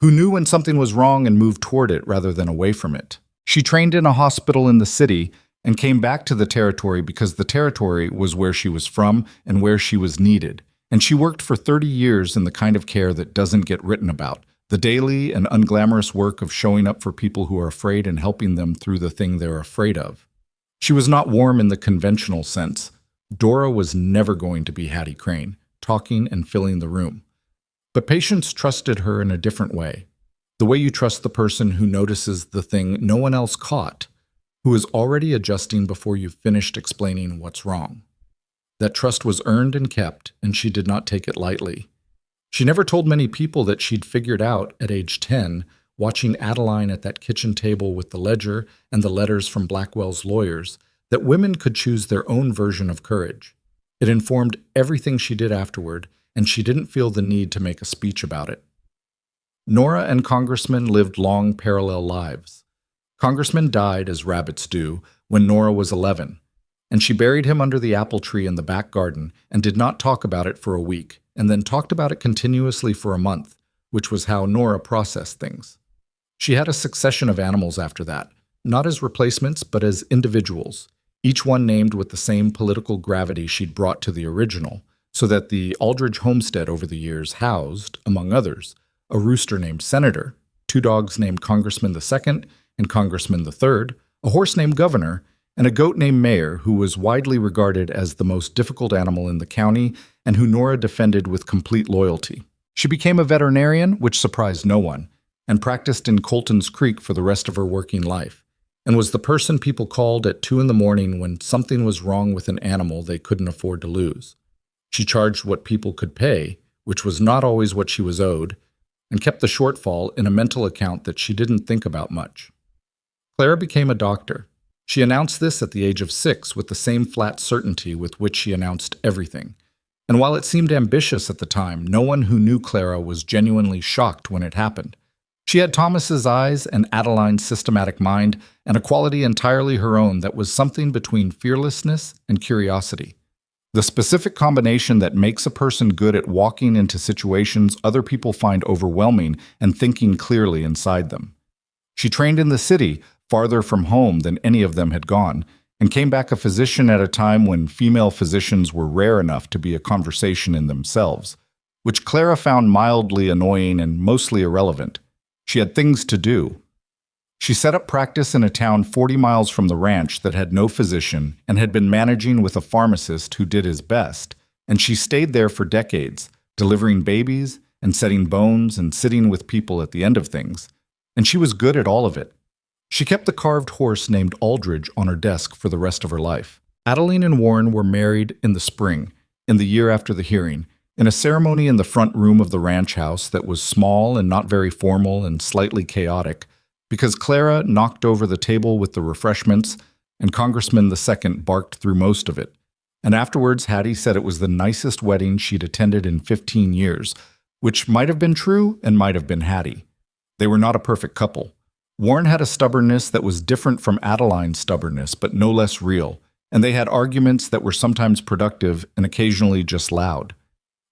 who knew when something was wrong and moved toward it rather than away from it. She trained in a hospital in the city and came back to the territory because the territory was where she was from and where she was needed. And she worked for 30 years in the kind of care that doesn't get written about, the daily and unglamorous work of showing up for people who are afraid and helping them through the thing they're afraid of. She was not warm in the conventional sense. Dora was never going to be Hattie Crane, talking and filling the room. But patients trusted her in a different way, the way you trust the person who notices the thing no one else caught, who is already adjusting before you've finished explaining what's wrong. That trust was earned and kept, and she did not take it lightly. She never told many people that she'd figured out, at age 10, watching Adeline at that kitchen table with the ledger and the letters from Blackwell's lawyers, that women could choose their own version of courage. It informed everything she did afterward, and she didn't feel the need to make a speech about it. Nora and Congressman lived long, parallel lives. Congressman died, as rabbits do, when Nora was 11, and she buried him under the apple tree in the back garden and did not talk about it for a week, and then talked about it continuously for a month, which was how Nora processed things. She had a succession of animals after that, not as replacements, but as individuals, each one named with the same political gravity she'd brought to the original, so that the Aldridge homestead over the years housed, among others, a rooster named Senator, 2 dogs named Congressman II and Congressman III, a horse named Governor, and a goat named Mayor, who was widely regarded as the most difficult animal in the county and who Nora defended with complete loyalty. She became a veterinarian, which surprised no one, and practiced in Colton's Creek for the rest of her working life, and was the person people called at 2 in the morning when something was wrong with an animal they couldn't afford to lose. She charged what people could pay, which was not always what she was owed, and kept the shortfall in a mental account that she didn't think about much. Clara became a doctor. She announced this at the age of 6 with the same flat certainty with which she announced everything. And while it seemed ambitious at the time, no one who knew Clara was genuinely shocked when it happened. She had Thomas's eyes and Adeline's systematic mind, and a quality entirely her own that was something between fearlessness and curiosity. The specific combination that makes a person good at walking into situations other people find overwhelming and thinking clearly inside them. She trained in the city, farther from home than any of them had gone, and came back a physician at a time when female physicians were rare enough to be a conversation in themselves, which Clara found mildly annoying and mostly irrelevant. She had things to do. She set up practice in a town 40 miles from the ranch that had no physician and had been managing with a pharmacist who did his best, and she stayed there for decades, delivering babies and setting bones and sitting with people at the end of things, and she was good at all of it. She kept the carved horse named Aldridge on her desk for the rest of her life. Adeline and Warren were married in the spring, in the year after the hearing, in a ceremony in the front room of the ranch house that was small and not very formal and slightly chaotic, because Clara knocked over the table with the refreshments, and Congressman II barked through most of it. And afterwards, Hattie said it was the nicest wedding she'd attended in 15 years, which might have been true and might have been Hattie. They were not a perfect couple. Warren had a stubbornness that was different from Adeline's stubbornness, but no less real, and they had arguments that were sometimes productive and occasionally just loud.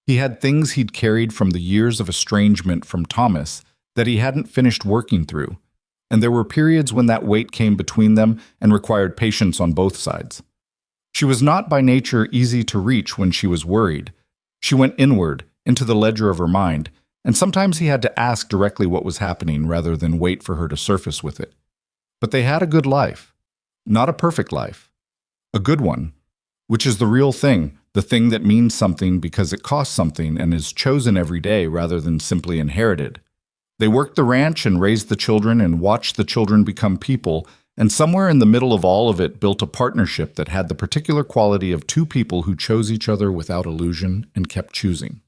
He had things he'd carried from the years of estrangement from Thomas that he hadn't finished working through, and there were periods when that weight came between them and required patience on both sides. She was not by nature easy to reach when she was worried. She went inward, into the ledger of her mind, and sometimes he had to ask directly what was happening rather than wait for her to surface with it. But they had a good life. Not a perfect life. A good one, which is the real thing, the thing that means something because it costs something and is chosen every day rather than simply inherited. They worked the ranch and raised the children and watched the children become people, and somewhere in the middle of all of it built a partnership that had the particular quality of 2 people who chose each other without illusion and kept choosing.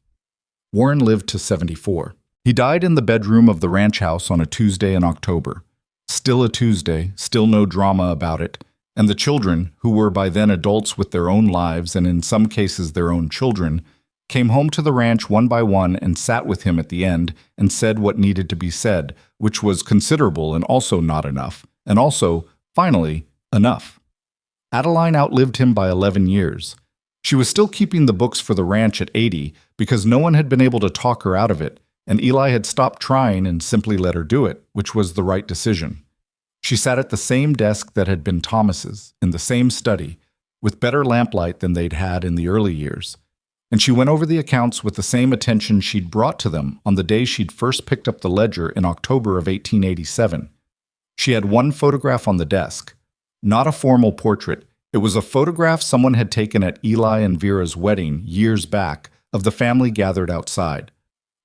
Warren lived to 74. He died in the bedroom of the ranch house on a Tuesday in October. Still a Tuesday, still no drama about it, and the children, who were by then adults with their own lives and in some cases their own children, came home to the ranch one by one and sat with him at the end and said what needed to be said, which was considerable and also not enough, and also, finally, enough. Adeline outlived him by 11 years. She was still keeping the books for the ranch at 80 because no one had been able to talk her out of it, and Eli had stopped trying and simply let her do it, which was the right decision. She sat at the same desk that had been Thomas's, in the same study, with better lamplight than they'd had in the early years. And she went over the accounts with the same attention she'd brought to them on the day she'd first picked up the ledger in October of 1887. She had one photograph on the desk. Not a formal portrait. It was a photograph someone had taken at Eli and Vera's wedding years back of the family gathered outside.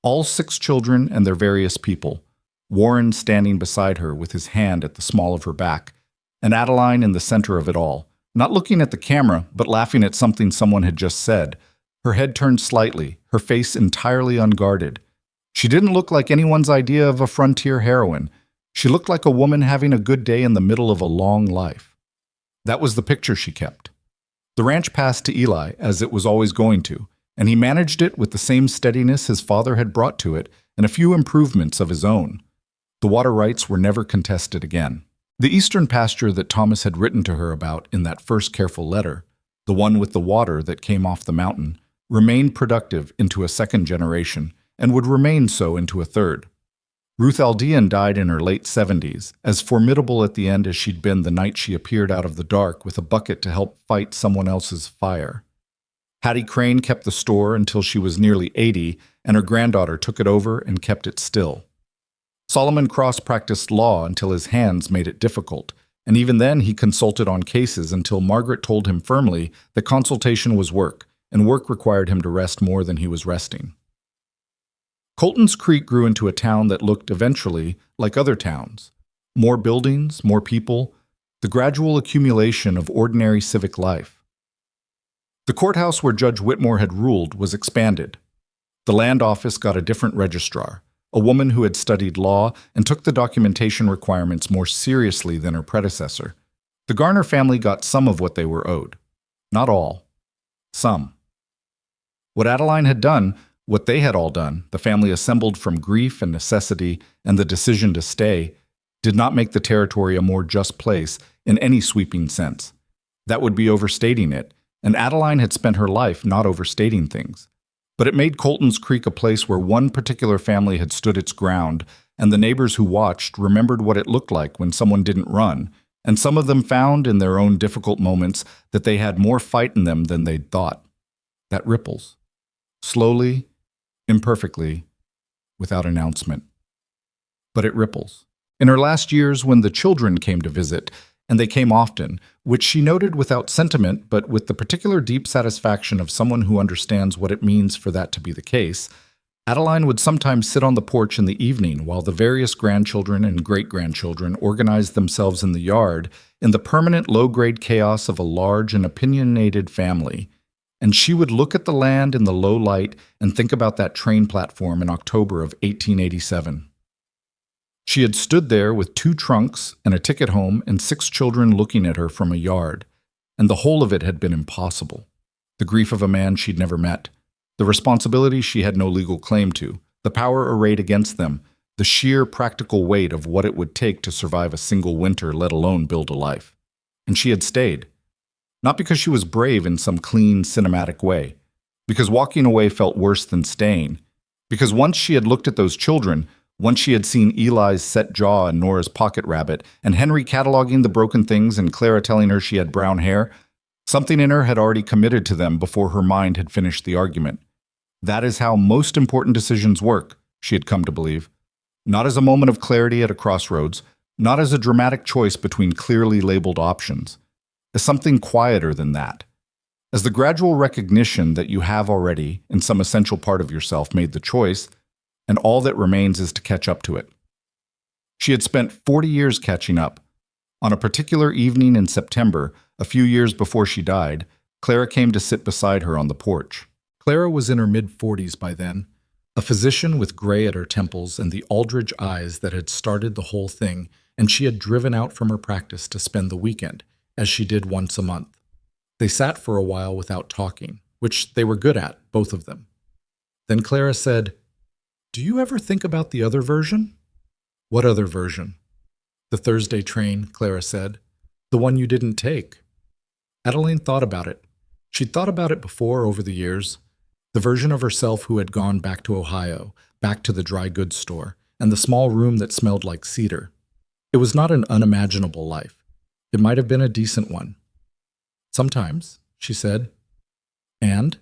All 6 children and their various people. Warren standing beside her with his hand at the small of her back, and Adeline in the center of it all, not looking at the camera but laughing at something someone had just said, her head turned slightly, her face entirely unguarded. She didn't look like anyone's idea of a frontier heroine. She looked like a woman having a good day in the middle of a long life. That was the picture she kept. The ranch passed to Eli, as it was always going to, and he managed it with the same steadiness his father had brought to it and a few improvements of his own. The water rights were never contested again. The eastern pasture that Thomas had written to her about in that first careful letter, the one with the water that came off the mountain, remained productive into a second generation and would remain so into a third. Ruth Aldean died in her late 70s, as formidable at the end as she'd been the night she appeared out of the dark with a bucket to help fight someone else's fire. Hattie Crane kept the store until she was nearly 80, and her granddaughter took it over and kept it still. Solomon Cross practiced law until his hands made it difficult, and even then he consulted on cases until Margaret told him firmly that consultation was work, and work required him to rest more than he was resting. Colton's Creek grew into a town that looked eventually like other towns. More buildings, more people, the gradual accumulation of ordinary civic life. The courthouse where Judge Whitmore had ruled was expanded. The land office got a different registrar, a woman who had studied law and took the documentation requirements more seriously than her predecessor. The Garner family got some of what they were owed. Not all. Some. What Adeline had done, what they had all done, the family assembled from grief and necessity and the decision to stay, did not make the territory a more just place in any sweeping sense. That would be overstating it, and Adeline had spent her life not overstating things. But it made Colton's Creek a place where one particular family had stood its ground, and the neighbors who watched remembered what it looked like when someone didn't run, and some of them found in their own difficult moments that they had more fight in them than they'd thought. That ripples. Slowly, imperfectly, without announcement. But it ripples. In her last years, when the children came to visit, and they came often, which she noted without sentiment but with the particular deep satisfaction of someone who understands what it means for that to be the case, Adeline would sometimes sit on the porch in the evening while the various grandchildren and great-grandchildren organized themselves in the yard in the permanent low-grade chaos of a large and opinionated family, and she would look at the land in the low light and think about that train platform in October of 1887. She had stood there with 2 trunks and a ticket home and 6 children looking at her from a yard, and the whole of it had been impossible. The grief of a man she'd never met, the responsibility she had no legal claim to, the power arrayed against them, the sheer practical weight of what it would take to survive a single winter, let alone build a life. And she had stayed. Not because she was brave in some clean, cinematic way, because walking away felt worse than staying, because once she had looked at those children, once she had seen Eli's set jaw and Nora's pocket rabbit, and Henry cataloging the broken things and Clara telling her she had brown hair, something in her had already committed to them before her mind had finished the argument. That is how most important decisions work, she had come to believe. Not as a moment of clarity at a crossroads, not as a dramatic choice between clearly labeled options, as something quieter than that, as the gradual recognition that you have already, in some essential part of yourself, made the choice, and all that remains is to catch up to it. She had spent 40 years catching up. On a particular evening in September, a few years before she died, Clara came to sit beside her on the porch. Clara was in her mid-40s by then, a physician with gray at her temples and the Aldrich eyes that had started the whole thing, and she had driven out from her practice to spend the weekend, as she did once a month. They sat for a while without talking, which they were good at, both of them. Then Clara said, "Do you ever think about the other version?" "What other version?" "The Thursday train," Clara said. "The one you didn't take." Adeline thought about it. She'd thought about it before over the years. The version of herself who had gone back to Ohio, back to the dry goods store, and the small room that smelled like cedar. It was not an unimaginable life. It might have been a decent one. "Sometimes," she said. And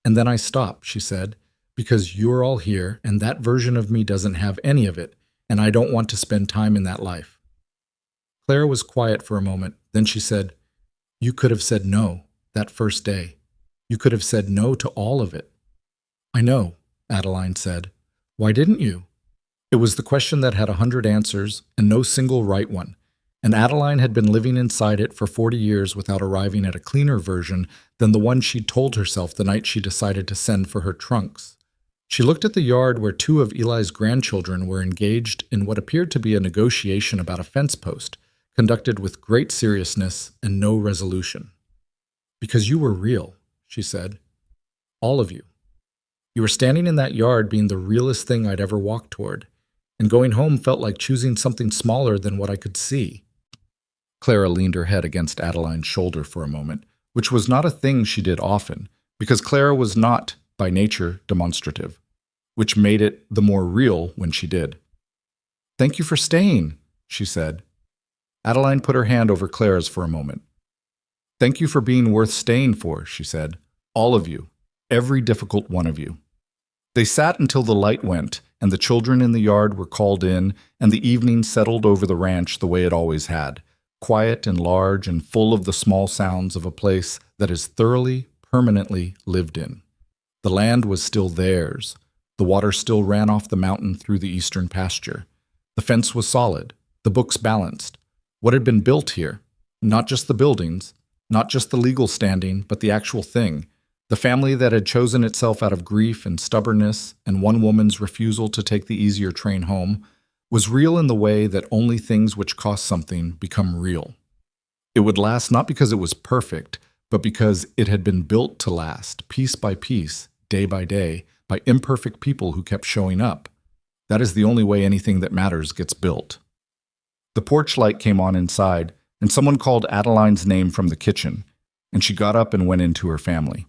then I stop, she said, because you're all here, and that version of me doesn't have any of it, and I don't want to spend time in that life. Clara was quiet for a moment. Then she said, "You could have said no, that first day. You could have said no to all of it." "I know," Adeline said. "Why didn't you?" It was the question that had 100 answers and no single right one, and Adeline had been living inside it for 40 years without arriving at a cleaner version than the one she'd told herself the night she decided to send for her trunks. She looked at the yard where 2 of Eli's grandchildren were engaged in what appeared to be a negotiation about a fence post, conducted with great seriousness and no resolution. "Because you were real," she said. "All of you. You were standing in that yard being the realest thing I'd ever walked toward. and going home felt like choosing something smaller than what I could see. Clara leaned her head against Adeline's shoulder for a moment, which was not a thing she did often, because Clara was not, by nature, demonstrative, which made it the more real when she did. "Thank you for staying," she said. Adeline put her hand over Clara's for a moment. "Thank you for being worth staying for," she said. "All of you. Every difficult one of you." They sat until the light went, and the children in the yard were called in, and the evening settled over the ranch the way it always had, quiet and large and full of the small sounds of a place that is thoroughly, permanently lived in. The land was still theirs. The water still ran off the mountain through the eastern pasture. The fence was solid, the books balanced. What had been built here? Not just the buildings, not just the legal standing, but the actual thing. The family that had chosen itself out of grief and stubbornness and one woman's refusal to take the easier train home was real in the way that only things which cost something become real. It would last not because it was perfect, but because it had been built to last, piece by piece, day by day, by imperfect people who kept showing up. That is the only way anything that matters gets built. The porch light came on inside, and someone called Adeline's name from the kitchen, and she got up and went into her family.